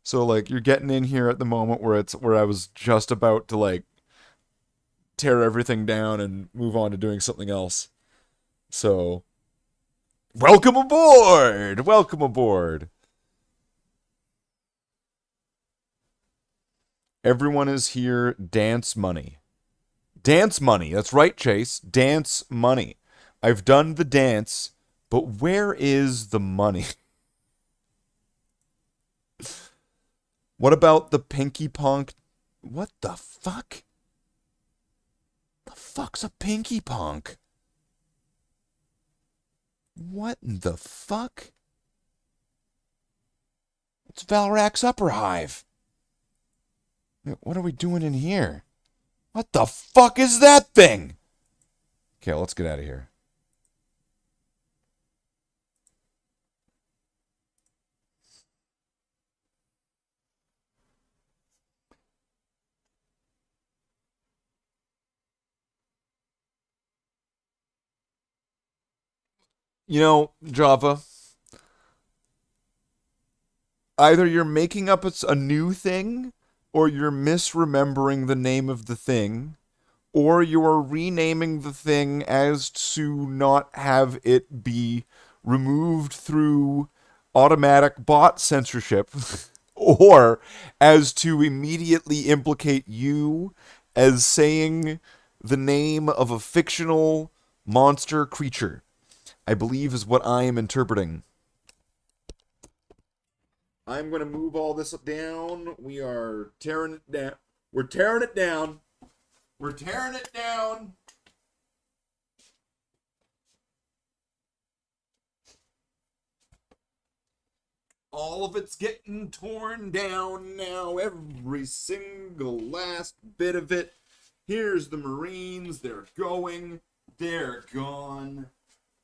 So like you're getting in here at the moment where I was just about to like tear everything down and move on to doing something else. So welcome aboard! Welcome aboard! Everyone is here. Dance money. Dance money. That's right, Chase. Dance money. I've done the dance, but where is the money? What about the Pinky Punk? What the fuck? The fuck's a Pinky Punk? What in the fuck? It's Valrak's Upper Hive. What are we doing in here? What the fuck is that thing? Okay, let's get out of here. You know, Java, either you're making up a new thing, or you're misremembering the name of the thing, or you are renaming the thing as to not have it be removed through automatic bot censorship, or as to immediately implicate you as saying the name of a fictional monster creature, I believe is what I am interpreting. I'm going to move all this down. We are tearing it down. We're tearing it down. We're tearing it down. All of it's getting torn down now. Every single last bit of it. Here's the Marines. They're going. They're gone.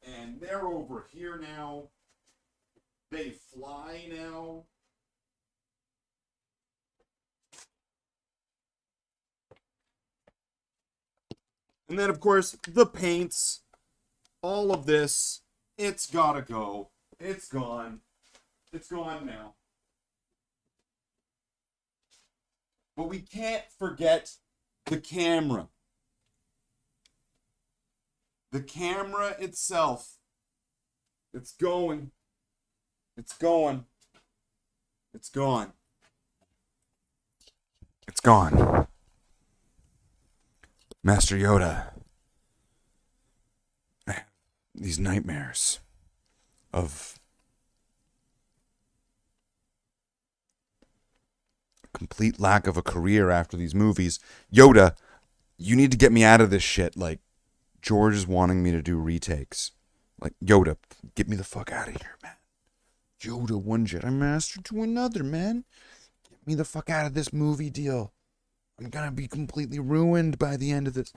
And they're over here now. They fly now. And then, of course, the paints. All of this. It's gotta go. It's gone. It's gone now. But we can't forget the camera. The camera itself. It's going. It's going. It's gone. It's gone. Master Yoda. I have these nightmares of complete lack of a career after these movies. Yoda, you need to get me out of this shit. Like, George is wanting me to do retakes. Like, Yoda, get me the fuck out of here, man. Yoda, one Jedi Master to another, man. Get me the fuck out of this movie deal. I'm gonna be completely ruined by the end of this.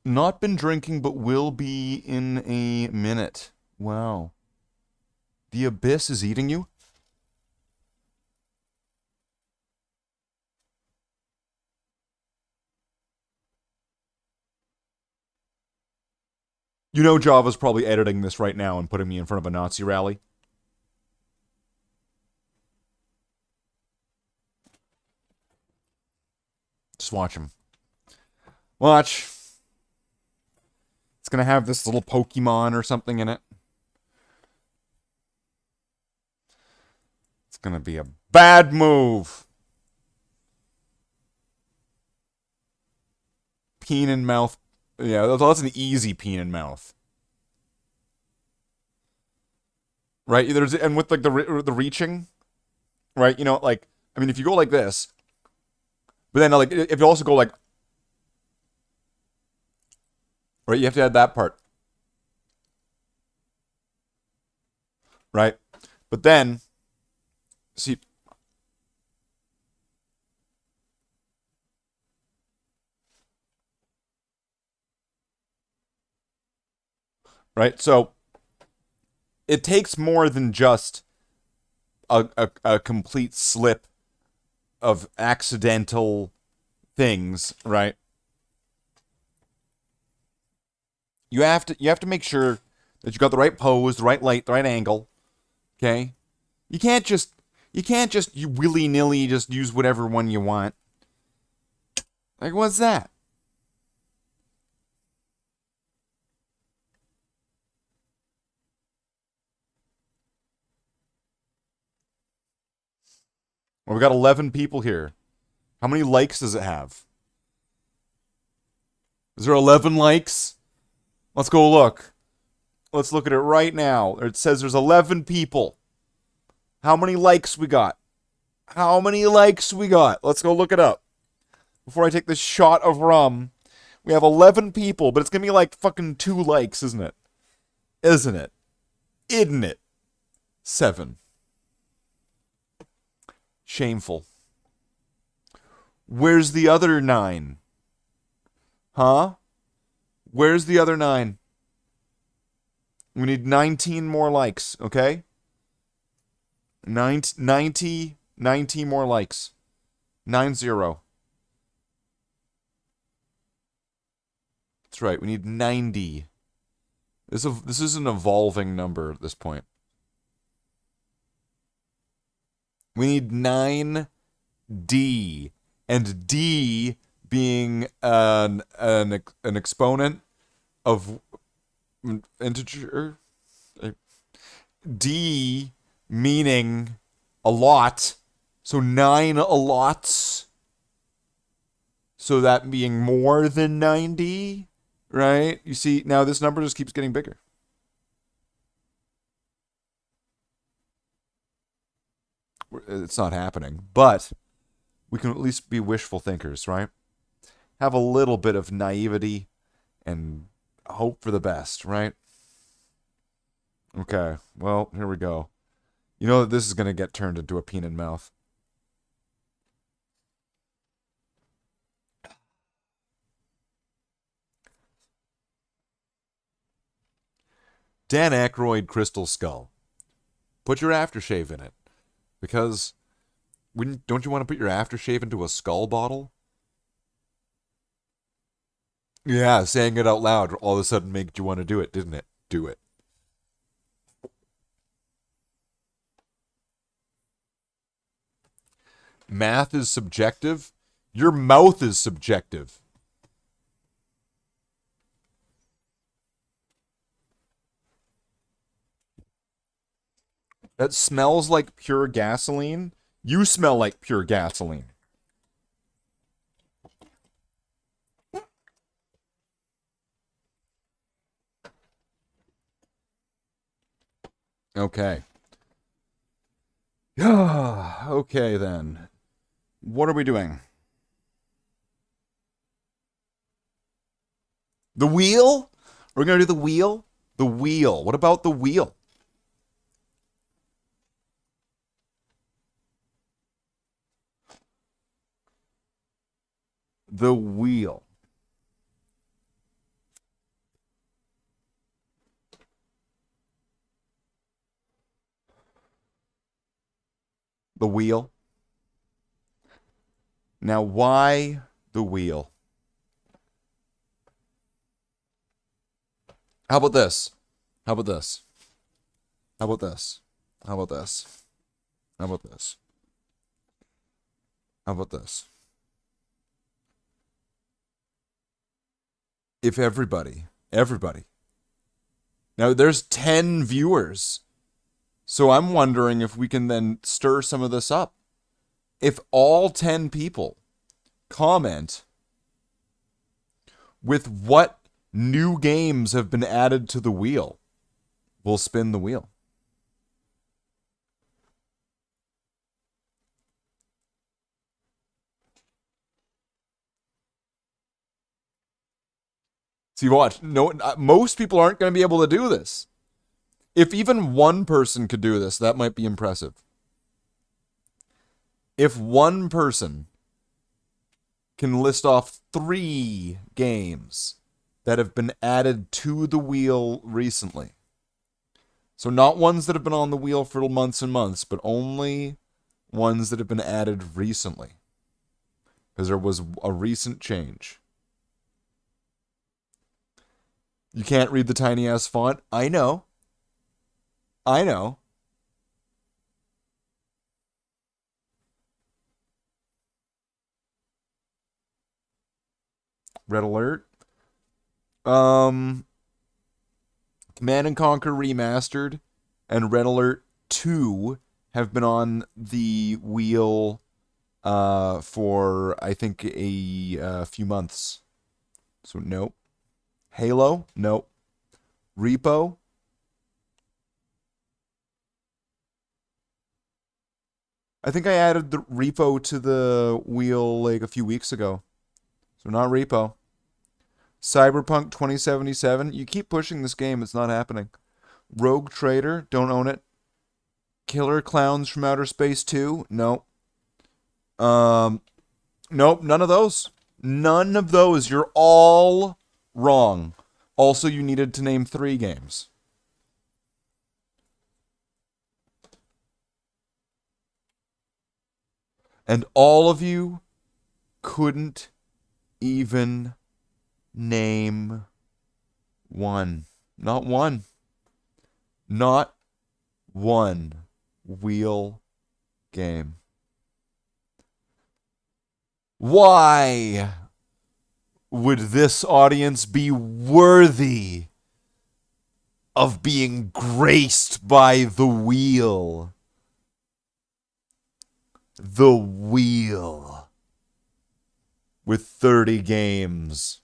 Not been drinking, but will be in a minute. Wow. The abyss is eating you? You know Java's probably editing this right now and putting me in front of a Nazi rally. Just watch him. Watch. It's gonna have this little Pokemon or something in it. It's gonna be a bad move. Peen in mouth. Yeah, that's an easy peen in mouth. Right? And with like the reaching, right? You know, like, I mean, if you go like this, but then like if you also go like, right, you have to add that part. Right? But then, see, right? So it takes more than just a complete slip of accidental things, right? You have to make sure that you got the right pose, the right light, the right angle. Okay? You can't just you willy-nilly just use whatever one you want. Like, what's that? Well, we got 11 people here. How many likes does it have? Is there 11 likes? Let's go look. Let's look at it right now. It says there's 11 people. How many likes we got? How many likes we got? Let's go look it up. Before I take this shot of rum, we have 11 people, but it's going to be like fucking 2 likes, isn't it? Isn't it? Isn't it? 7. Shameful. Where's the other 9? Huh? Where's the other 9? We need 19 more likes, okay? 90 more likes. 90. That's right, we need 90. This is an evolving number at this point. We need 9D. And D being an exponent of integer. D meaning a lot. So 9 allots. So that being more than 90, right? You see, now this number just keeps getting bigger. It's not happening, but we can at least be wishful thinkers, right? Have a little bit of naivety and hope for the best, right? Okay, well, here we go. You know that this is going to get turned into a peanut mouth. Dan Aykroyd Crystal Skull. Put your aftershave in it. Because, don't you want to put your aftershave into a skull bottle? Yeah, saying it out loud all of a sudden made you want to do it, didn't it? Do it. Math is subjective. Your mouth is subjective. That smells like pure gasoline. You smell like pure gasoline. Okay. Okay, then. What are we doing? The wheel? We're going to do the wheel? The wheel. What about the wheel? The wheel. The wheel. Now, why the wheel? How about this? How about this? How about this? How about this? How about this? How about this? If everybody, now there's 10 viewers, so I'm wondering if we can then stir some of this up. If all 10 people comment with what new games have been added to the wheel, we'll spin the wheel. See, watch. No, most people aren't going to be able to do this. If even one person could do this, that might be impressive. If one person can list off 3 games that have been added to the wheel recently. So not ones that have been on the wheel for months and months, but only ones that have been added recently. Because there was a recent change. You can't read the tiny ass font? I know. I know. Red Alert. Command and Conquer Remastered and Red Alert 2 have been on the wheel for, I think, a few months. So, nope. Halo? Nope. Repo? I think I added the Repo to the wheel like a few weeks ago. So not Repo. Cyberpunk 2077. You keep pushing this game. It's not happening. Rogue Trader. Don't own it. Killer Clowns from Outer Space 2. Nope. Nope. None of those. None of those. You're all wrong. Also, you needed to name 3 games. And all of you couldn't even name one. Not one. Not one wheel game. Why would this audience be worthy of being graced by the wheel? The wheel. With 30 games.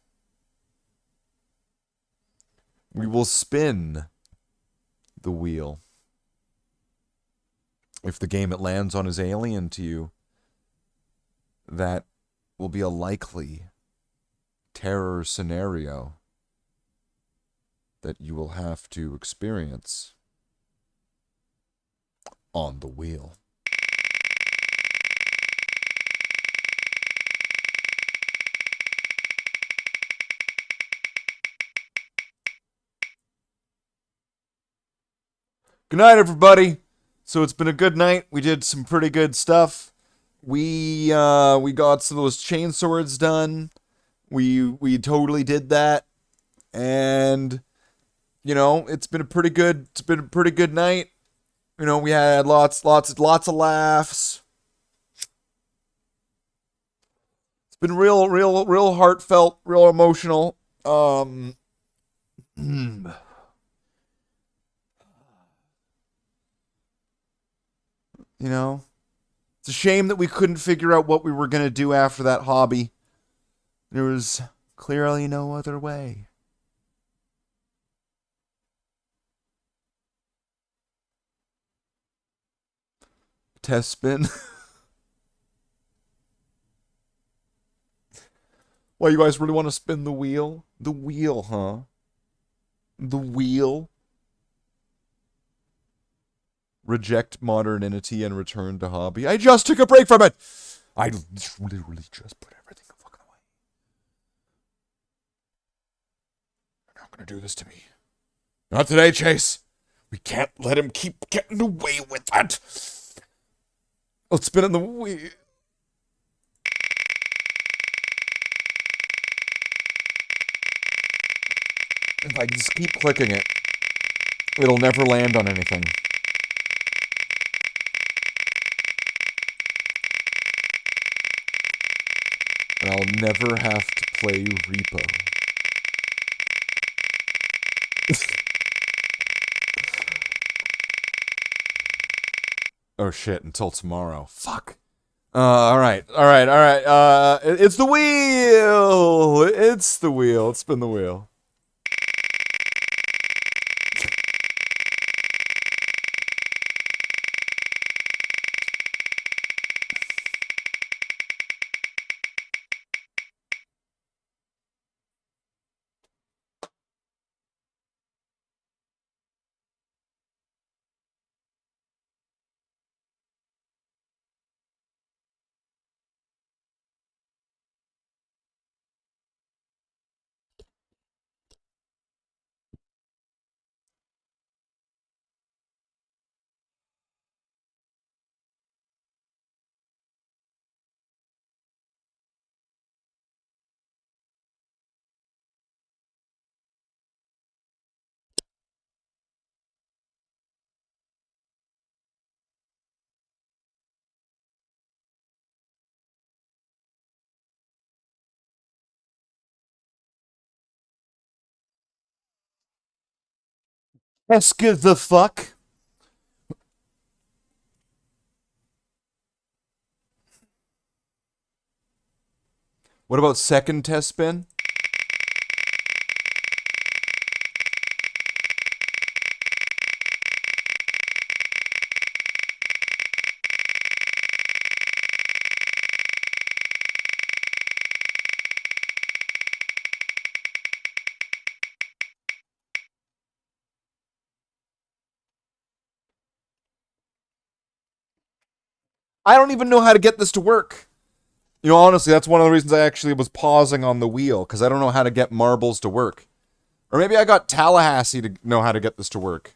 We will spin the wheel. If the game it lands on is alien to you, that will be a likely terror scenario. that you will have to experience on the wheel. Good night, everybody. So it's been a good night. We did some pretty good stuff. We got some of those Chainswords done. We totally did that, and you know it's been a pretty good night. You know, we had lots of laughs. It's been real heartfelt, real emotional. You know, it's a shame that we couldn't figure out what we were going to do after that hobby. There was clearly no other way. Test spin. Well, you guys really want to spin the wheel? The wheel, huh? The wheel? Reject modernity and return to hobby. I just took a break from it. I literally just put everything fucking away. You're not gonna do this to me. Not today, Chase. We can't let him keep getting away with that. Let's spin in the wheel. If I just keep clicking it, it'll never land on anything. And I'll never have to play Repo. Oh shit, until tomorrow. Fuck. Alright. It's the wheel! It's the wheel. Let's spin the wheel. Eska the fuck? What about second test spin? I don't even know how to get this to work. You know, honestly, that's one of the reasons I actually was pausing on the wheel, because I don't know how to get marbles to work. Or maybe I got Tallahassee to know how to get this to work.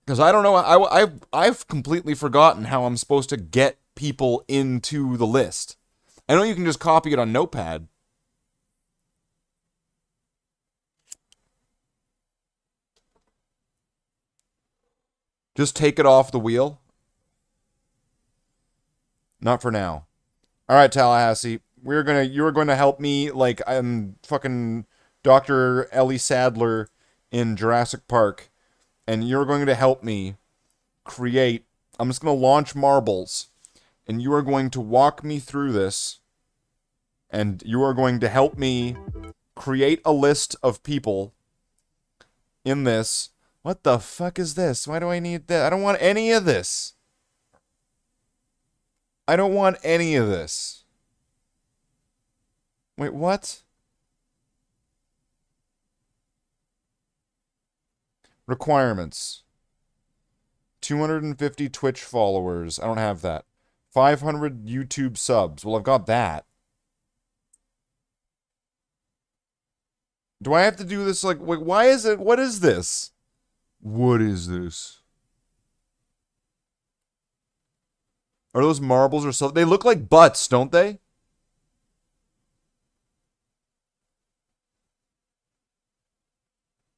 Because I don't know, I've completely forgotten how I'm supposed to get people into the list. I know you can just copy it on Notepad. Just take it off the wheel. Not for now. All right, Tallahassee. You're going to help me like I'm fucking Dr. Ellie Sadler in Jurassic Park, and you're going to help me create. I'm just going to launch marbles, and you are going to walk me through this, and you are going to help me create a list of people in this. What the fuck is this? Why do I need that? I don't want any of this. I don't want any of this. Wait, what? Requirements. 250 Twitch followers. I don't have that. 500 YouTube subs. Well, I've got that. Do I have to do this, like, why is it, what is this? What is this? Are those marbles or something? They look like butts, don't they?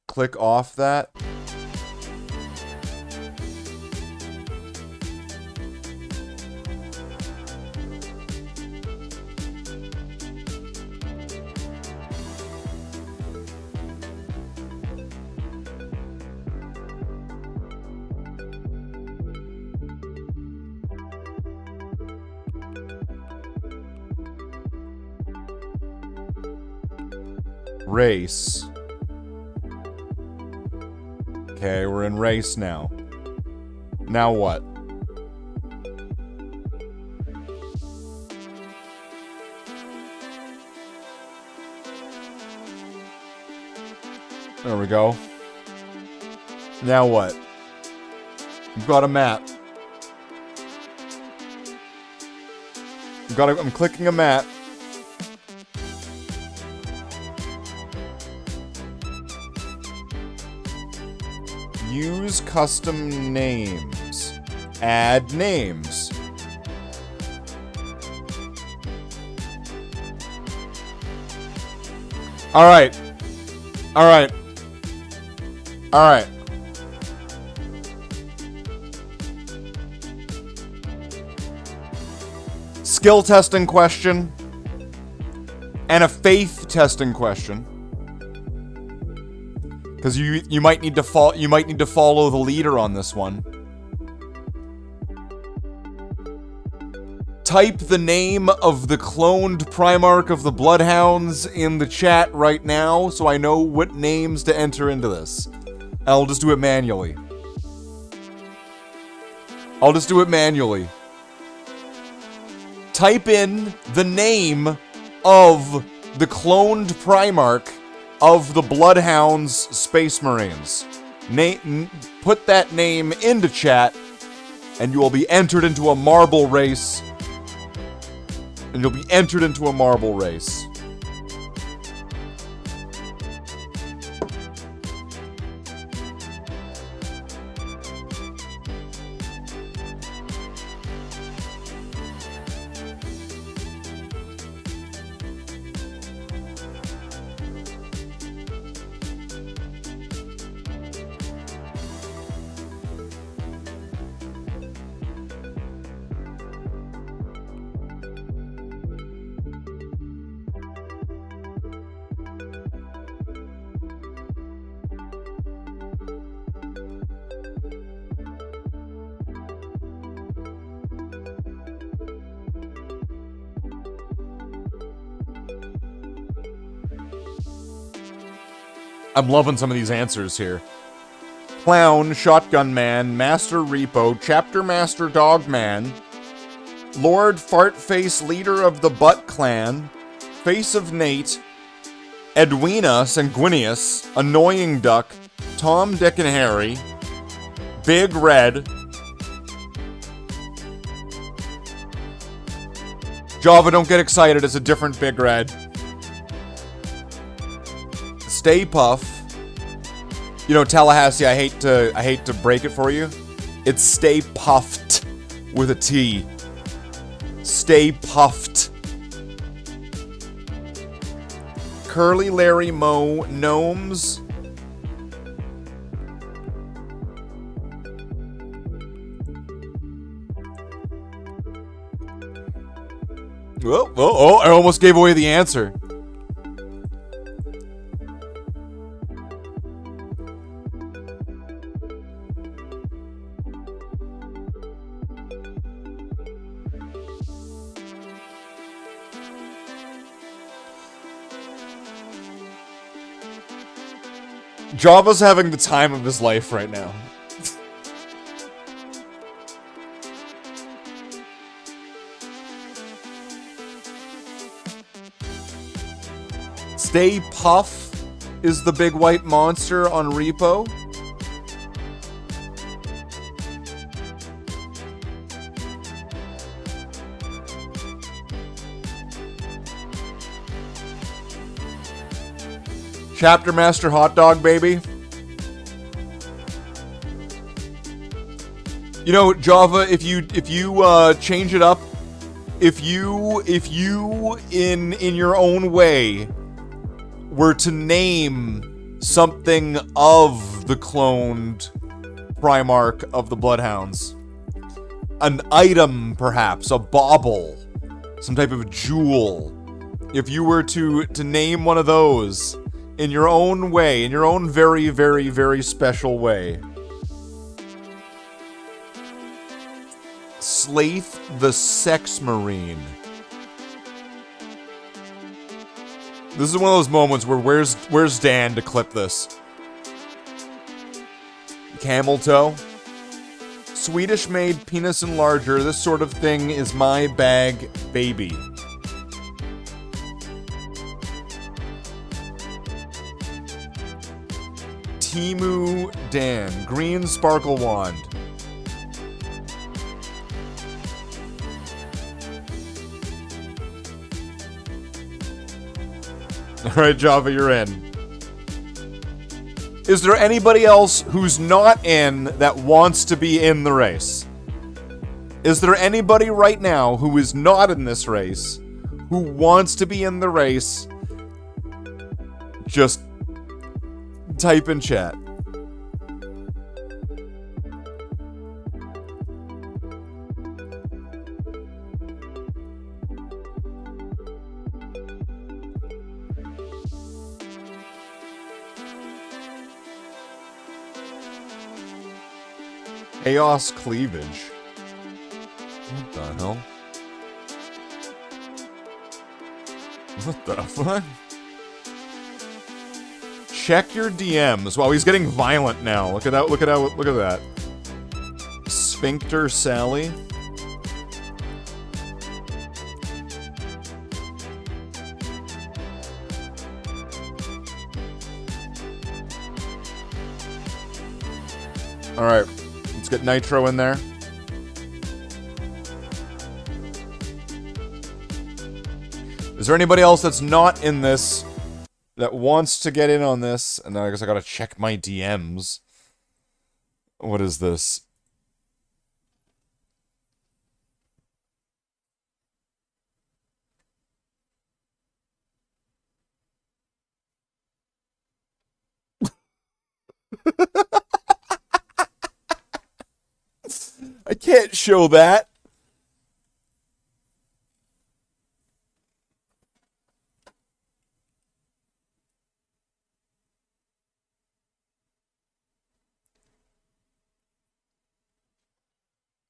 Click off that. Race. Okay, we're in race now. Now what? There we go. Now what? We've got a map. I'm clicking a map. Use custom names. Add names. Alright. Alright. Alright. Skill testing question. And a faith testing question. Because you might need to follow the leader on this one. Type the name of the cloned Primarch of the Bloodhounds in the chat right now, so I know what names to enter into this. I'll just do it manually. Type in the name of the cloned Primarch of the Bloodhounds Space Marines. Put that name into chat, and you will be entered into a marble race. I'm loving some of these answers here. Clown, Shotgun Man, Master Repo, Chapter Master Dogman, Lord Fartface, Leader of the Butt Clan, Face of Nate, Edwina Sanguinius, Annoying Duck, Tom, Dick, and Harry, Big Red, Java, don't get excited, it's a different Big Red. Stay Puff. You know, Tallahassee, I hate to break it for you. It's Stay Puffed with a T. Stay Puffed. Curly Larry Moe Gnomes. Oh, I almost gave away the answer. Java's having the time of his life right now. Stay Puff is the big white monster on Repo. Chapter Master Hot Dog Baby. You know, Java, if you change it up, if you in your own way were to name something of the cloned Primarch of the Bloodhounds, an item perhaps, a bauble, some type of jewel, if you were to name one of those in your own way, in your own very, very, very special way. Slaith the Sex Marine. This is one of those moments where where's Dan to clip this? Camel toe. Swedish made penis enlarger. This sort of thing is my bag, baby. Timu Dan. Green sparkle wand. Alright, Java, you're in. Is there anybody else who's not in that wants to be in the race? Is there anybody right now who is not in this race who wants to be in the race? Just type in chat. Chaos cleavage. What the hell? What the fuck? Check your DMs. Wow, he's getting violent now. Look at that. Look at that. Sphincter Sally. All right. Let's get Nitro in there. Is there anybody else that's not in this that wants to get in on this? And then I guess I gotta check my DMs. What is this? I can't show that.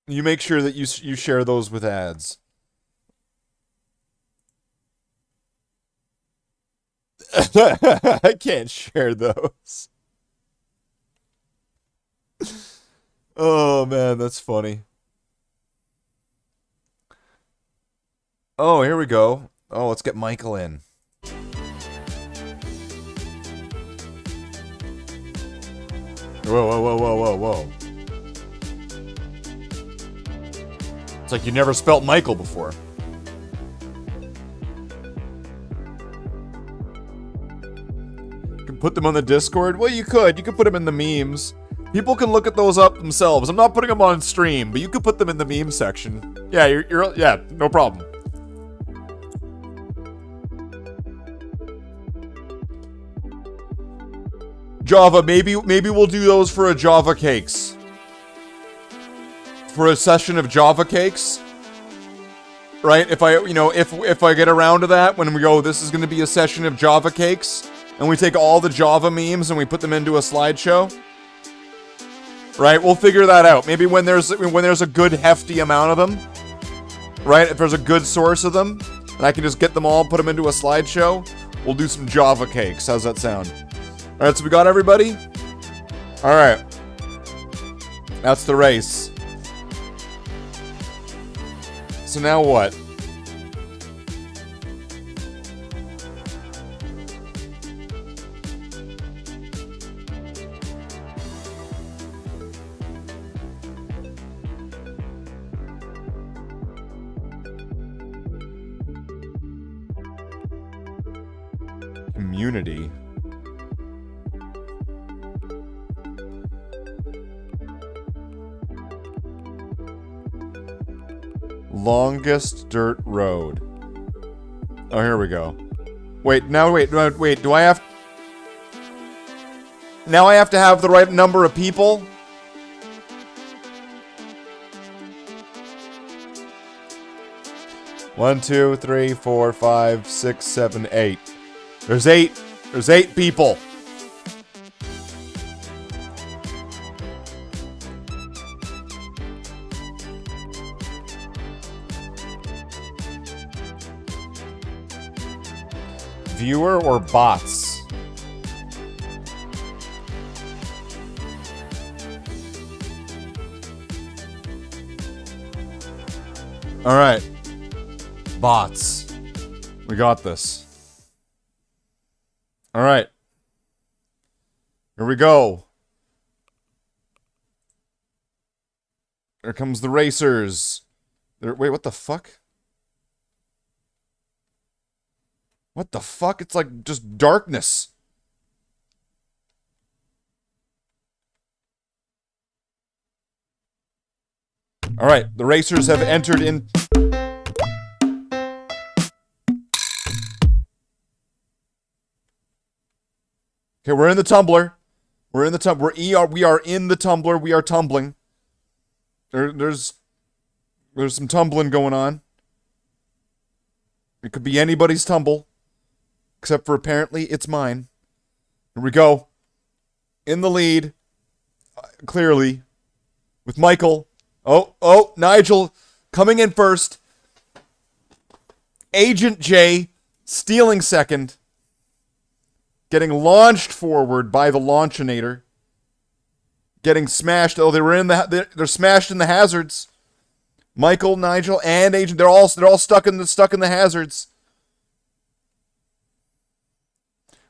You make sure that you share those with ads. I can't share those. Oh man, that's funny. Oh, here we go. Oh, let's get Michael in. Whoa, whoa, whoa, whoa, whoa, whoa. It's like you never spelt Michael before. You can put them on the Discord? Well, you could. You could put them in the memes. People can look at those up themselves. I'm not putting them on stream, but you could put them in the meme section. Yeah, yeah, no problem. Java, maybe we'll do those for a Java Cakes. For a session of Java Cakes. Right? If I get around to that, when we go, this is going to be a session of Java Cakes, and we take all the Java memes and we put them into a slideshow. Right? We'll figure that out. Maybe when there's a good hefty amount of them. Right? If there's a good source of them, and I can just get them all, put them into a slideshow, we'll do some Java Cakes. How's that sound? Alright, so we got everybody? Alright. That's the race. So now what? Community. Longest dirt road. Oh, here we go. Wait, now wait, do I have... Now I have to have the right number of people? One, two, three, four, five, six, seven, eight. There's eight. There's 8 people. Viewer or bots? All right. Bots. We got this. All right. Here we go. Here comes the racers. Wait, what the fuck? What the fuck? It's like just darkness. All right, the racers have entered in. Okay, we're in the tumbler. We're in the tumbler. We are in the tumbler. We are tumbling. There's some tumbling going on. It could be anybody's tumble. Except for apparently it's mine. Here we go. In the lead. Clearly. With Michael. Oh, Nigel coming in first. Agent J stealing second. Getting launched forward by the Launchinator. Getting smashed. Oh, they're smashed in the hazards. Michael, Nigel, and Agent. They're all stuck in the hazards.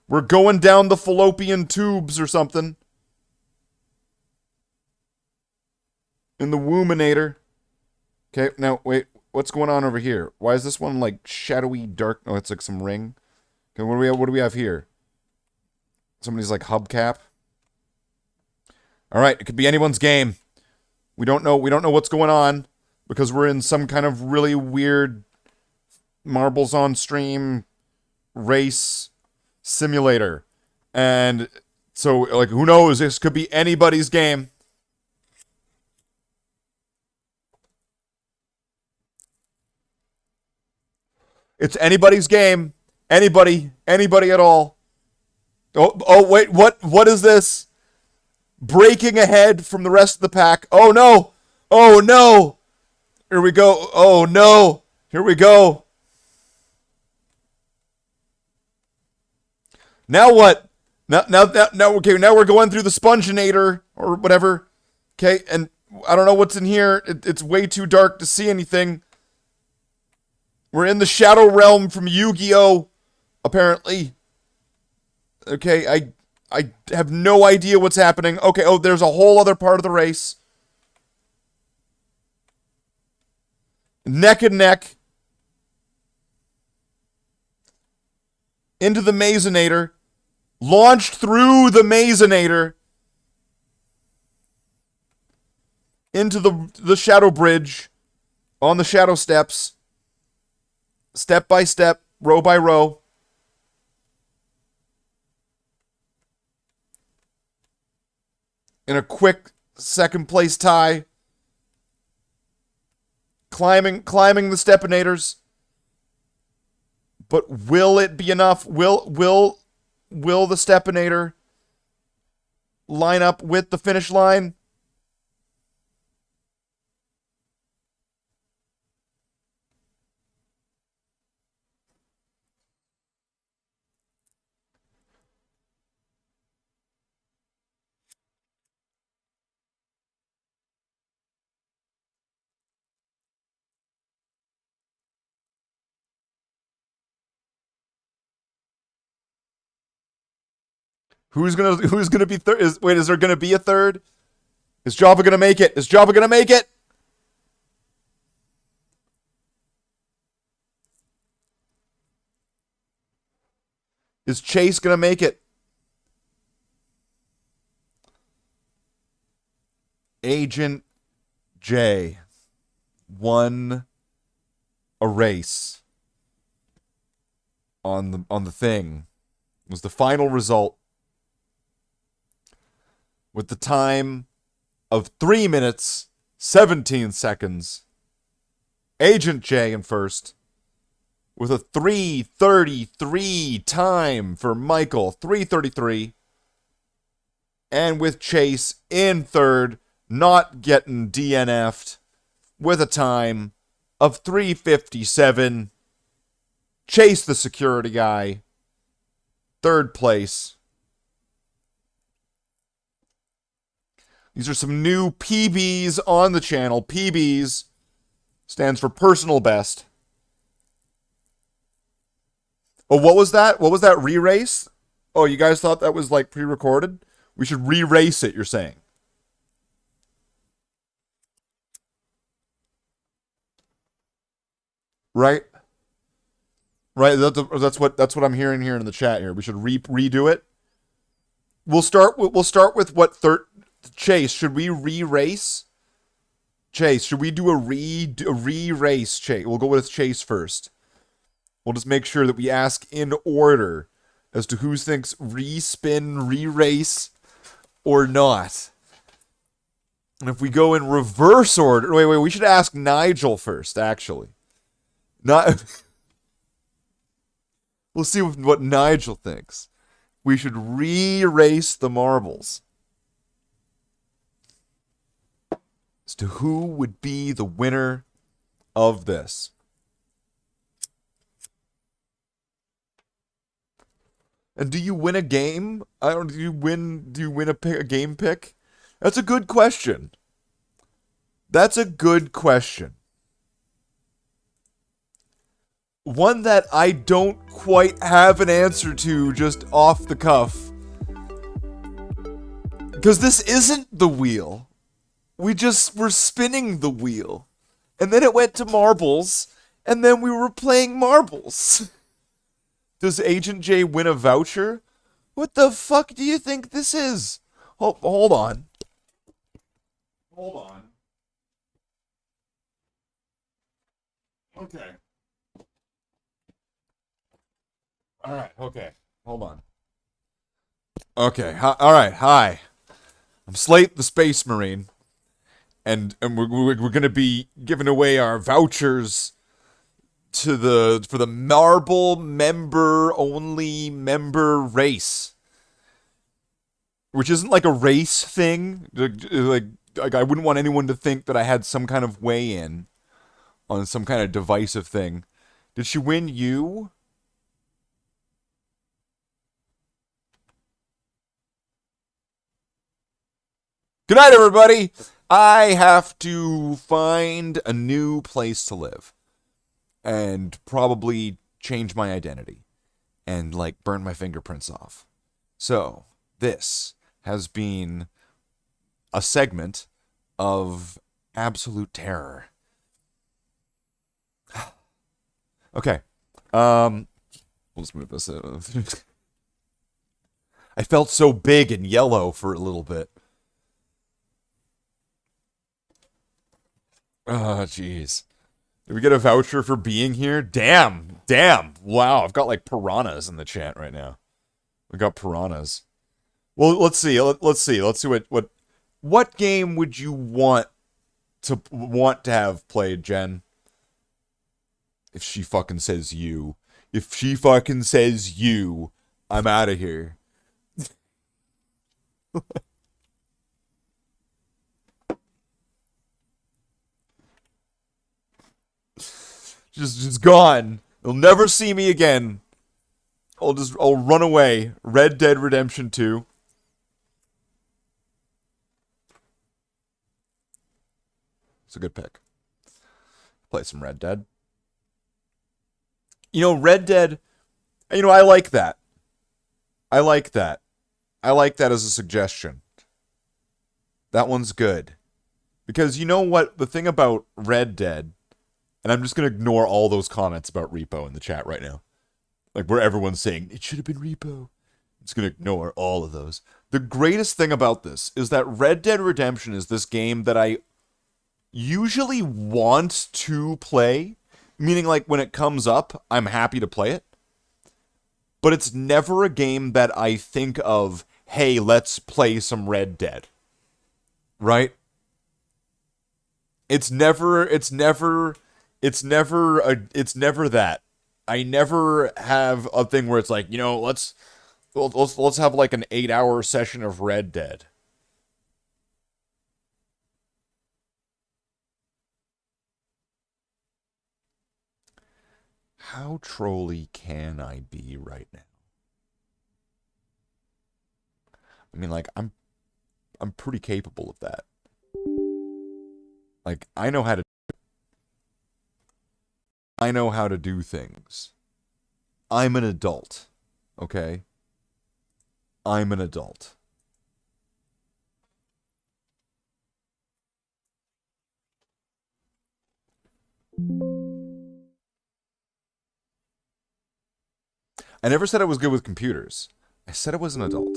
We're going down the fallopian tubes or something. In the Womanator. Okay, now, wait. What's going on over here? Why is this one, like, shadowy, dark? Oh, it's like some ring. Okay, what do we have here? Somebody's, like, hubcap. All right, it could be anyone's game. We don't know what's going on. Because we're in some kind of really weird marbles on stream race simulator. And so, like, who knows? This could be anybody's game. It's anybody's game. Anybody at all. Oh, wait, what is this? Breaking ahead from the rest of the pack. Oh, no. Oh, no. Here we go. Oh, no. Here we go. Now what? Now, okay, now we're going through the Sponginator or whatever. Okay, and I don't know what's in here. It's way too dark to see anything. We're in the Shadow Realm from Yu-Gi-Oh! Apparently. Okay, I have no idea what's happening. Okay, oh, there's a whole other part of the race. Neck and neck. Into the Mazinator. Launched through the Mazinator. Into the Shadow Bridge. On the Shadow Steps. Step by step. Row by row. In a quick second place tie. Climbing the Stepinators. But will it be enough? Will the Stepinator line up with the finish line? Who's gonna be third? Is there gonna be a third? Is Java gonna make it? Is Java gonna make it? Is Chase gonna make it? Agent J. 1 a race on the thing was the final result with the time of 3 minutes 17 seconds. Agent J in first with a 3:33 time for Michael, 3:33. And with Chase in third, not getting DNF'd, with a time of 3:57. Chase, the security guy, third place. These are some new PBs on the channel. PBs stands for personal best. Oh, what was that? What was that re-race? Oh, you guys thought that was like pre-recorded? We should re-race it, you're saying. Right? Right, that's what I'm hearing here in the chat here. We should redo it. We'll start with what third. Chase, should we re-race? Chase, should we do a re-race? Chase, we'll go with Chase first. We'll just make sure that we ask in order as to who thinks re-spin, re-race, or not. And if we go in reverse order, wait, we should ask Nigel first, actually. Not. We'll see what Nigel thinks. We should re-race the marbles. As to who would be the winner of this. And do you win a game? Do you win a game pick? That's a good question. That's a good question. One that I don't quite have an answer to just off the cuff. Because this isn't the wheel. We're spinning the wheel. And then it went to marbles. And then we were playing marbles. Does Agent J win a voucher? What the fuck do you think this is? Hold on. Hold on. Okay. Alright, okay. Hold on. Okay, alright, hi. I'm Slate the Space Marine. And we're going to be giving away our vouchers for the Marble member-only member race. Which isn't like a race thing. Like I wouldn't want anyone to think that I had some kind of weigh-in on some kind of divisive thing. Did she win you? Good night, everybody! I have to find a new place to live. And probably change my identity. And, like, burn my fingerprints off. So, this has been a segment of absolute terror. Okay. Let's move this in. I felt so big and yellow for a little bit. Oh, jeez. Did we get a voucher for being here? Damn. Wow, I've got like piranhas in the chat right now. We got piranhas. Well, let's see. Let's see what game would you want to have played, Jen? If she fucking says you. If she fucking says you, I'm out of here. Just gone. You'll never see me again. I'll run away. Red Dead Redemption 2. It's a good pick. Play some Red Dead. You know, Red Dead, you know, I like that. I like that as a suggestion. That one's good. Because you know what? The thing about Red Dead, and I'm just going to ignore all those comments about Repo in the chat right now. Like, where everyone's saying, it should have been Repo. I'm just going to ignore all of those. The greatest thing about this is that Red Dead Redemption is this game that I usually want to play Meaning, like, when it comes up, I'm happy to play it. But it's never a game that I think of, hey, let's play some Red Dead. Right? It's never that. I never have a thing where it's like, you know, let's have like an 8-hour session of Red Dead. How trolly can I be right now? I mean, like, I'm pretty capable of that. Like, I know how to do things. I'm an adult. Okay? I'm an adult. I never said I was good with computers. I said I was an adult.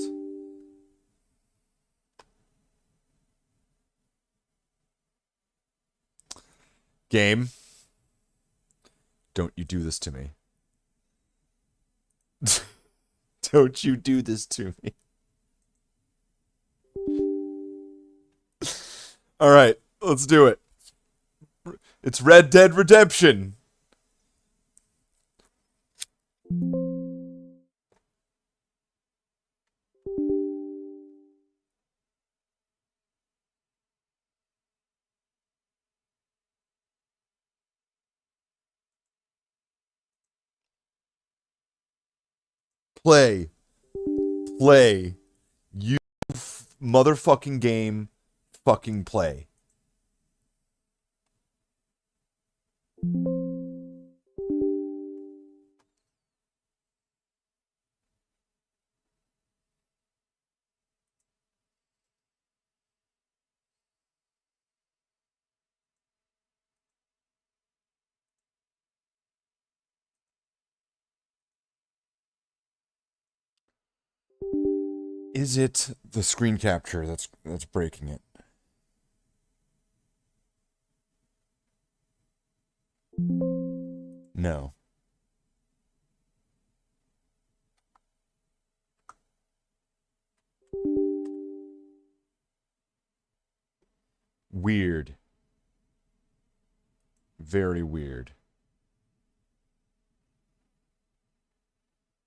Game. Don't you do this to me. Don't you do this to me. Alright, let's do it. It's Red Dead Redemption. Play. Play. You motherfucking game. Fucking play. Is it the screen capture that's breaking it? No. Weird. Very weird.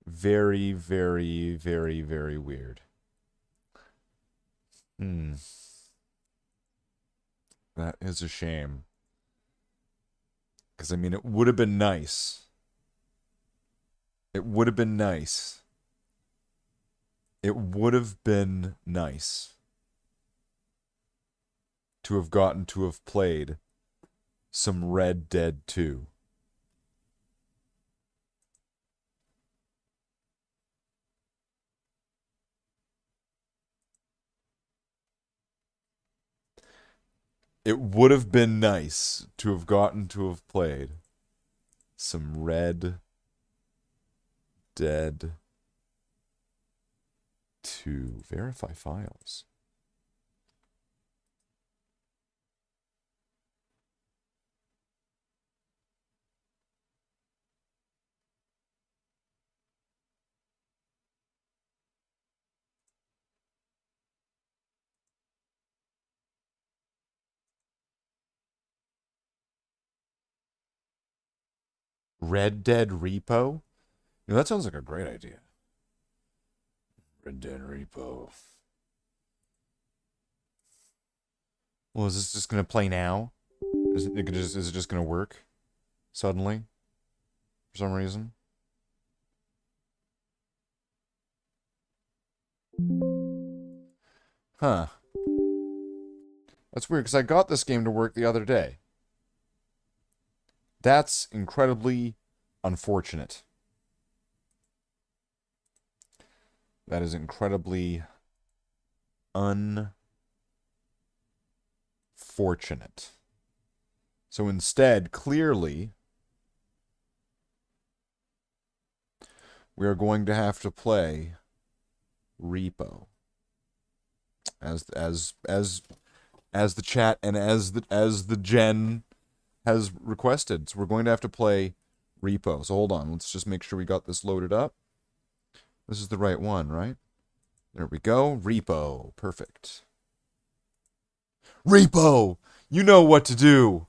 Very, very, very, very weird. That is a shame. Because, I mean, it would have been nice. It would have been nice. It would have been nice to have gotten to have played some Red Dead 2. It would have been nice to have gotten to have played some Red Dead 2. Verify files. Red Dead Repo? You know, that sounds like a great idea. Red Dead Repo. Well, is this just going to play now? Is it just going to work suddenly? For some reason? Huh. That's weird, because I got this game to work the other day. That's incredibly unfortunate. That is incredibly unfortunate. So instead, clearly, we are going to have to play Repo. As the chat and as the gen has requested. So we're going to have to play Repo. So hold on. Let's just make sure we got this loaded up. This is the right one, right? There we go. Repo. Perfect. Repo! You know what to do!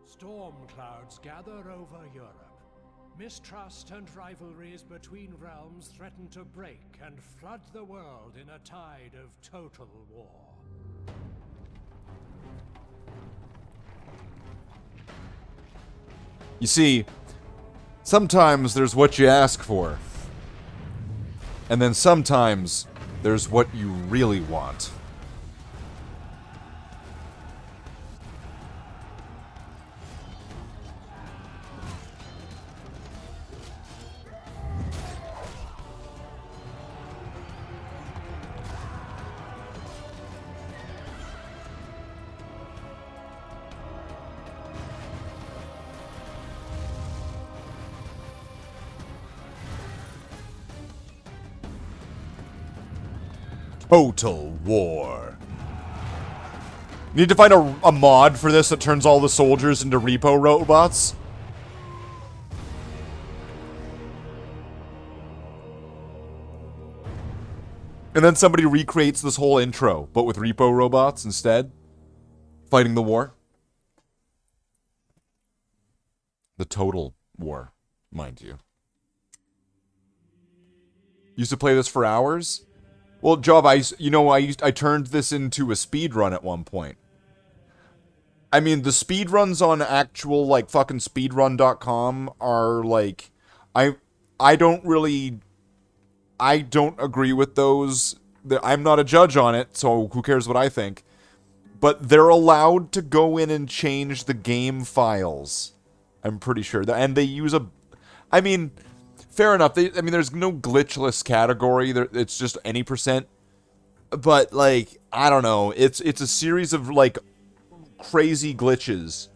Storm clouds gather over Europe. Mistrust and rivalries between realms threaten to break and flood the world in a tide of total war. You see, sometimes there's what you ask for. And then sometimes there's what you really want. Total War. Need to find a mod for this that turns all the soldiers into repo robots. And then somebody recreates this whole intro, but with repo robots instead. Fighting the war. The Total War, mind you. Used to play this for hours. Well, Job, I turned this into a speed run at one point. I mean, the speed runs on actual, like, fucking speedrun.com are, like, I don't agree with those. I'm not a judge on it, so who cares what I think. But they're allowed to go in and change the game files. I'm pretty sure. And they use I mean, fair enough. There's no glitchless category. It's just any percent. But, like, I don't know. It's a series of, like, crazy glitches.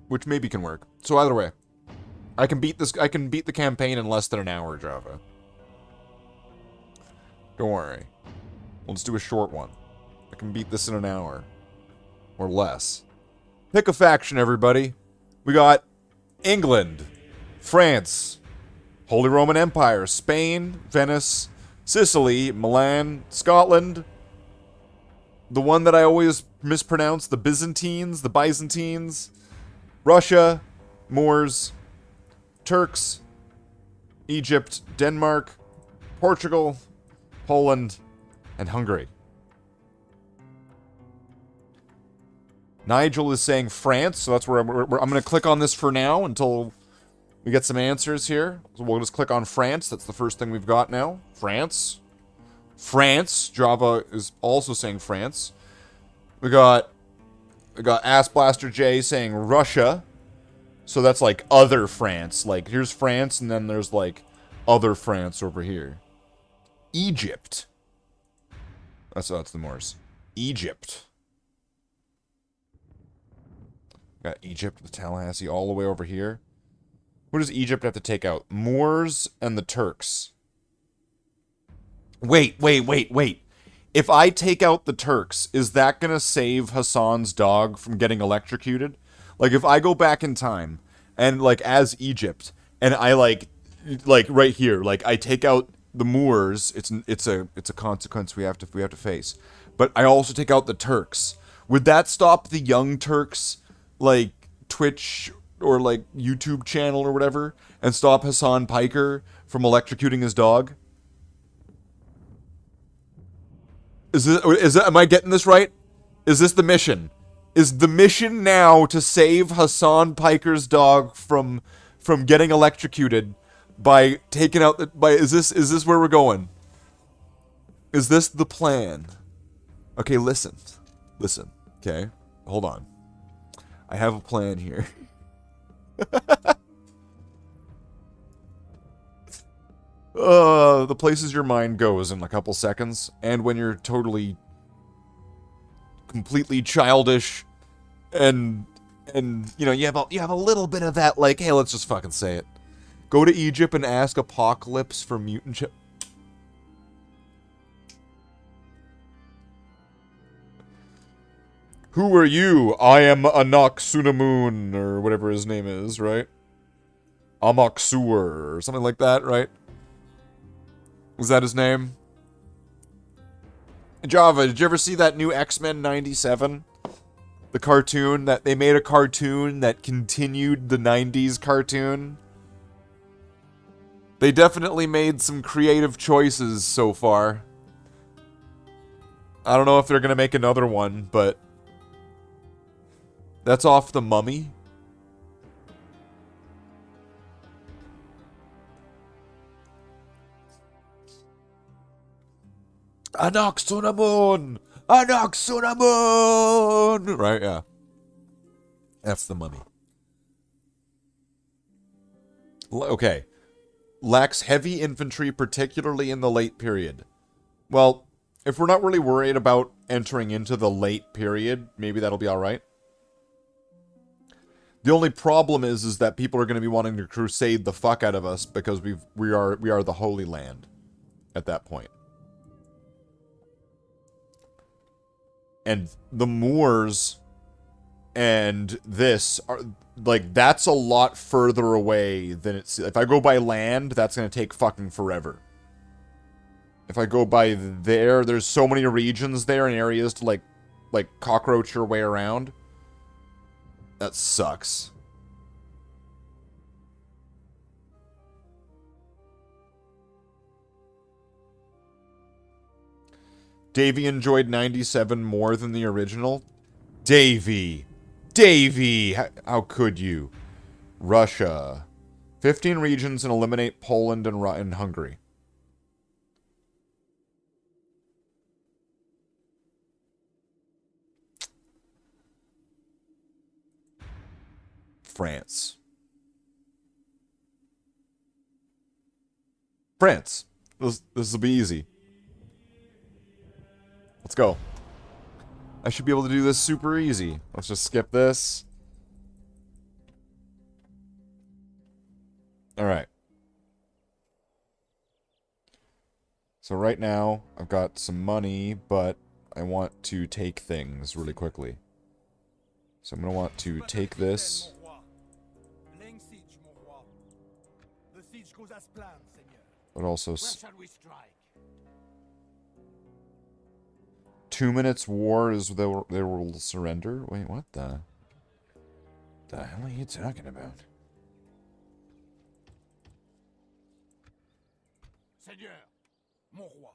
Which maybe can work. So either way, I can beat the campaign in less than an hour, Java. Don't worry. We'll just do a short one. I can beat this in an hour. Or less. Pick a faction, everybody. We got England, France, Holy Roman Empire, Spain, Venice, Sicily, Milan, Scotland, the one that I always mispronounce, the Byzantines, Russia, Moors, Turks, Egypt, Denmark, Portugal, Poland, and Hungary. Nigel is saying France, so that's where I'm going to click on this for now until we get some answers here. So we'll just click on France. That's the first thing we've got now. France. Java is also saying France. We got Ass Blaster J saying Russia. So that's like other France. Like, here's France, and then there's like other France over here. Egypt. That's the Moors. Egypt. Got Egypt, the Tallahassee, all the way over here. What does Egypt have to take out? Moors and the Turks. Wait. If I take out the Turks, is that going to save Hassan's dog from getting electrocuted? Like, if I go back in time, and, like, as Egypt, and I, like right here, like, I take out the Moors, it's a consequence we have to face. But I also take out the Turks. Would that stop the Young Turks, like, Twitch or, like, YouTube channel or whatever, and stop Hassan Piker from electrocuting his dog? Am I getting this right? Is this the mission? Is the mission now to save Hassan Piker's dog from getting electrocuted by taking out is this where we're going? Is this the plan? Okay, listen. Listen, okay? Hold on. I have a plan here. The places your mind goes in a couple seconds, and when you're totally, completely childish, and you know, you have a little bit of that, like, hey, let's just fucking say it. Go to Egypt and ask Apocalypse for mutant chip. Who are you? I am Anak Sunamun, or whatever his name is, right? Amaksur, or something like that, right? Was that his name? Java, did you ever see that new X-Men 97? The cartoon, that they made a cartoon that continued the 90s cartoon? They definitely made some creative choices so far. I don't know if they're gonna make another one, but that's off The Mummy. Anak Sunamun! Anak Sunamun! Right, yeah. That's The Mummy. Okay. Lacks heavy infantry, particularly in the late period. Well, if we're not really worried about entering into the late period, maybe that'll be alright. The only problem is that people are going to be wanting to crusade the fuck out of us because we are the Holy Land at that point. And the Moors and this are, like, that's a lot further away than it's... If I go by land, that's going to take fucking forever. If I go by there, there's so many regions there and areas to, like cockroach your way around. That sucks. Davey enjoyed 97 more than the original. Davey! Davey! How could you? Russia. 15 regions and eliminate Poland and Hungary. France. France. This will be easy. Let's go. I should be able to do this super easy. Let's just skip this. Alright. So right now, I've got some money, but I want to take things really quickly. So I'm going to want to take this. But also... 2 minutes war is they will surrender? Wait, what the hell are you talking about? Seigneur, mon roi.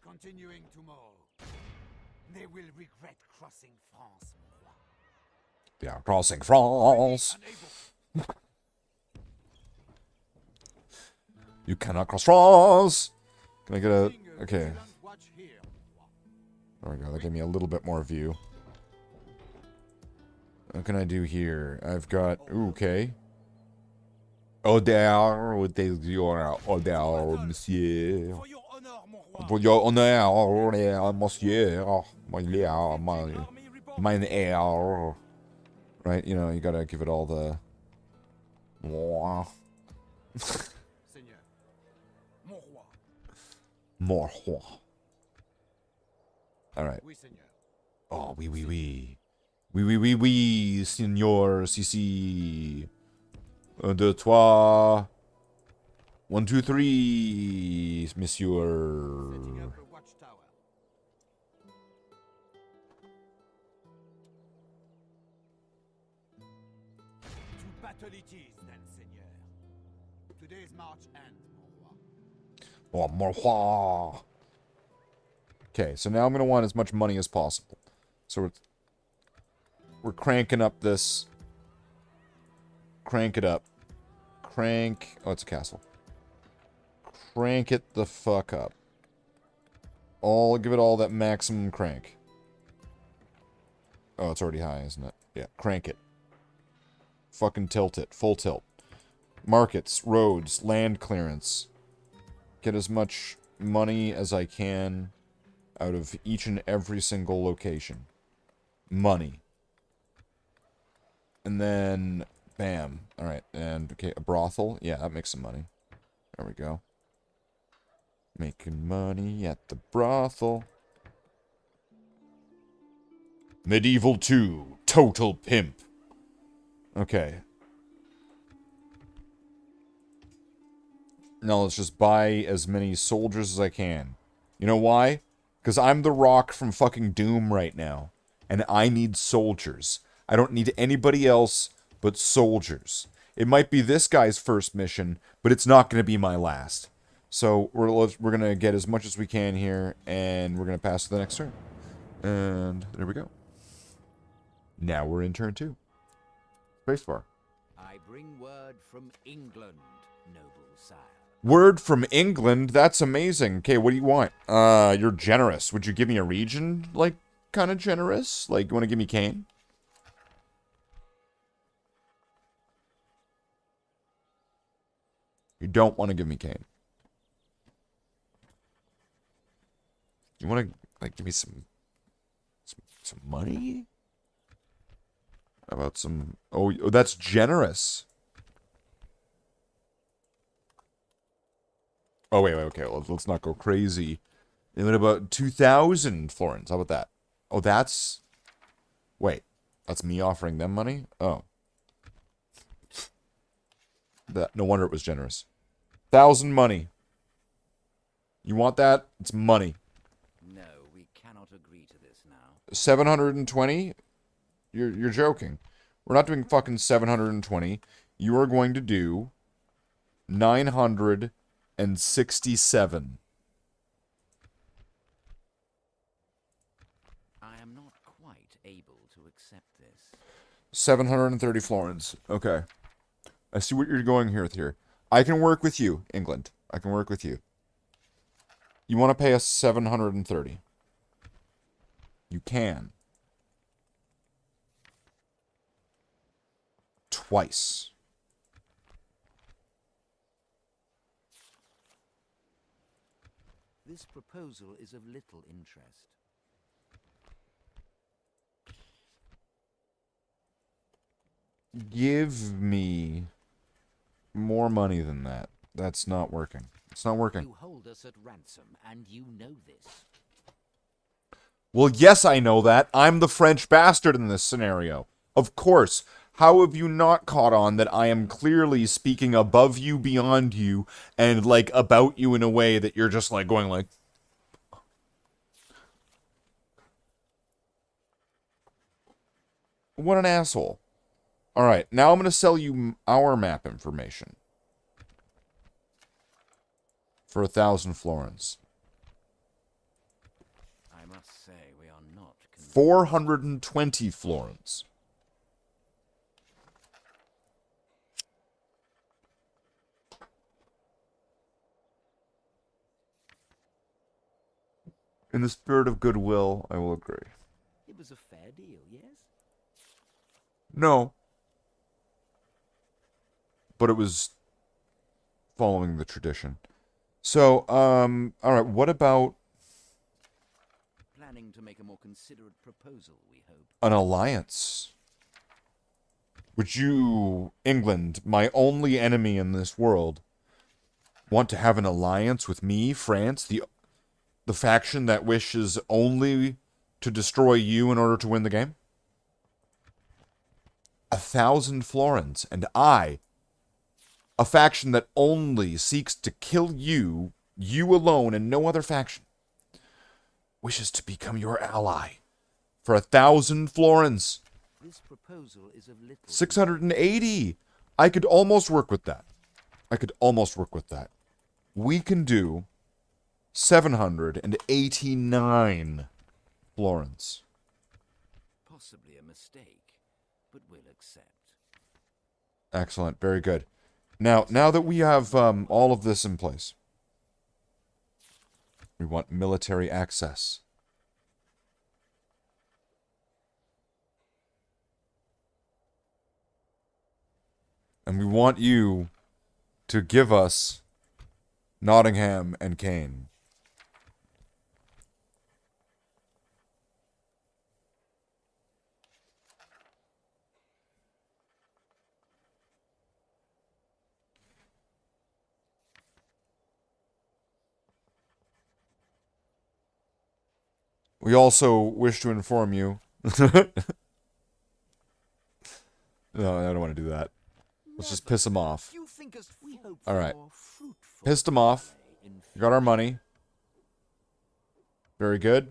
Continuing tomorrow. They will regret crossing France, mon roi. Yeah, crossing France. You cannot cross France. Can I get a... Okay. There we go. That gave me a little bit more view. What can I do here? I've got... Ooh, okay. Odeur, monsieur. For your honor, monsieur. Mine air. Right, you know, you gotta give it all the... More. Alright. Oh, oui, oui, oui. Oui, oui, oui, oui, Signor CC. 1, 2, 3. 1, 2, 3, Monsieur. Battle it is, then, Seigneur. Today's march ends, mon roi. Oh, mon roi. Okay, so now I'm going to want as much money as possible. So we're cranking up this. Crank it up. Crank. Oh, it's a castle. Crank it the fuck up. Give it all that maximum crank. Oh, it's already high, isn't it? Yeah, crank it. Fucking tilt it. Full tilt. Markets, roads, land clearance. Get as much money as I can out of each and every single location. Money. And then, bam. Alright, and, okay, a brothel. Yeah, that makes some money. There we go. Making money at the brothel. Medieval 2. Total pimp. Okay. Now let's just buy as many soldiers as I can. You know why? Because I'm the Rock from fucking Doom right now. And I need soldiers. I don't need anybody else but soldiers. It might be this guy's first mission, but it's not going to be my last. So we're going to get as much as we can here, and we're going to pass to the next turn. And there we go. Now we're in turn 2. Spacebar. I bring word from England, noble sire. Word from England? That's amazing. Okay, what do you want? You're generous. Would you give me a region, like, kind of generous? Like, you want to give me Kane? You don't want to give me Kane. You want to, like, give me some money? How about some... Oh, that's generous. Oh, wait, okay. Let's not go crazy. And what about 2,000 florins? How about that? Oh, that's... Wait. That's me offering them money? Oh. No wonder it was generous. 1,000 money. You want that? It's money. No, we cannot agree to this now. 720? You're joking. We're not doing fucking 720. You are going to do 967. I am not quite able to accept this. 730 florins. Okay. I see what you're going here with here. I can work with you, England. I can work with you. You want to pay us 730. You can. Twice. This proposal is of little interest. Give me more money than that. That's not working. It's not working. You hold us at ransom, and you know this. Well, yes, I know that. I'm the French bastard in this scenario. Of course. How have you not caught on that I am clearly speaking above you, beyond you, and, like, about you in a way that you're just, like, going like... What an asshole. Alright, now I'm going to sell you our map information. For 1,000 florins. I must say, we are not... 420 florins. In the spirit of goodwill, I will agree. It was a fair deal, yes? No. But it was following the tradition. So, alright, what about... Planning to make a more considerate proposal, we hope. An alliance? Would you, England, my only enemy in this world, want to have an alliance with me, France, the faction that wishes only to destroy you in order to win the game? 1,000 florins, and I, a faction that only seeks to kill you, you alone, and no other faction, wishes to become your ally for 1,000 florins. This proposal is of little... 680. I could almost work with that. We can do 789 florins. Possibly a mistake, but we'll accept. Excellent. Very good. Now that we have all of this in place, we want military access. And we want you to give us Nottingham and Kane. We also wish to inform you. No, I don't want to do that. Let's just piss him off. Alright. Pissed him off. Got our money. Very good.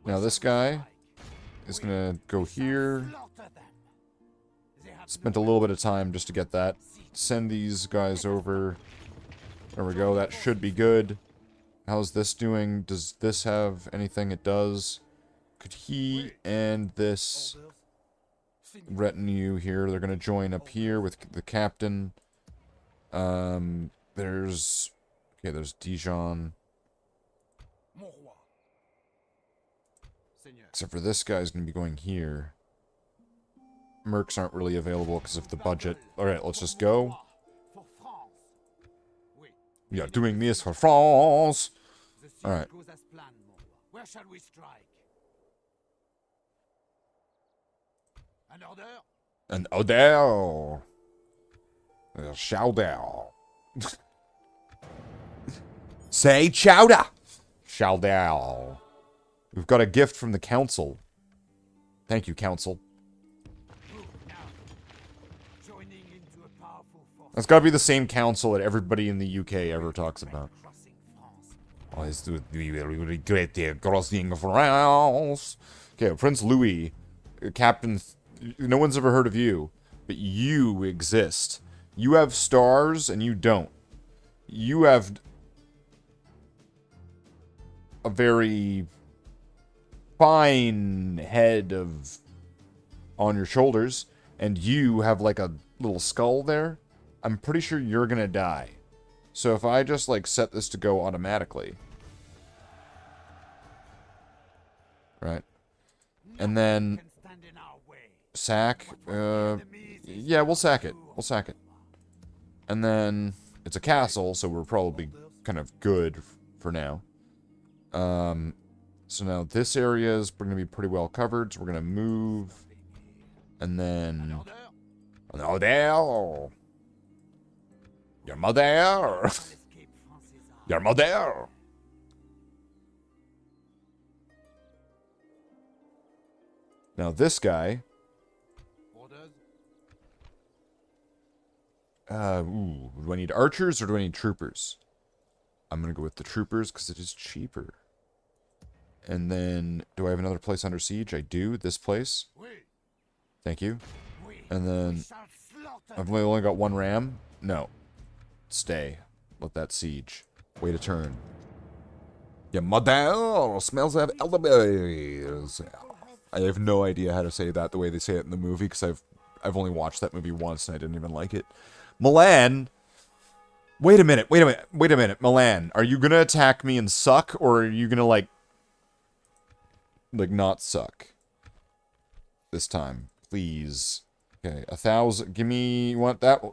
Now this guy is gonna go here. Spent a little bit of time just to get that. Send these guys over. There we go. That should be good. How's this doing? Does this have anything? It does. Could he and this retinue here, they're going to join up here with the captain. There's Dijon. Except for this guy's going to be going here. Mercs aren't really available because of the budget. Alright, let's just go. We are doing this for France. Alright. Where shall we strike? An order? An order. Chowder. Say chowder. Chowder. We've got a gift from the council. Thank you, council. That's got to be the same council that everybody in the UK ever talks about. Oh, it's really great there, crossing France. Okay, Prince Louis, Captain. No one's ever heard of you, but you exist. You have stars, and you don't. You have a very fine head on your shoulders, and you have like a little skull there. I'm pretty sure you're gonna die. So if I just like set this to go automatically, right, and then sack, yeah, we'll sack it. We'll sack it. And then it's a castle, so we're probably kind of good for now. So now this area is going to be pretty well covered, so we're going to move. And then... Oh, there! Your mother! Your mother! Now this guy... ooh, do I need archers or do I need troopers? I'm gonna go with the troopers because it is cheaper. And then, do I have another place under siege? I do. This place. Thank you. And then, I've only got one ram. No. Stay. Let that siege. Wait a turn. Your mother smells of elderberries. I have no idea how to say that the way they say it in the movie because I've only watched that movie once and I didn't even like it. Milan. Wait a minute. Milan, are you gonna attack me and suck, or are you gonna like not suck this time? Please. Okay, 1,000. Give me. You want that?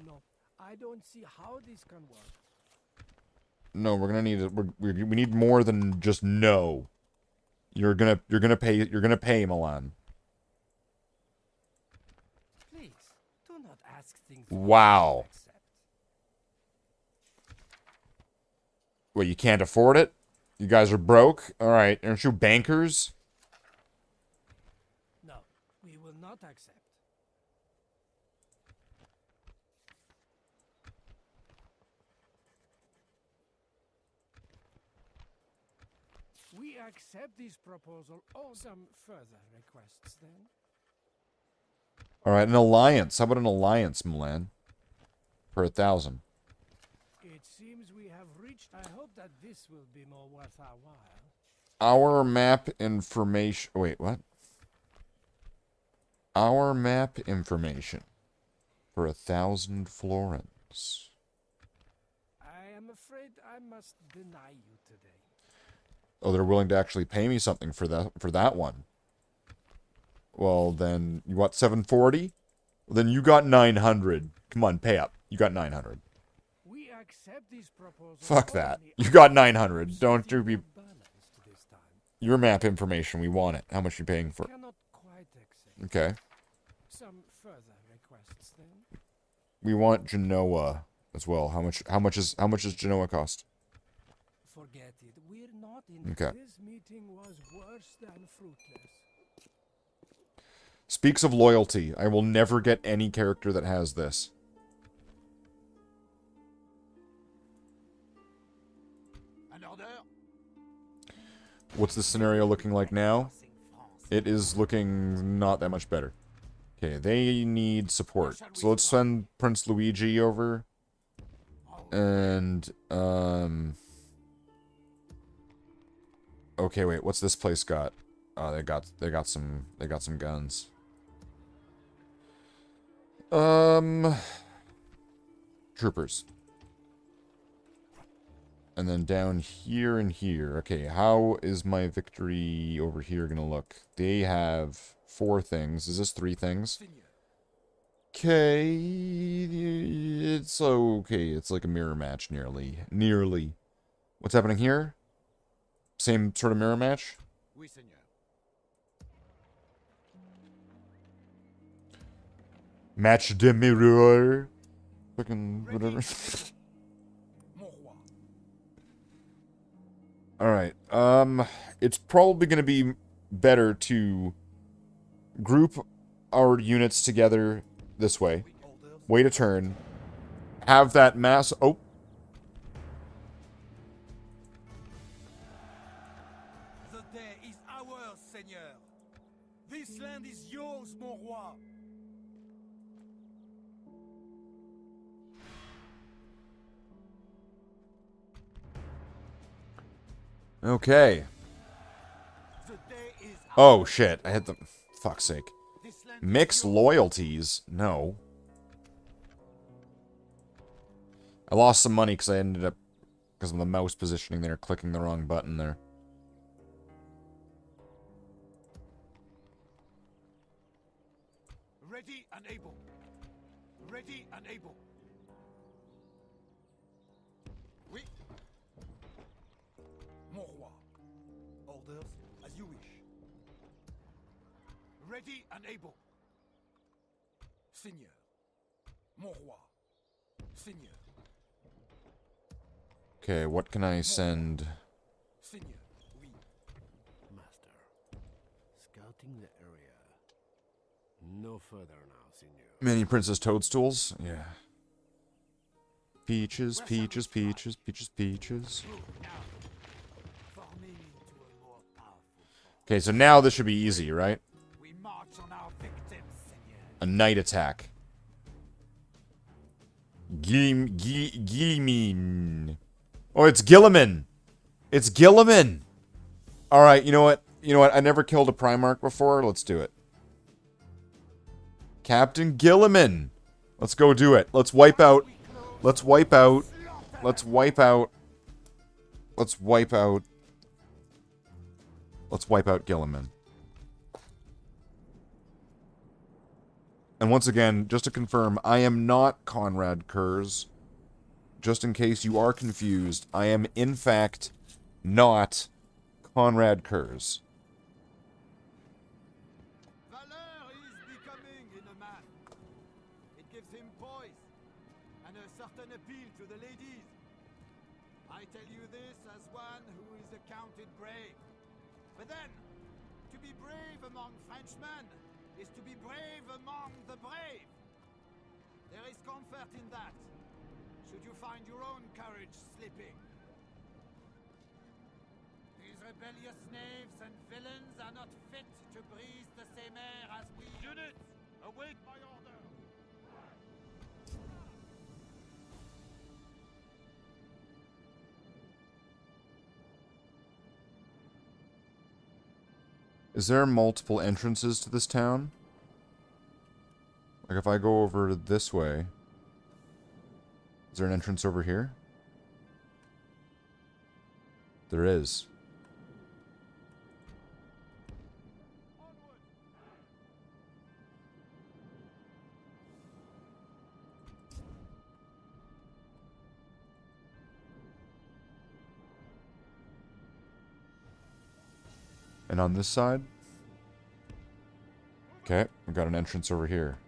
No, I don't see how this can work. No, we're gonna need it. We need more than just no. You're gonna pay Milan. Please do not ask things. Wow. What, you can't afford it? You guys are broke? Alright, aren't you bankers? No, we will not accept. We accept this proposal or some further requests then. Alright, an alliance. How about an alliance, Milan? For 1,000. It seems we have reached. I hope that this will be more worth our while. Our map information... Wait, what? Our map information for 1,000 florins. I am afraid I must deny you today. Oh, they're willing to actually pay me something for that one. Well, then, you want 740? Well, then you got 900. Come on, pay up. You got 900. We accept these proposals. Fuck that. You got 900. Don't you be... Your map information, we want it. How much are you paying for? Cannot quite accept. Okay. Some further requests then. We want Genoa as well. How much does Genoa cost? Forget it. We're not in. Okay. This meeting was worse than fruitless. Speaks of loyalty. I will never get any character that has this. What's the scenario looking like now? It is looking not that much better. Okay, they need support. So let's send Prince Luigi over. And, okay, wait, what's this place got? Oh, they got some guns. Troopers. And then down here and here. Okay, how is my victory over here gonna look? They have 4 things. Is this 3 things? Okay, it's okay. It's like a mirror match, nearly. Nearly. What's happening here? Same sort of mirror match? Match de mirror. Fucking whatever. Alright, it's probably gonna be better to group our units together this way. Wait a turn. Have that mass... Oh! The day is ours, Seigneur. This land is yours, mon roi. Okay. Oh, shit. I hit the... Fuck's sake. Mix loyalties? No. I lost some money because I ended up... Because of the mouse positioning there, clicking the wrong button there. Ready and able. Ready and able. Oui. Mon roi. Orders as you wish. Ready and able. Seigneur. Mon roi. Seigneur. Okay, what can I send? Seigneur. Oui. Master. Scouting the area. No further now, Seigneur. Many Princess Toadstools? Yeah. Peaches, peaches, peaches, peaches, peaches. Okay, so now this should be easy, right? A night attack. Gilliman. Oh, it's Gilliman. It's Gilliman. Alright, you know what? You know what? I never killed a Primarch before. Let's do it. Captain Gilliman. Let's go do it. Let's wipe out. Let's wipe out. Let's wipe out. Let's wipe out. Let's wipe out Gilliman. And once again, just to confirm, I am not Conrad Kurz. Just in case you are confused, I am in fact not Conrad Kurz. Valor is becoming in a man. It gives him poise and a certain appeal to the ladies. I tell you this as one who is accounted brave. But then, to be brave among Frenchmen is to be brave among the brave. There is comfort in that, should you find your own courage slipping. These rebellious knaves and villains are not fit to breathe the same air as we... Units, await my order! Is there multiple entrances to this town? Like, if I go over this way... Is there an entrance over here? There is. And on this side? Okay, we've got an entrance over here.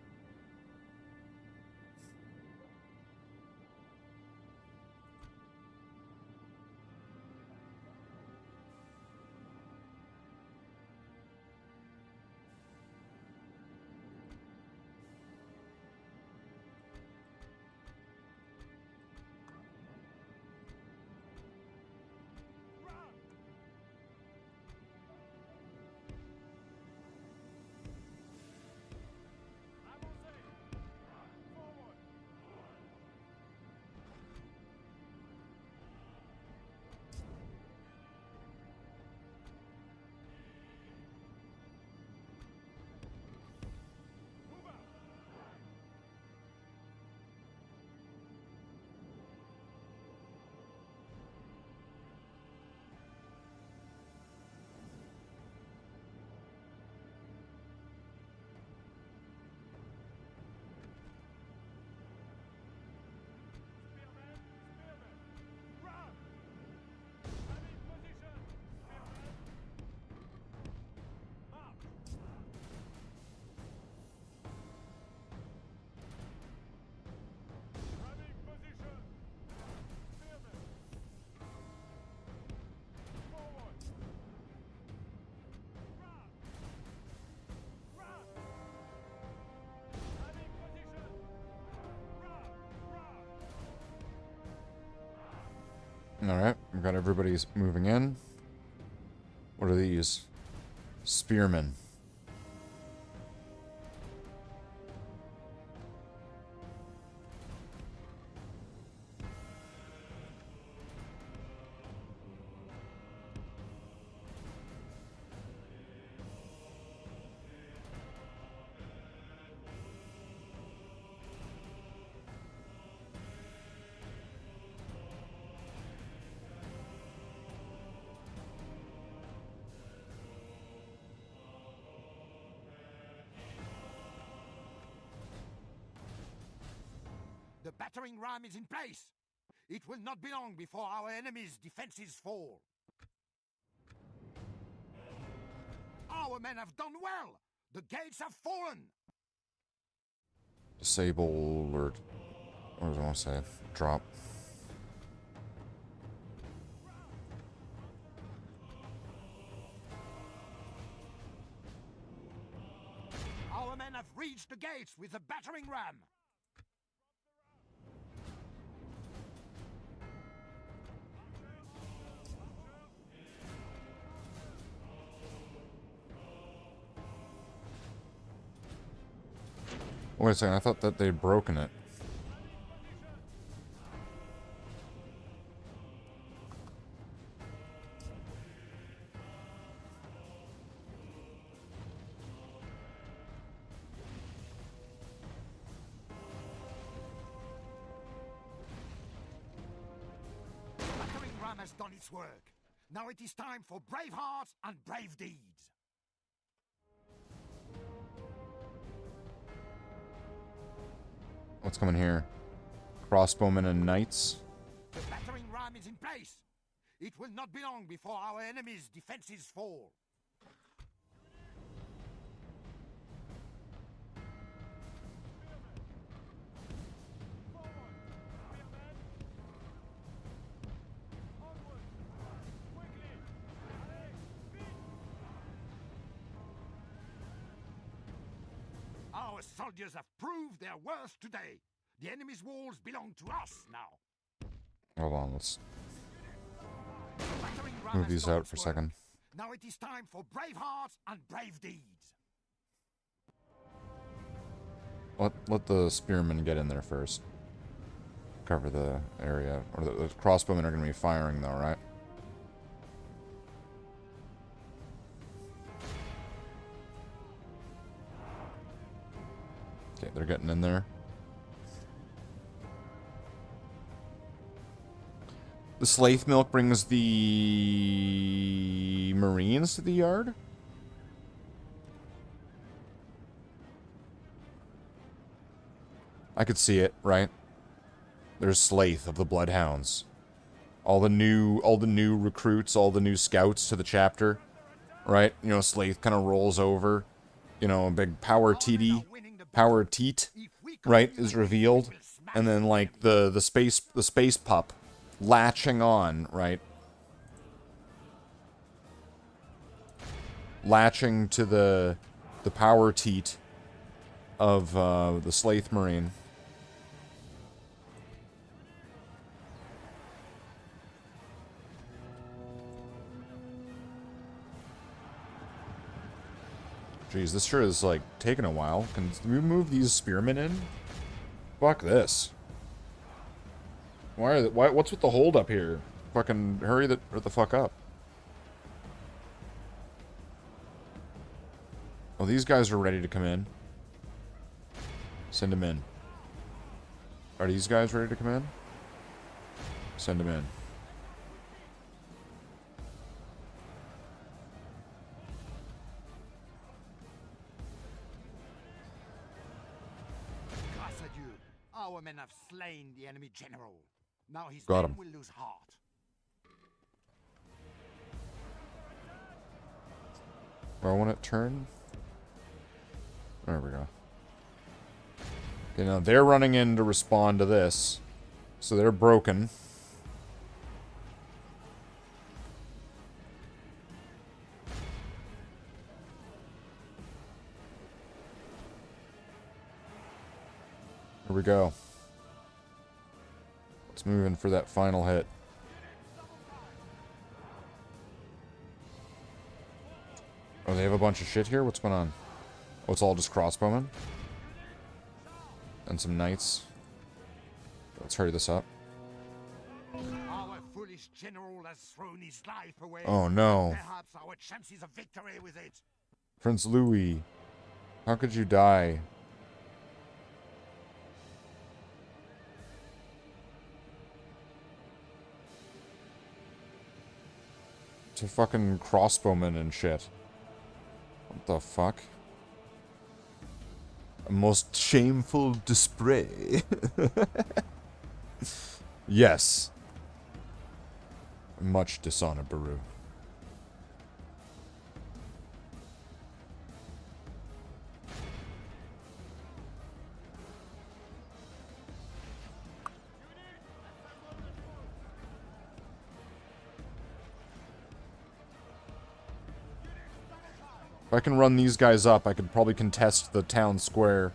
Alright, we've got everybody's moving in. What are these? Spearmen. The battering ram is in place. It will not be long before our enemy's defenses fall. Our men have done well. The gates have fallen. Disable, or... What do I want to say? Drop. Our men have reached the gates with the battering ram. Wait a second, I thought that they'd broken it. The battering ram has done its work. Now it is time for brave hearts and brave deeds. What's coming here? Crossbowmen and knights. The battering ram is in place. It will not be long before our enemy's defenses fall. Our soldiers have proved their worth today. The enemy's walls belong to us now. Hold on, let's The battering ram move has these done out its for a work. second. Now it is time for brave hearts and brave deeds. Let the spearmen get in there first. Cover the area. Or the crossbowmen are going to be firing though, right? Okay, Alright, they're getting in there. The Slaith milk brings the Marines to the yard? I could see it, right? There's Slaith of the Bloodhounds. All the new recruits, all the new scouts to the chapter, right? You know, Slaith kind of rolls over. You know, a big power teat, right, is revealed, and then like the space pup latching on, right? Latching to the power teat of the Slaith Marine. Jeez, this sure is, like, taking a while. Can we move these spearmen in? Fuck this. What's with the hold up here? Fucking hurry the fuck up. Oh, these guys are ready to come in. Send them in. Are these guys ready to come in? Send them in. Our men have slain the enemy general. Now his Got men him. will lose heart. Where I want it turn? There we go. Okay, now they're running in to respond to this. So they're broken. Here we go. Let's move in for that final hit. Oh, they have a bunch of shit here? What's going on? Oh, it's all just crossbowmen? And some knights. Let's hurry this up. Our foolish general has thrown his life away. Oh, no. Perhaps our chances of victory with it. Prince Louis, how could you die? To fucking crossbowmen and shit. What the fuck? A most shameful display. Yes. Much dishonor, Baru. If I can run these guys up, I could probably contest the town square.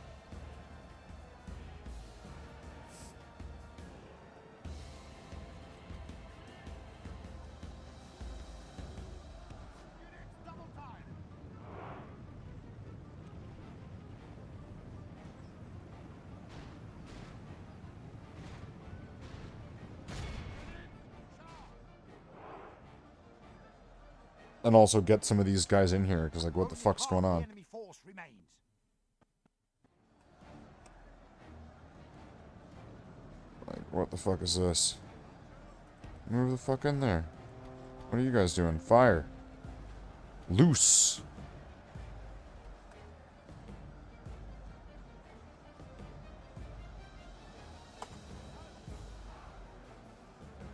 And also get some of these guys in here, because, like, what the fuck's going on? Like, what the fuck is this? Move the fuck in there. What are you guys doing? Fire. Loose.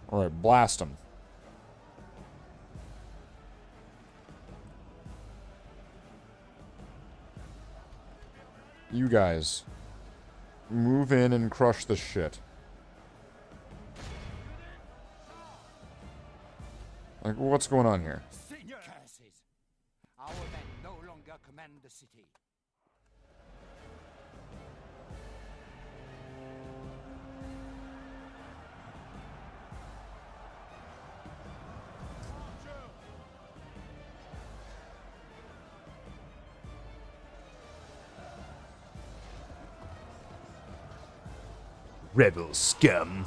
Alright, blast them. You guys, move in and crush the shit. Like, what's going on here? Curses. Our men no longer command the city. Rebel scum.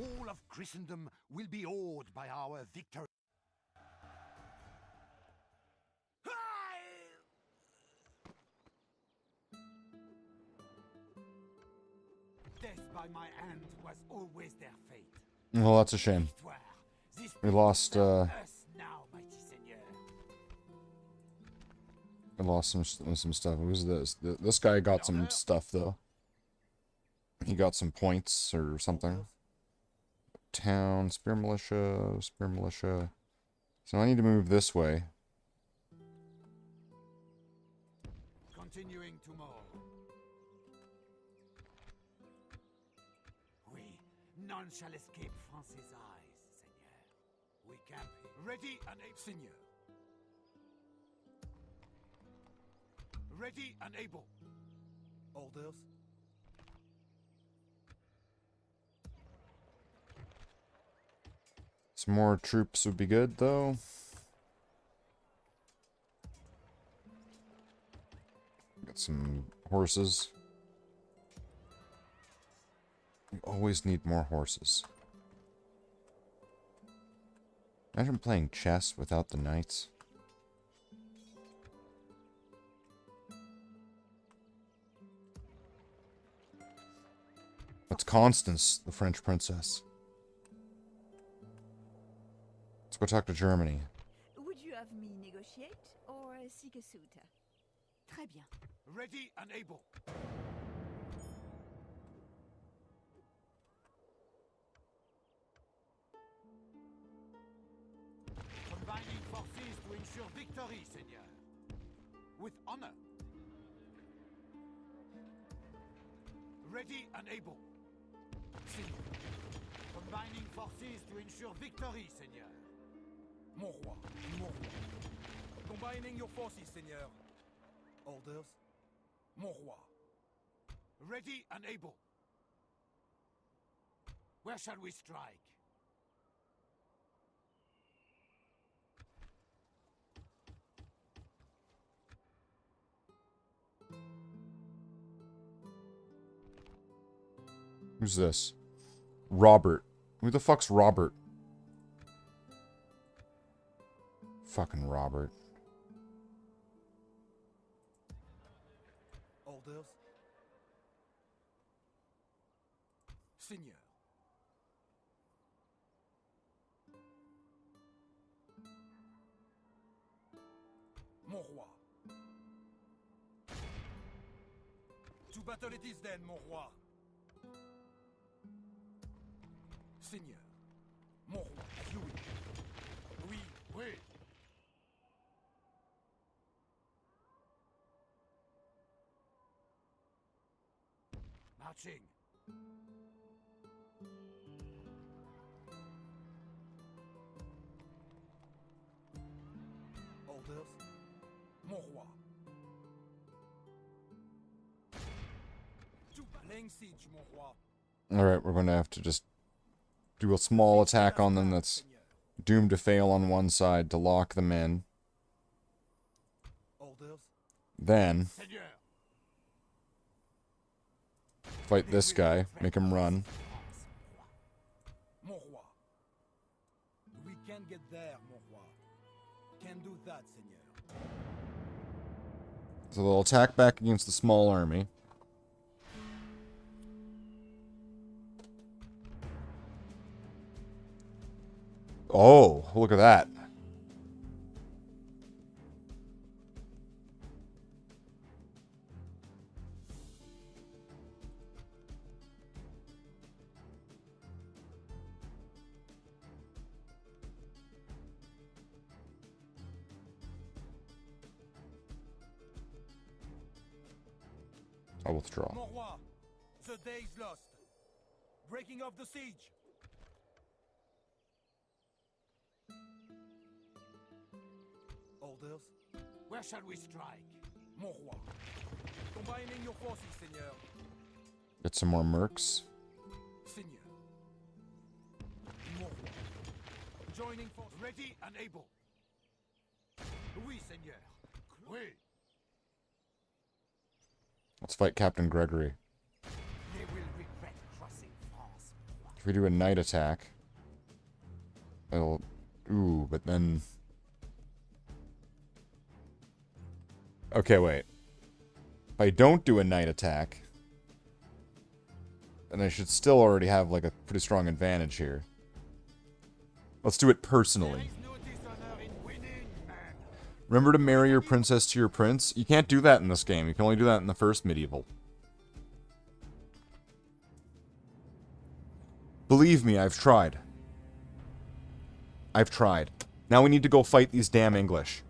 all of Christendom will be awed by our victory. Death by my hand was always their fate. Well, that's a shame. We lost, Us now, mighty seigneur. I lost some stuff. Who's this? This guy got some stuff, though. He got some points or something. Town, spear militia, spear militia. So I need to move this way. Continuing tomorrow. Oui, none shall escape France's eyes, seigneur. We camp here. Ready and able, seigneur. Ready and able. Orders. Some more troops would be good, though. Got some horses. We always need more horses. Imagine playing chess without the knights. That's Constance, the French princess. Let's go talk to Germany. Would you have me negotiate or seek a suitor? Très bien. Ready and able. Combining forces to ensure victory, seigneur. With honor. Ready and able. Seigneur. Combining forces to ensure victory, seigneur. Mon roi, mon roi. Combining your forces, seigneur. Orders. Mon roi. Ready and able. Where shall we strike? Who's this? Robert. Who the fuck's Robert? Fucking Robert. Orders. Seigneur. Mon roi. To battle it is then, mon roi. Seigneur. Mon roi, as you wish. Oui, oui. Marching. Orders. Mon roi. Laying siege, mon roi. Alright, we're going to have to just do a small attack on them that's doomed to fail on one side to lock them in. Orders. Then Seigneur. fight this guy, make him run. Mon roi. We can get there, mon roi. Can do that, seigneur. So they'll attack back against the small army. Oh, look at that. I'll withdraw. Mon roi, the day is lost. Breaking off the siege. Orders. Where shall we strike? Mon roi. Combining your forces, seigneur. Get some more mercs. Seigneur. Mon roi. Joining force ready and able. Oui, seigneur. Oui. Let's fight Captain Gregory. They will regret crossing France. If we do a night attack, it'll... Ooh, but then... Okay, wait. If I don't do a night attack, then I should still already have, like, a pretty strong advantage here. Let's do it personally. Remember to marry your princess to your prince? You can't do that in this game. You can only do that in the first medieval. Believe me, I've tried. I've tried. Now we need to go fight these damn English.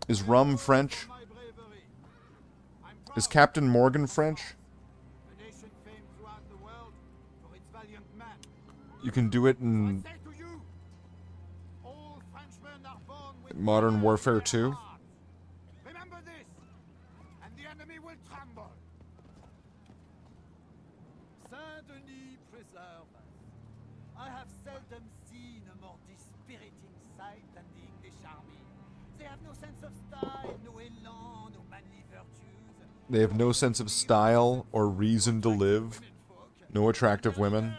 Is Rum French? Is Captain Morgan French? You can do it in Modern Warfare 2. Remember this, and the enemy will tremble. Saint-Denis preserve us. I have seldom seen a more dispiriting sight than the English army. They have no sense of style, no élan, no manly virtues. They have no sense of style or reason to live. No attractive women.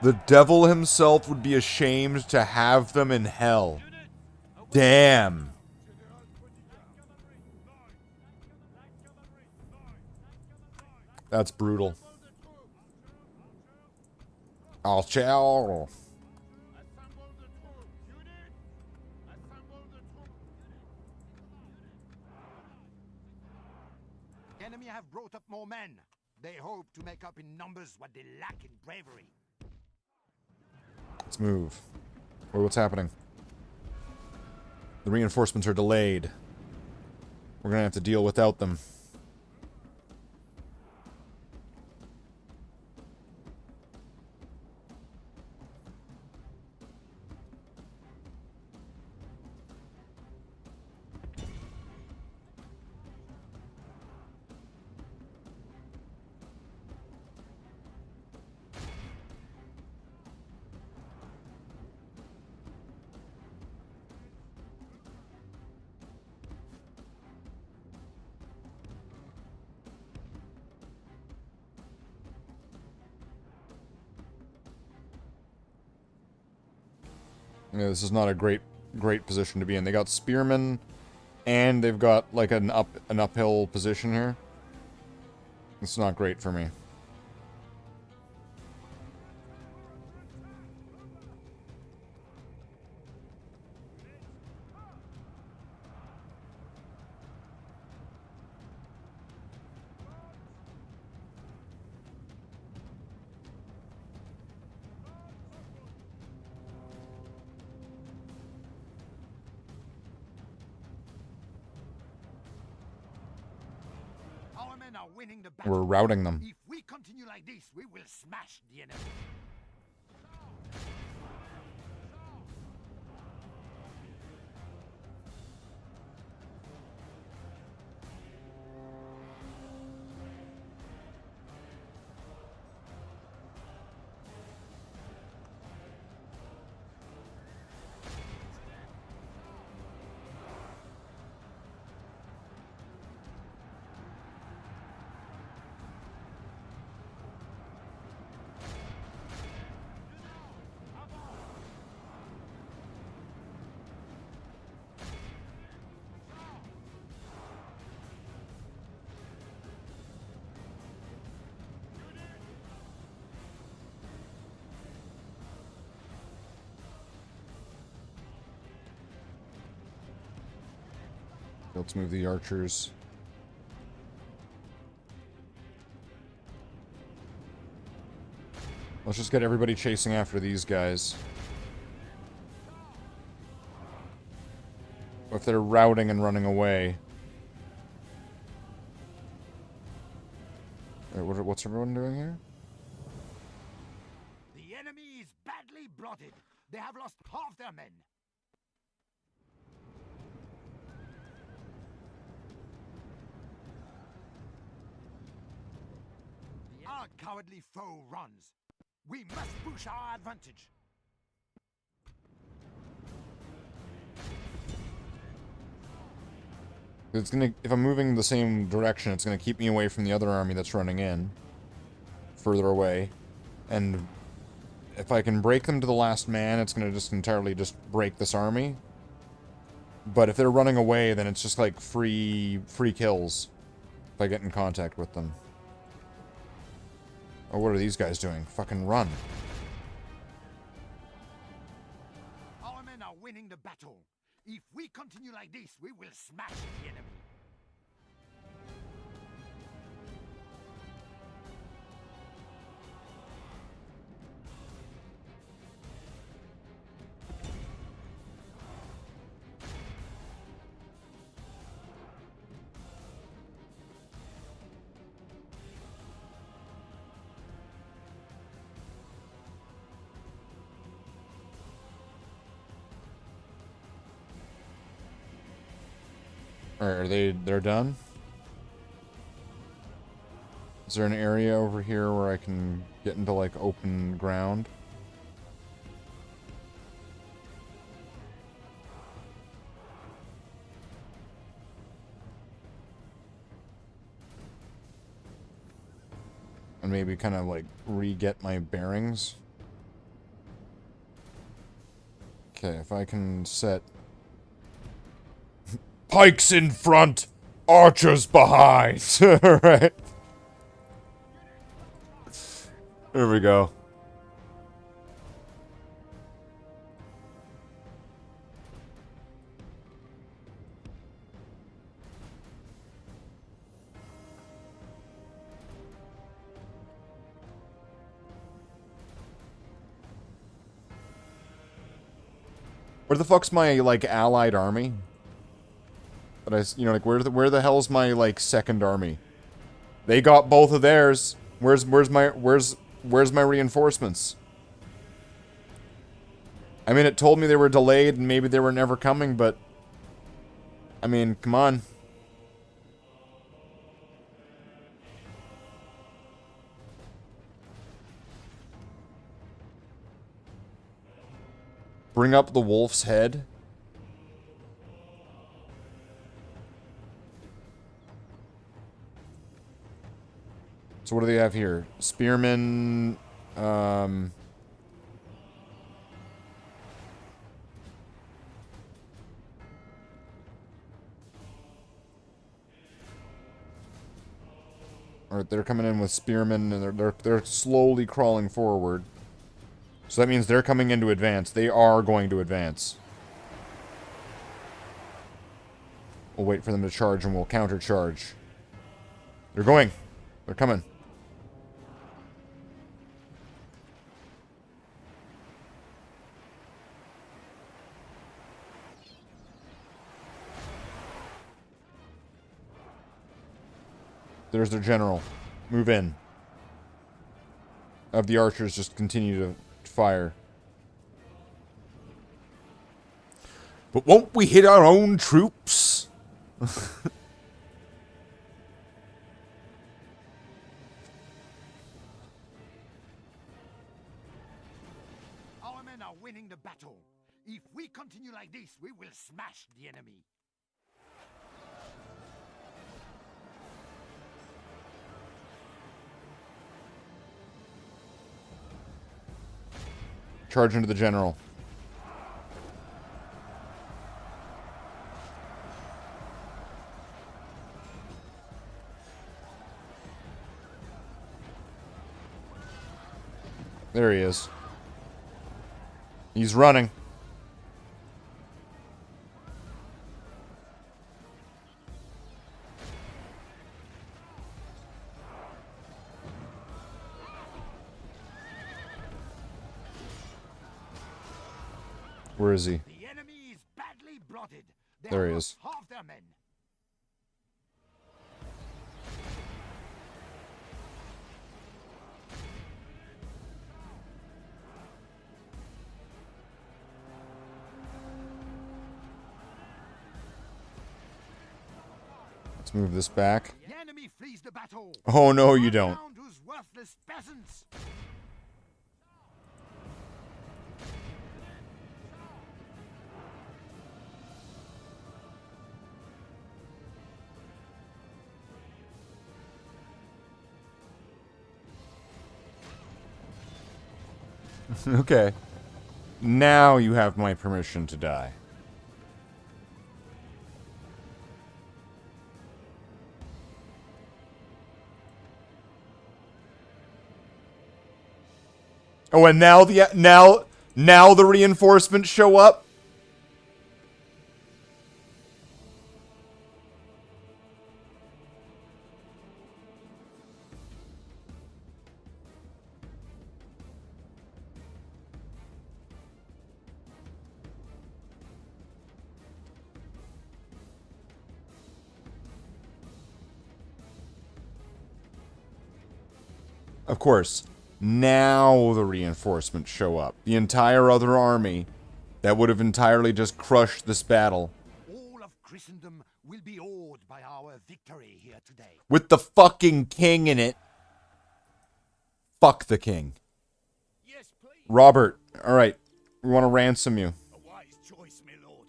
The devil himself would be ashamed to have them in hell. Damn. That's brutal. I'll chow. Enemy have brought up more men. They hope to make up in numbers what they lack in bravery. Let's move. Or what's happening? The reinforcements are delayed. We're gonna have to deal without them. Yeah, this is not a great position to be in. They got spearmen, and they've got like an uphill position here. It's not great for me. Winning the battle. We're routing them. If we continue like this, we will smash the enemy. Let's move the archers. Let's just get everybody chasing after these guys. If they're routing and running away. Wait, what's everyone doing here? The enemy is badly blotted. They have lost half their men. Our cowardly foe runs. We must push our advantage. It's gonna, if I'm moving the same direction, it's gonna keep me away from the other army that's running in. Further away. And if I can break them to the last man, it's gonna just entirely just break this army. But if they're running away, then it's just like free kills. If I get in contact with them. Oh, what are these guys doing? Fucking run. Our men are winning the battle. If we continue like this, we will smash the enemy. Alright, they're done? Is there an area over here where I can get into, like, open ground? And maybe kind of, like, re-get my bearings? Okay, if I can set... Pikes in front! Archers behind! Alright. There we go. Where the fuck's my, like, allied army? But I, you know, like, where the hell's my, like, second army? They got both of theirs. Where's my reinforcements? I mean, it told me they were delayed and maybe they were never coming, but... I mean, come on. Bring up the wolf's head. So what do they have here? Spearmen, or they're coming in with spearmen, and they're slowly crawling forward. So that means they're coming in to advance. They are going to advance. We'll wait for them to charge, and we'll counter-charge. They're going. They're coming. There's their general. Move in. Of the archers, just continue to fire. But won't we hit our own troops? Our men are winning the battle. If we continue like this, we will smash the enemy. Charge into the general. There he is. He's running. Where is he? The enemy is badly blooded. They There he have is. lost half their men. Let's move this back. The enemy flees the battle. Oh, no, you don't. Down those worthless peasants. Okay. Now you have my permission to die. Oh, and now the reinforcements show up? Of course, now the reinforcements show up. The entire other army that would have entirely just crushed this battle. All of Christendom will be awed by our victory here today. With the fucking king in it. Fuck the king. Yes, please. Robert, alright. We want to ransom you. A wise choice, my lord.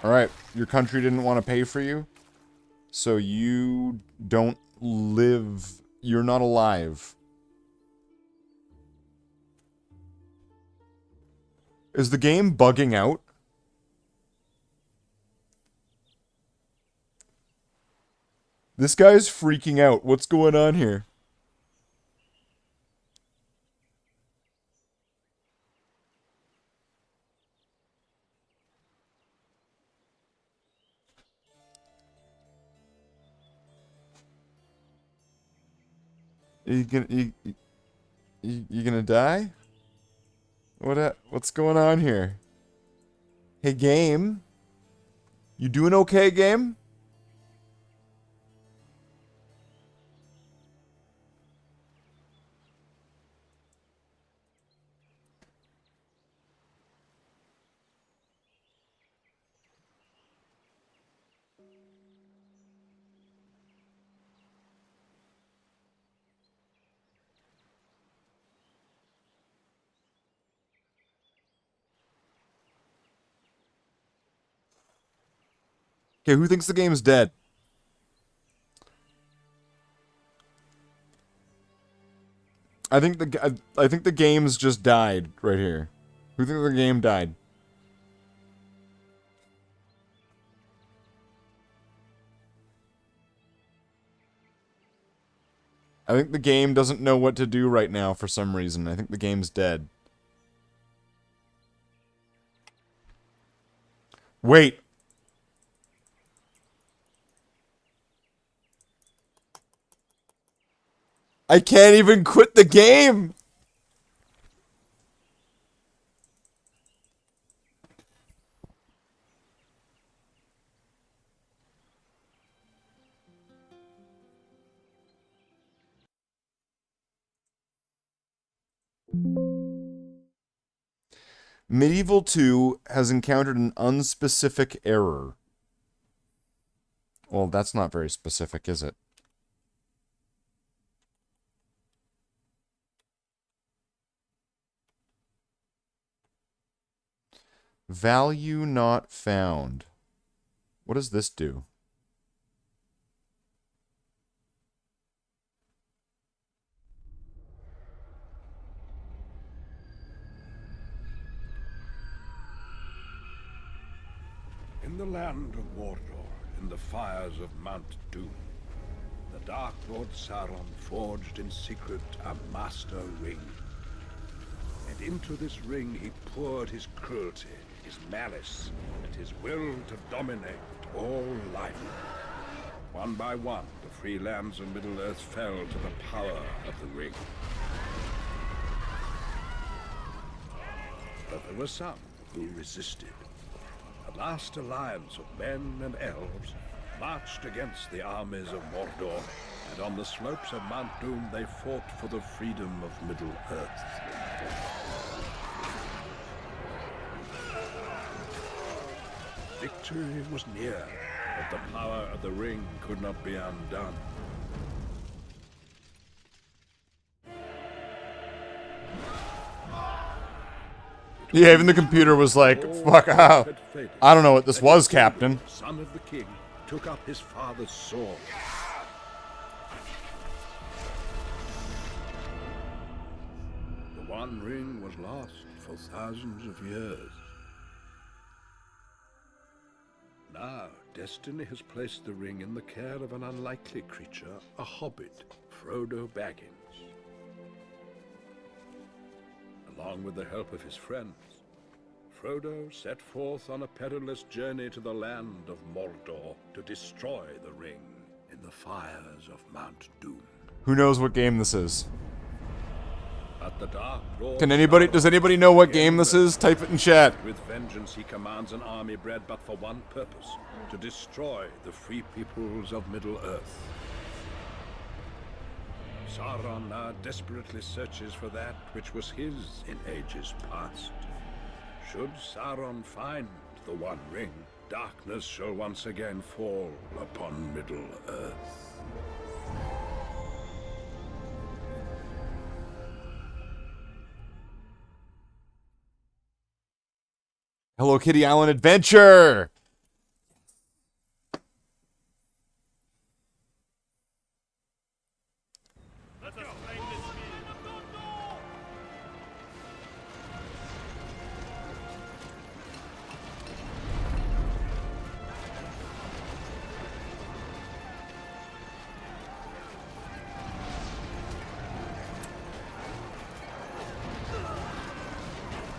Alright, your country didn't want to pay for you. So you don't live. You're not alive. Is the game bugging out? This guy's freaking out. What's going on here? You gonna die? What's going on here? Hey, game. You doing okay, game? Okay, who thinks the game's dead? I think the game's just died right here. Who thinks the game died? I think the game doesn't know what to do right now for some reason. I think the game's dead. Wait. I can't even quit the game! Medieval 2 has encountered an unspecific error. Well, that's not very specific, is it? Value not found. What does this do? In the land of Mordor, in the fires of Mount Doom, the Dark Lord Sauron forged in secret a master ring. And into this ring he poured his cruelty, his malice, and his will to dominate all life. One by one, the free lands of Middle-earth fell to the power of the ring. But there were some who resisted. A last alliance of men and elves marched against the armies of Mordor, and on the slopes of Mount Doom they fought for the freedom of Middle-earth. Victory was near, but the power of the ring could not be undone. Yeah, even the computer was like, fuck out. I don't know what this was, Captain. Son of the king took up his father's sword. One Ring was lost for thousands of years. Now, destiny has placed the ring in the care of an unlikely creature, a hobbit, Frodo Baggins. Along with the help of his friends, Frodo set forth on a perilous journey to the land of Mordor to destroy the ring in the fires of Mount Doom. Who knows what game this is? At the Dark Lord Does anybody know what game this is? Type it in chat. With vengeance he commands an army bred but for one purpose, to destroy the free peoples of Middle-earth. Sauron now desperately searches for that which was his in ages past. Should Sauron find the One Ring, darkness shall once again fall upon Middle-earth. Hello Kitty Island Adventure!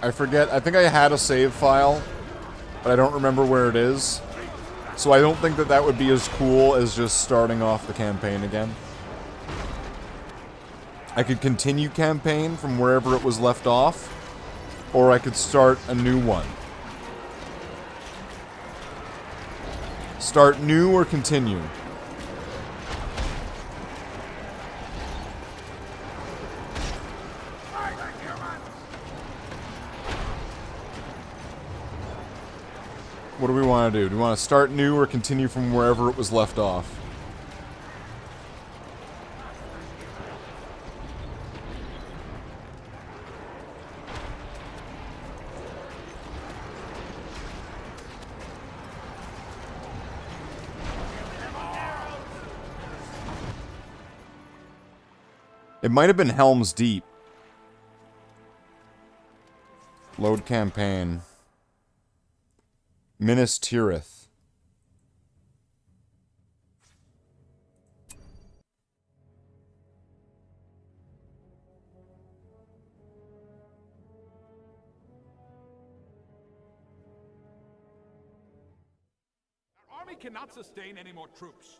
I forget, I think I had a save file, but I don't remember where it is. So I don't think that that would be as cool as just starting off the campaign again. I could continue campaign from wherever it was left off, or I could start a new one. Start new or continue. What do we want to do? Do we want to start new or continue from wherever it was left off? It might have been Helm's Deep. Load campaign. Minas Tirith. Our army cannot sustain any more troops.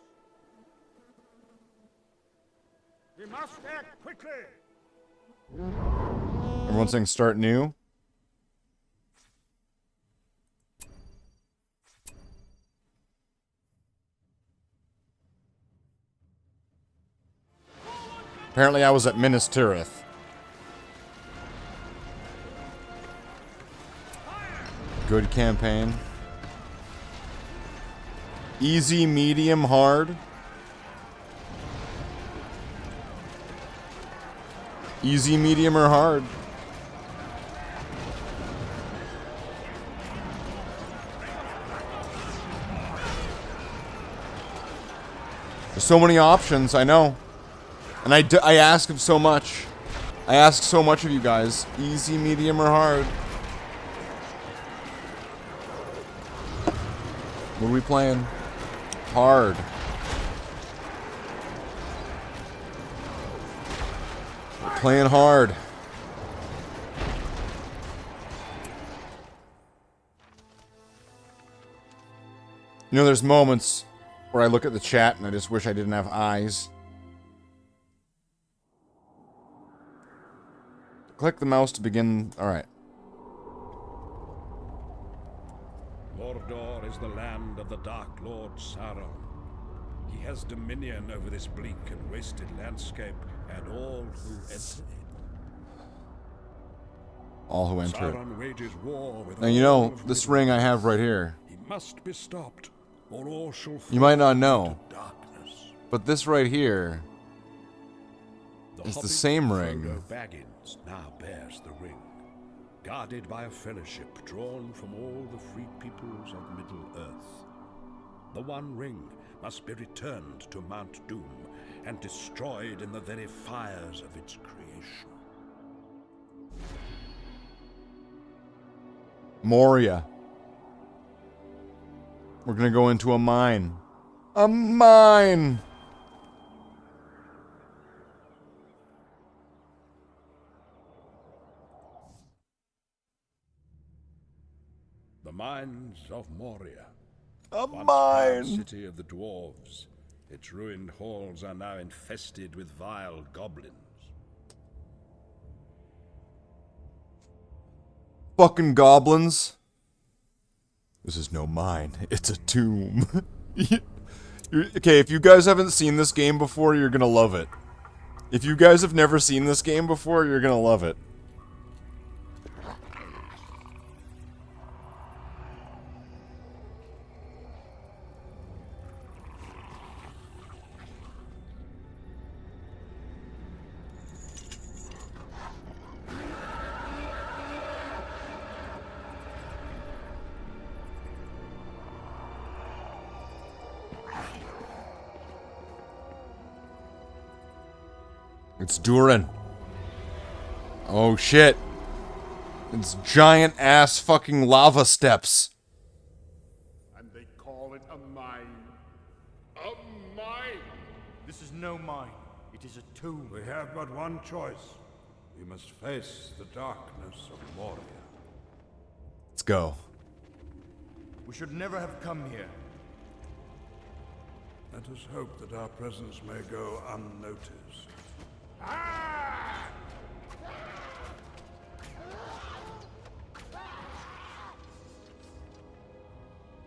We must act quickly. Everyone's saying start new. Apparently I was at Minas Tirith. Good campaign. Easy, medium, hard. Easy, medium, or hard. There's so many options, I know. And I ask of so much. I ask so much of you guys. Easy, medium, or hard. What are we playing? Hard. We're playing hard. You know, there's moments where I look at the chat and I just wish I didn't have eyes. Click the mouse to begin. Alright. Mordor is the land of the Dark Lord Sauron. He has dominion over this bleak and wasted landscape and all who enter it. All who enter Sauron it. wages war with Now you all know, of this Middle-earth. ring I have right here. He must be stopped, or all shall You might not fall know. into darkness. But this right here is the hobbit same ring. Frodo Baggins now bears the ring, guarded by a fellowship drawn from all the free peoples of Middle-earth. The One Ring must be returned to Mount Doom and destroyed in the very fires of its creation. Moria. We're gonna go into a mine. A mine! The mines of Moria. A Once proud mine! city of the dwarves. Its ruined halls are now infested with vile goblins. Fucking goblins. This is no mine. It's a tomb. Okay, if you guys haven't seen this game before, you're gonna love it. If you guys have never seen this game before, you're gonna love it. It's Durin. Oh shit. It's giant ass fucking lava steps. And they call it a mine. A mine! This is no mine. It is a tomb. We have but one choice. We must face the darkness of Moria. Let's go. We should never have come here. Let us hope that our presence may go unnoticed.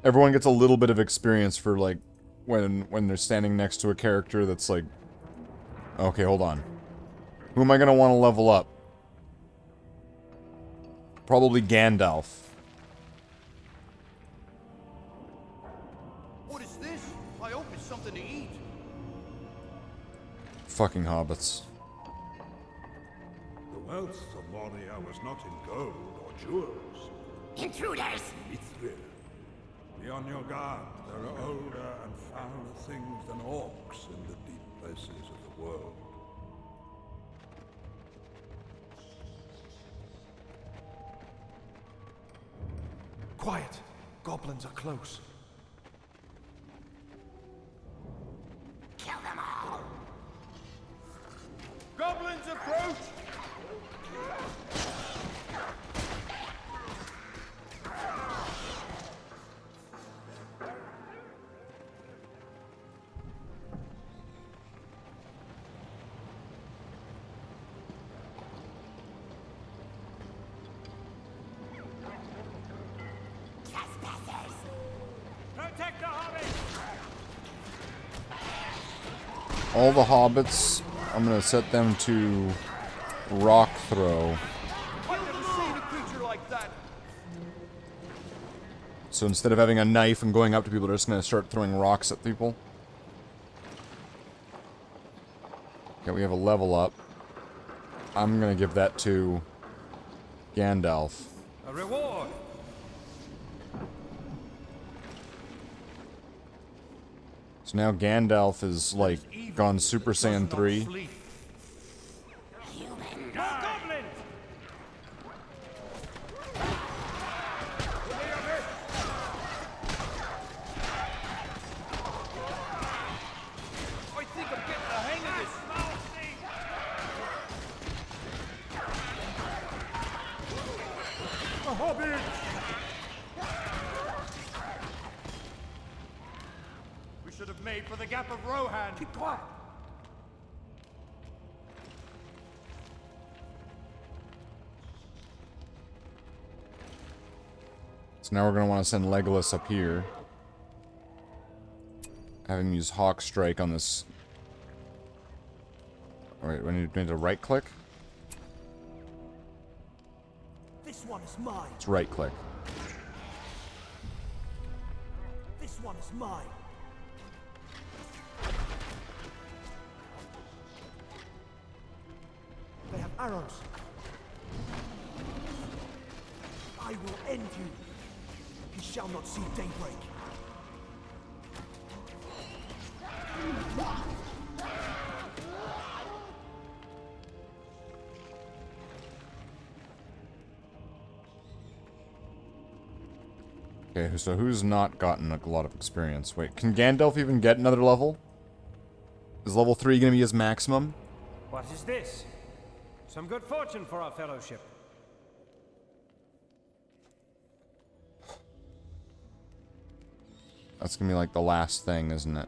Everyone gets a little bit of experience for like when they're standing next to a character that's like, okay, hold on. Who am I gonna want to level up? Probably Gandalf. What is this? I hope it's something to eat. Fucking hobbits. The wealth of Moria was not in gold or jewels. Intruders! Mithril. Be on your guard. There are older and fouler things than orcs in the deep places of the world. Quiet. Goblins are close. Kill them all! Goblins approach! Trespassers! Protect the hobbits! All the hobbits, I'm gonna set them to rock throw. I've never seen a creature like that! So instead of having a knife and going up to people, they're just gonna start throwing rocks at people. Okay, we have a level up. I'm gonna give that to Gandalf. A reward! So now Gandalf is like gone Super Saiyan 3. More goblins! I think I'm getting the hang of this. A hobbit! We should have made for the Gap of Rohan. Keep quiet. So now we're gonna want to send Legolas up here. Have him use Hawk Strike on this. Alright, we need to right click. This one is mine. It's right click. This one is mine. They have arrows. I will end you. He shall not see daybreak. Okay, so who's not gotten a lot of experience? Wait, can Gandalf even get another level? Is level 3 gonna be his maximum? What is this? Some good fortune for our fellowship. That's gonna be like the last thing, isn't it?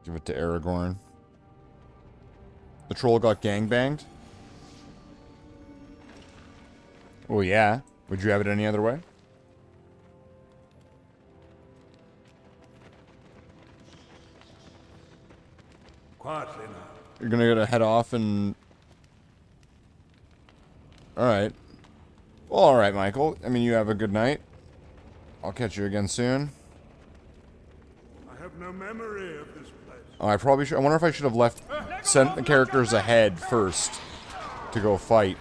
Give it to Aragorn. The troll got gangbanged? Oh yeah. Would you have it any other way? Quietly now. You're gonna head off and... Alright. Well, alright, Michael. I mean, you have a good night. I'll catch you again soon. I have no memory of this place. Oh, I probably should... I wonder if I should have sent the characters ahead first to go fight.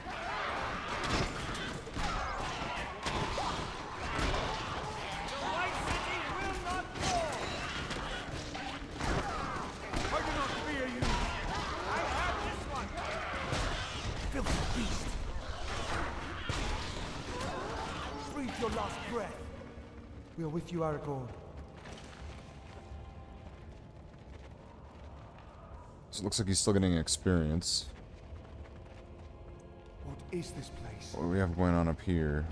Your last breath. We are with you, Aragorn. So it looks like he's still getting experience. What is this place? What do we have going on up here?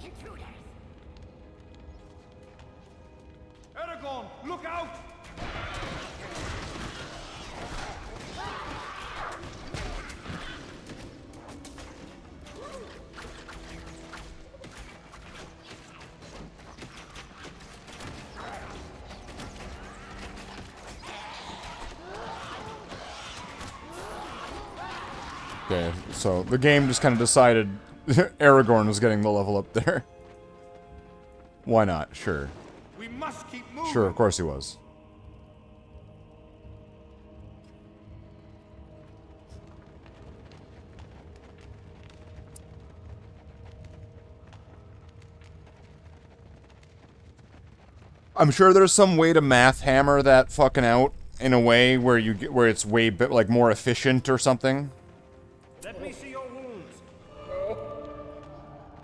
Aragorn, look out! Okay, so the game just kind of decided Aragorn was getting the level up there. Why not? Sure. We must keep moving. Sure, of course he was. I'm sure there's some way to math hammer that fucking out in a way where you get where it's way like more efficient or something. Let me see your wounds.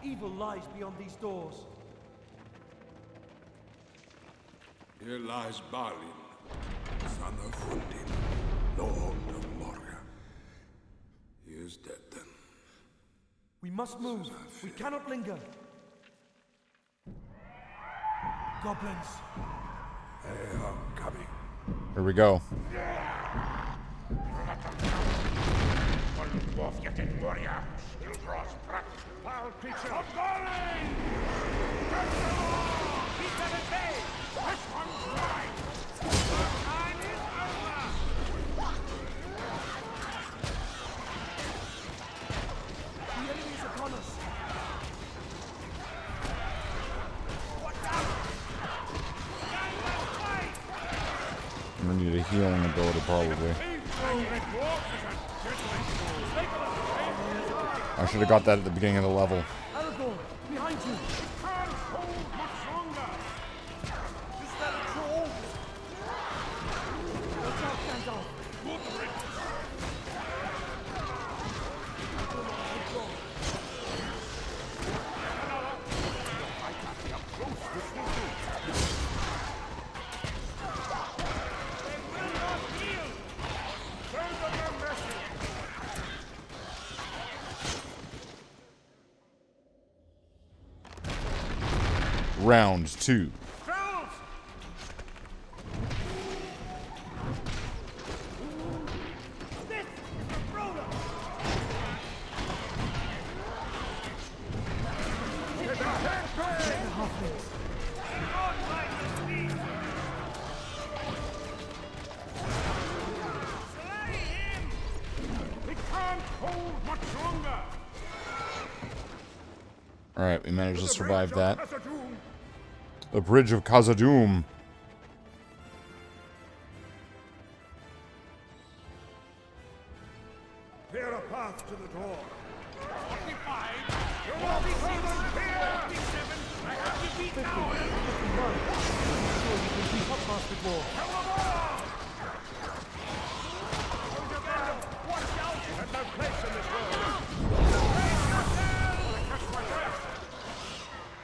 Evil lies beyond these doors. Here lies Balin, son of Hundin, Lord of Moria. He is dead then. We must move. We cannot linger. Goblins. They are coming. Here we go. Foul creature! Of Balin! Keep them at bay! This one's right! Time is over! The enemy is upon us! Watch out! I'm gonna need a healing ability probably. I should have got that at the beginning of the level. Aragorn, behind you! Can't hold much longer! Is that a troll? Watch out, Gandalf! Round 2. Alright, we managed to survive that. The Bridge of Khazad-dûm. Clear a path to the door. 45. You won't be seen here! 47. I have to beat now. 51. I'm sure you can keep up, Master Dwarf. Watch out. You have no place in this world.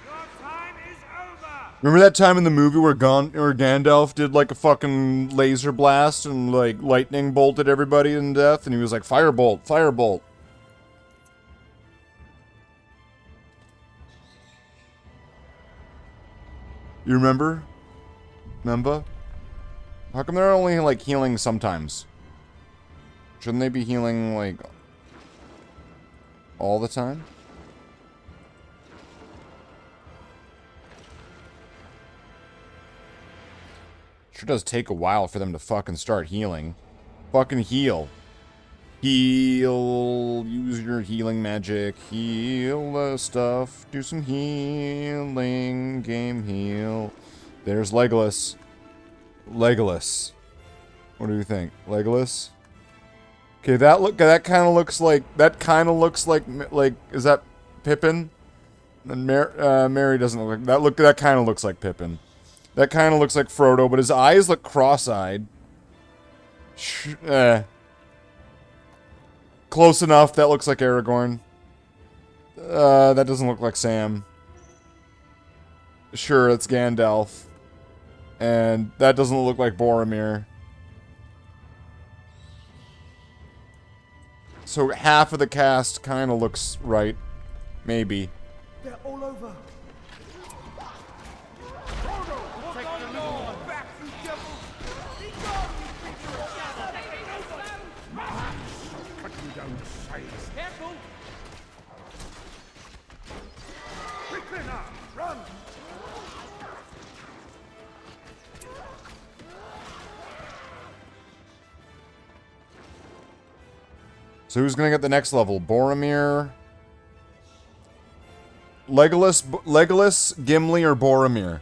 Your time is over. Remember that time in the movie where Gandalf did like a fucking laser blast and like lightning bolted everybody in death, and he was like, "Firebolt, firebolt." You remember? Remember? How come they're only like healing sometimes? Shouldn't they be healing like all the time? Sure does take a while for them to fucking start healing. Fucking heal. Heal. Use your healing magic. Heal the stuff. Do some healing. Game heal. There's Legolas. Legolas. What do you think? Legolas? Okay, that kind of looks like, is that Pippin? And Mary doesn't look like, that kind of looks like Pippin. That kind of looks like Frodo, but his eyes look cross-eyed. Close enough. That looks like Aragorn. That doesn't look like Sam. Sure, it's Gandalf. And that doesn't look like Boromir. So half of the cast kind of looks right. Maybe. They're all over. Careful! Quickly now! Run! So who's gonna get the next level? Boromir, Legolas, Gimli, or Boromir?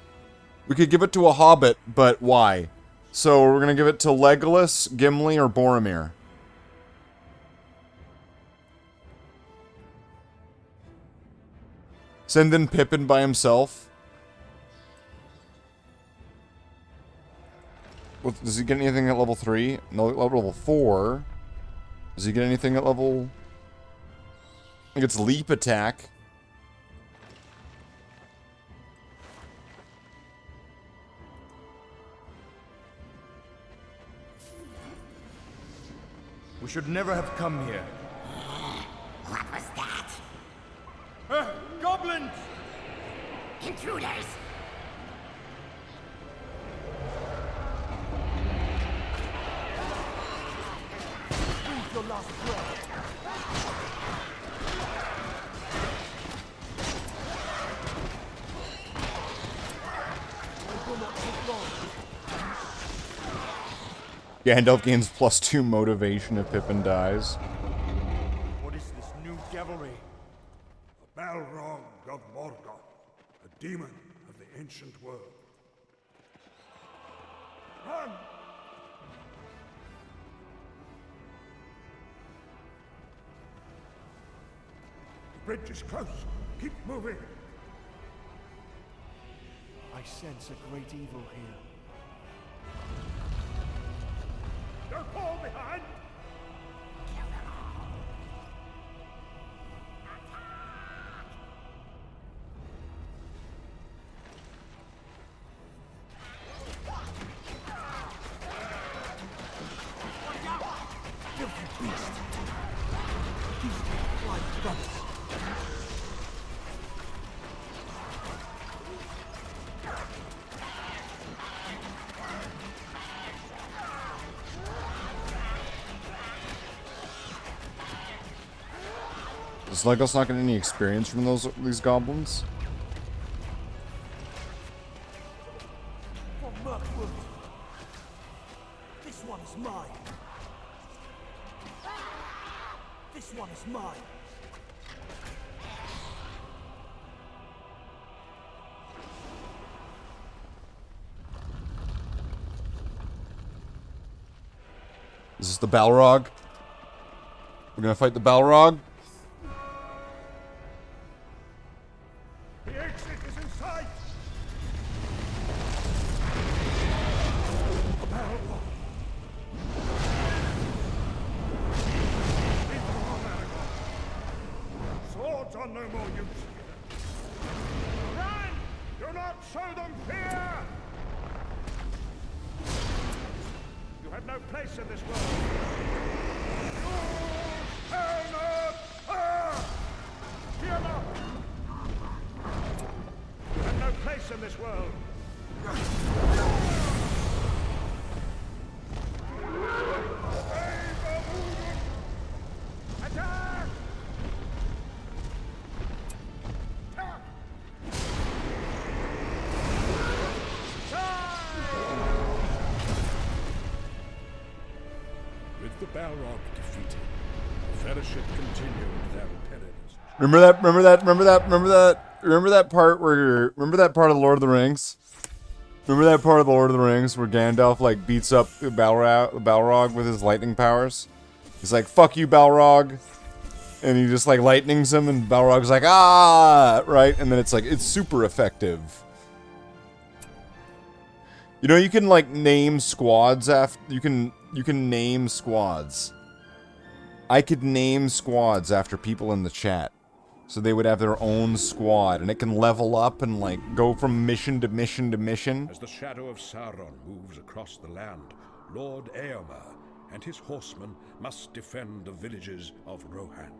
We could give it to a Hobbit, but why? So we're gonna give it to Legolas, Gimli, or Boromir. Send in Pippin by himself. Does he get anything at level 3? No, level 4. Does he get anything at level... I think it's leap attack. We should never have come here. What was that? Goblins! Intruders! Breathe your last breath. It will not take long. Gandalf gains +2 motivation if Pippin dies. What is this new devilry? The Balrog of Mordor, a demon of the ancient world. Run! The bridge is close. Keep moving. I sense a great evil here. Don't fall behind! Filthy beast! These fly guns! Is Legolas not getting any experience from these goblins? For Mirkwood! This one is mine! This one is mine! Is this the Balrog? We're gonna fight the Balrog. The exit is in sight! Swords are no more use. Run! Do not show them fear! You have no place in this world. Fear not! You have no place in this world. Attack! With the Balrog defeated, the Fellowship continued their perilous. Remember that part where remember that part of the Lord of the Rings? Remember that part of the Lord of the Rings where Gandalf like beats up the Balrog with his lightning powers? He's like, "Fuck you, Balrog," and he just like lightnings him, and Balrog's like, "Ah!" Right? And then it's like it's super effective. You know, you can like name squads after you can name squads. I could name squads after people in the chat. So they would have their own squad, and it can level up and like go from mission to mission to mission. As the shadow of Sauron moves across the land, Lord Eomer and his horsemen must defend the villages of Rohan.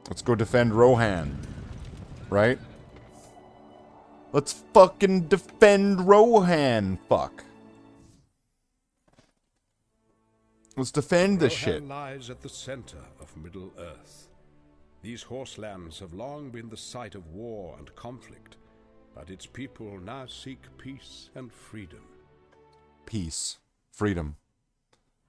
Let's go defend Rohan. Right? Let's fucking defend Rohan. Fuck. Let's defend this shit. Rohan lies at the center of Middle-earth. These horselands have long been the site of war and conflict, but its people now seek peace and freedom. Peace. Freedom.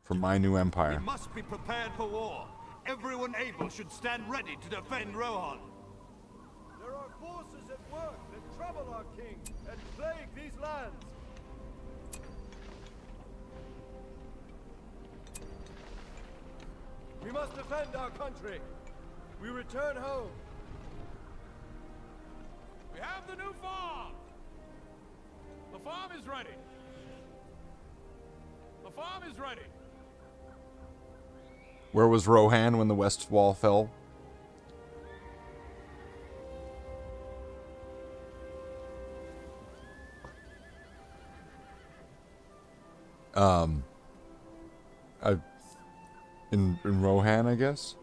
For my new empire. We must be prepared for war. Everyone able should stand ready to defend Rohan. There are forces at work that trouble our king and plague these lands. We must defend our country. We return home. We have the new farm. The farm is ready. The farm is ready. Where was Rohan when the West Wall fell? In Rohan, I guess.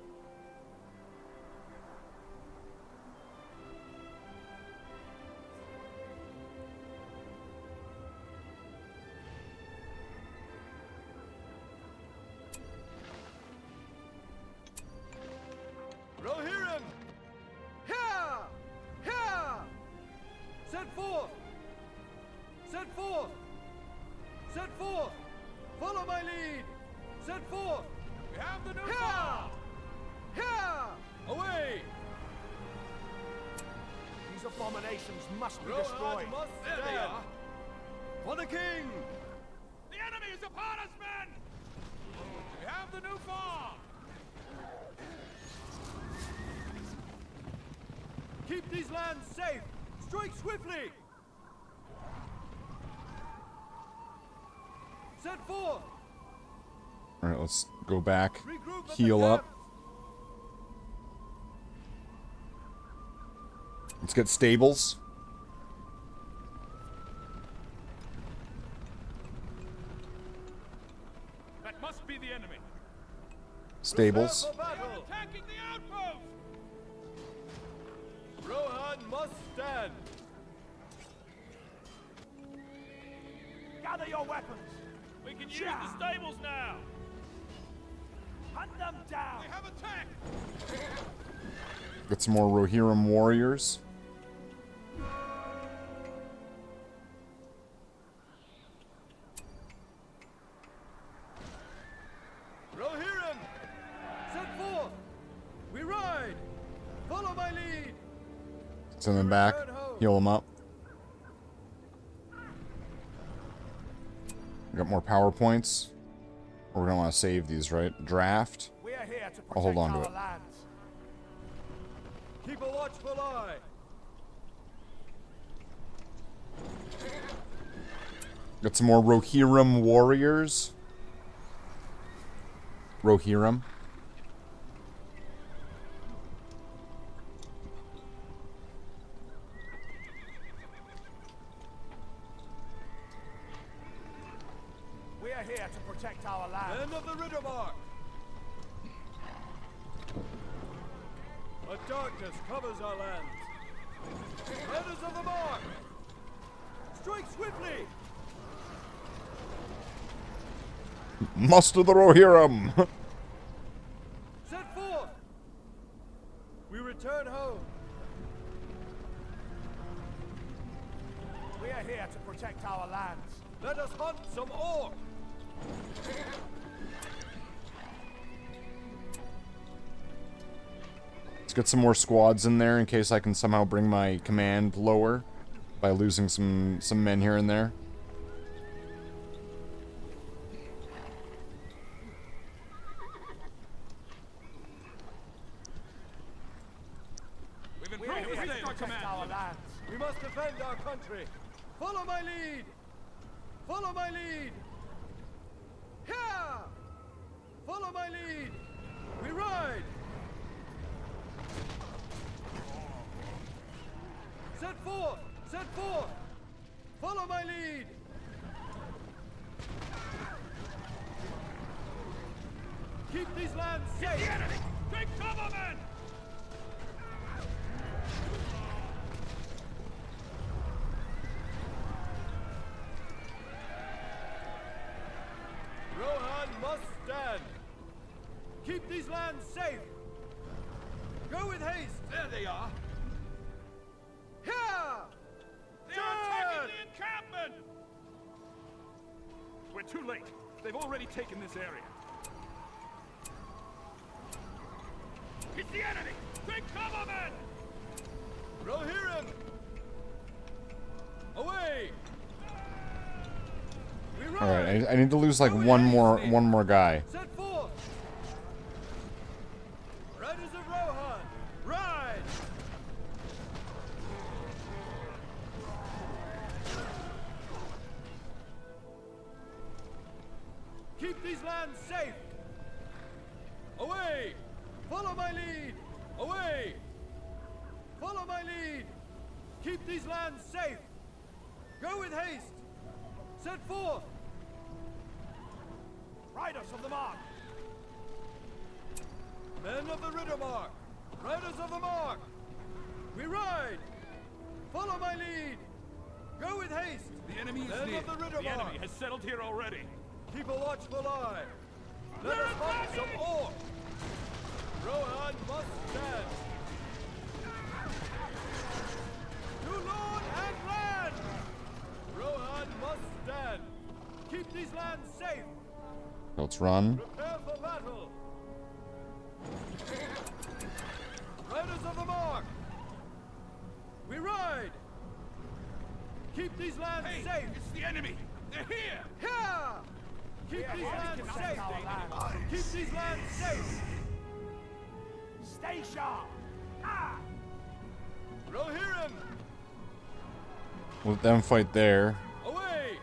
Rohirrim! Here! Here! Set forth! Set forth! Set forth! Follow my lead! Set forth! We have the new Here! farm. Here! Away! These abominations must be Rohan destroyed. must There they stand. are. For the king! The enemy is upon us, men! We have the new farm. Keep these lands safe! Strike swiftly! Set forth! Alright, let's go back. Regroup at Heal the up. camp. Let's get stables. That must be the enemy. Stables. Prepare for battle. Attacking the outpost. Rohan must stand! Gather your weapons. We can use the stables now. Hunt them down. We have attacked. Get some more Rohirrim warriors. Rohirrim! Set forth! We ride! Follow my lead! Send them back. Heal them up. Got more PowerPoints. We're gonna want to save these, right? Draft. We are here to I'll hold protect on to our it. lands. Keep a watchful eye. Got some more Rohirrim warriors. Rohirrim. We are here to protect our land. Men of the Riddermark! A darkness covers our lands. Riders of the Mark! Strike swiftly! Muster the Rohirrim. Set forth! We return home. We are here to protect our lands. Let us hunt some orc! Let's get some more squads in there in case I can somehow bring my command lower by losing some men here and there. We've We are improved here the to state, protect our lands. We must defend our country. Follow my lead! Follow my lead! Here! Follow my lead! We ride! Set forth! Set forth! Follow my lead! Keep these lands safe! The enemy! Take cover, men! Rohan must stand! Keep these lands safe! Go with haste! There they are! Here! They are attacking the encampment! We're too late. They've already taken this area. It's the enemy! Take cover, men! Rohirrim! Away! We ride! All right, I need to lose like one more guy. Set forth! Riders of Rohan, ride! Keep these lands safe! Away! Follow my lead! Away! Follow my lead! Keep these lands safe! Go with haste! Set forth! Riders of the Mark. Men of the Riddermark! Riders of the Mark! We ride! Follow my lead! Go with haste! The enemy is Men near. of the The Riddermark! enemy has settled here already. Keep a watchful eye! Let us hunt some orc! Rohan must stand! To lord and land! Rohan must stand! Keep these lands safe! Let's run. Prepare for battle! Riders of the Mark! We ride! Keep these lands safe! It's the enemy. They're here. Here! Keep these lands safe! Keep these lands safe! Stay sharp. Ah! Rohirrim! Let them fight there, Away!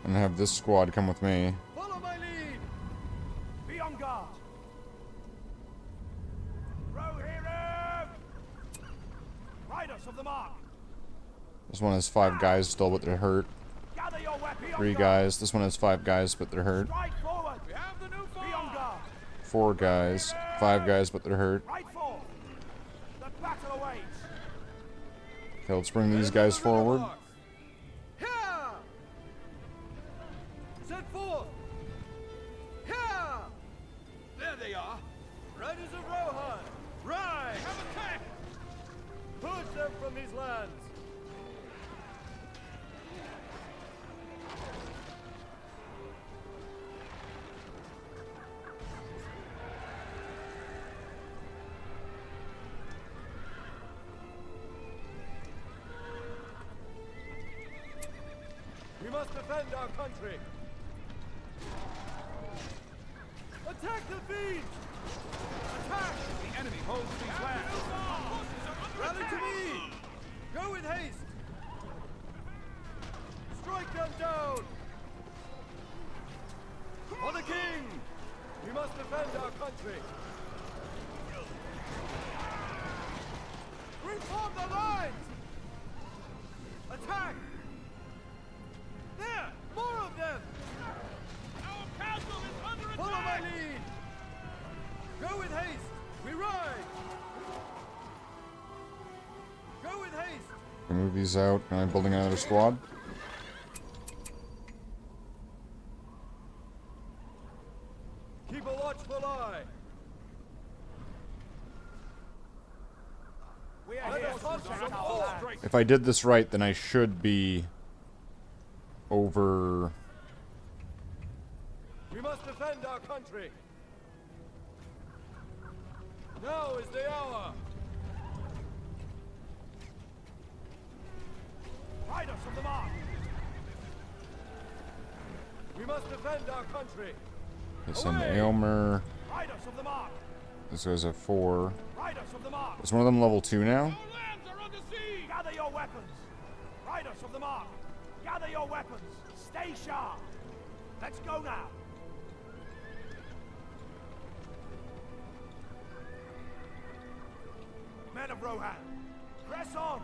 and have this squad come with me. Follow my lead! Be on guard. Rohirrim! Riders of the Mark. This one has 5 guys still, but they're hurt. Gather your weapons. 3 guys. This one has 5 guys, but they're hurt. Strike forward. We have the new form. Be on guard. 4 guys. 5 guys, but they're hurt. Right forth. The battle awaits. Okay, let's bring these guys forward. Here! Set forth! Here! There they are! Riders of Rohan! Ride! Have attack! Purge them from these lands! We must defend our country! Attack the fiends! Attack! The enemy holds these lands. Rally to me! Go with haste! Strike them down! For the king! We must defend our country! Reform the lines! Attack! There! More of them! Our castle is under attack! Follow my lead! Go with haste! We ride! Go with haste! Move these out. Am I building another squad? Keep a watchful eye! We are here to attack our land. If I did this right, then I should be over. We must defend our country! Now is the hour! Riders of the mark! We must defend our country! Send Aylmer. Riders of the mark! This goes at 4. Riders of the mark! Is one of them level 2 now? Our lands are under siege! Gather your weapons! Riders of the mark! Gather your weapons! Stay sharp! Let's go now! Men of Rohan, press on!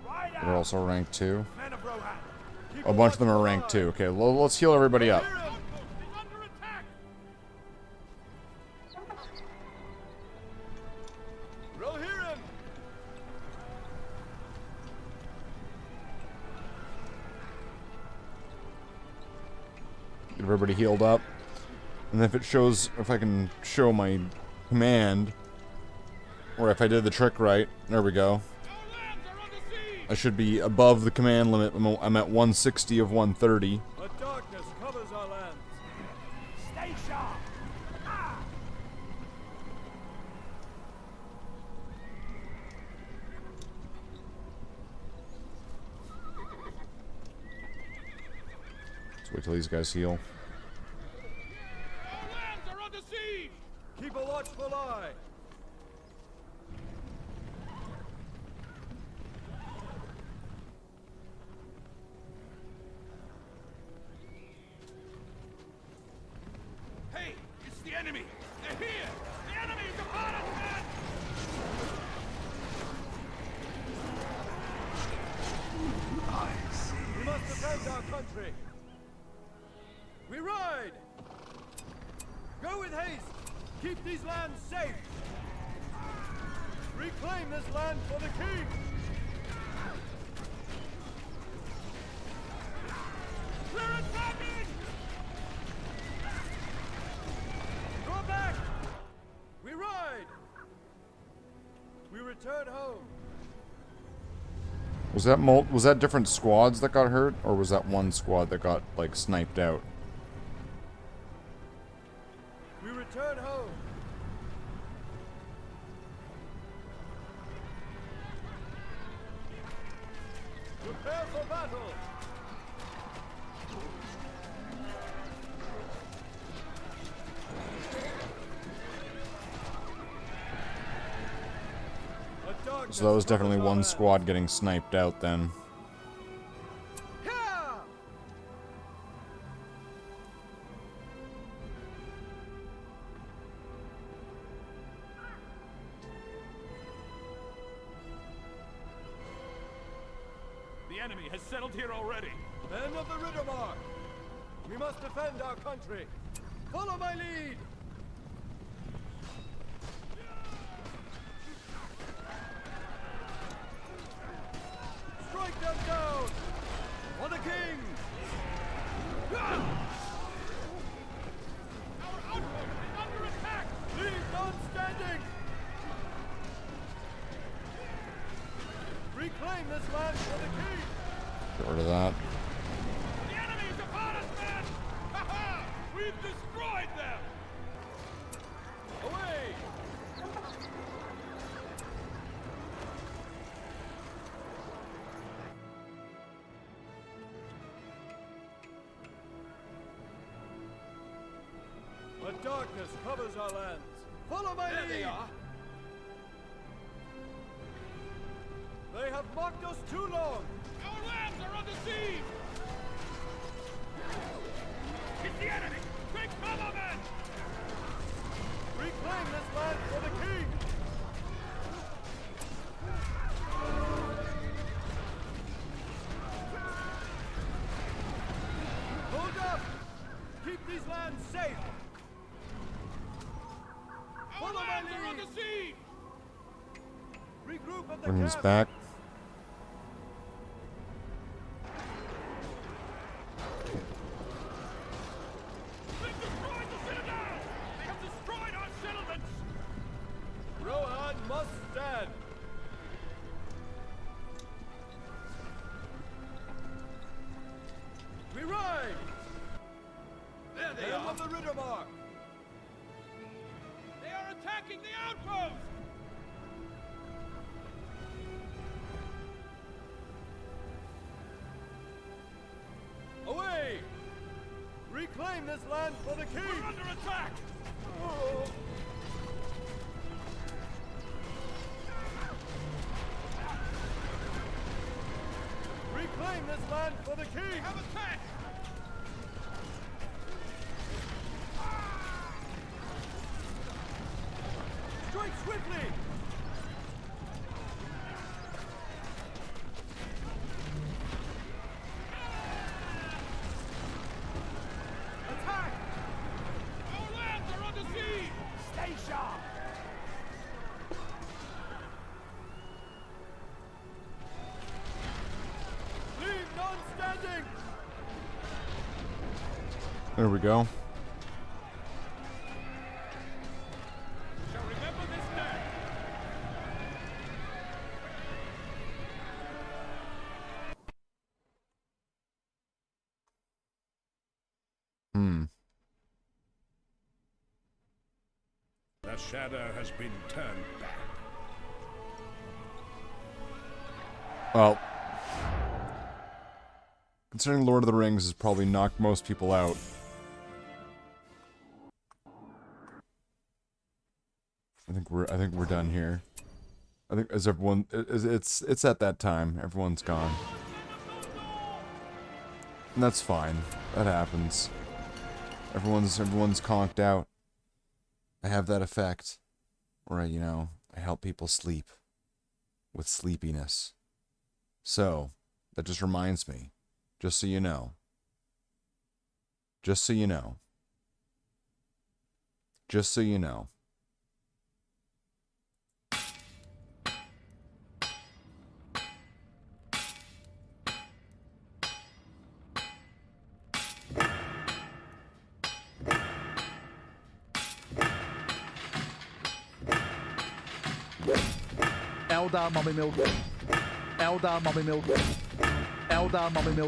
Ride out! They're also ranked 2. Men of Rohan, A bunch of them are ranked 2. Okay, let's heal everybody up. under attack! Rohirrim! Get everybody healed up. And if it shows, if I can show my command, or if I did the trick right, there we go. I should be above the command limit. I'm at 160 of 130. But darkness covers our lands. Stay sharp! Ah! Let's wait till these guys heal. Our lands are under siege! Keep a watchful eye! Hey, it's the enemy! They're here! The enemy's upon us, man! We must defend our country! We ride! Go with haste! Keep these lands safe! Reclaim this land for the king! They're attacking! Draw back! We ride! We return home! Was that different squads that got hurt, or was that one squad that got like sniped out? We return home! Prepare for battle! So that was definitely one squad getting sniped out then. The enemy has settled here already. Men of the Riddermark! We must defend our country! Follow my lead! Strike them down! For the king! Our outpost is under attack! Lead on standing! Reclaim this land for the king! Get rid of that. The enemy's upon us, man! Ha ha! We've destroyed them! Away! darkness covers our lands. Follow my lead! There they are. They have mocked us too long. Our lands are under siege! It's the enemy! Take cover, men! Reclaim this land for the king! Hold up! Keep these lands safe! Our lands are under siege! Regroup at the Bring this camp. back. They've destroyed the citadel! They have destroyed our settlements! Rohan must stand! We ride! There they Helm are! of the Rittermark! They are attacking the outpost! Away! Reclaim this land for the king! We're under attack! Oh. Reclaim this land for the king! They have attacked! Strike swiftly! Attack! Our lands are under siege! Stay sharp! Leave none standing! There we go. Shall remember this day! The shadow has been turned back. Well, considering Lord of the Rings has probably knocked most people out, I think we're done here. I think as everyone it's at that time. Everyone's gone. And that's fine. That happens. Everyone's conked out. I have that effect where I help people sleep with sleepiness. So, that just reminds me, just so you know. Just so you know. Just so you know. Eldar Mommy Milk. Eldar Mommy Milk. Eldar Mommy Milk.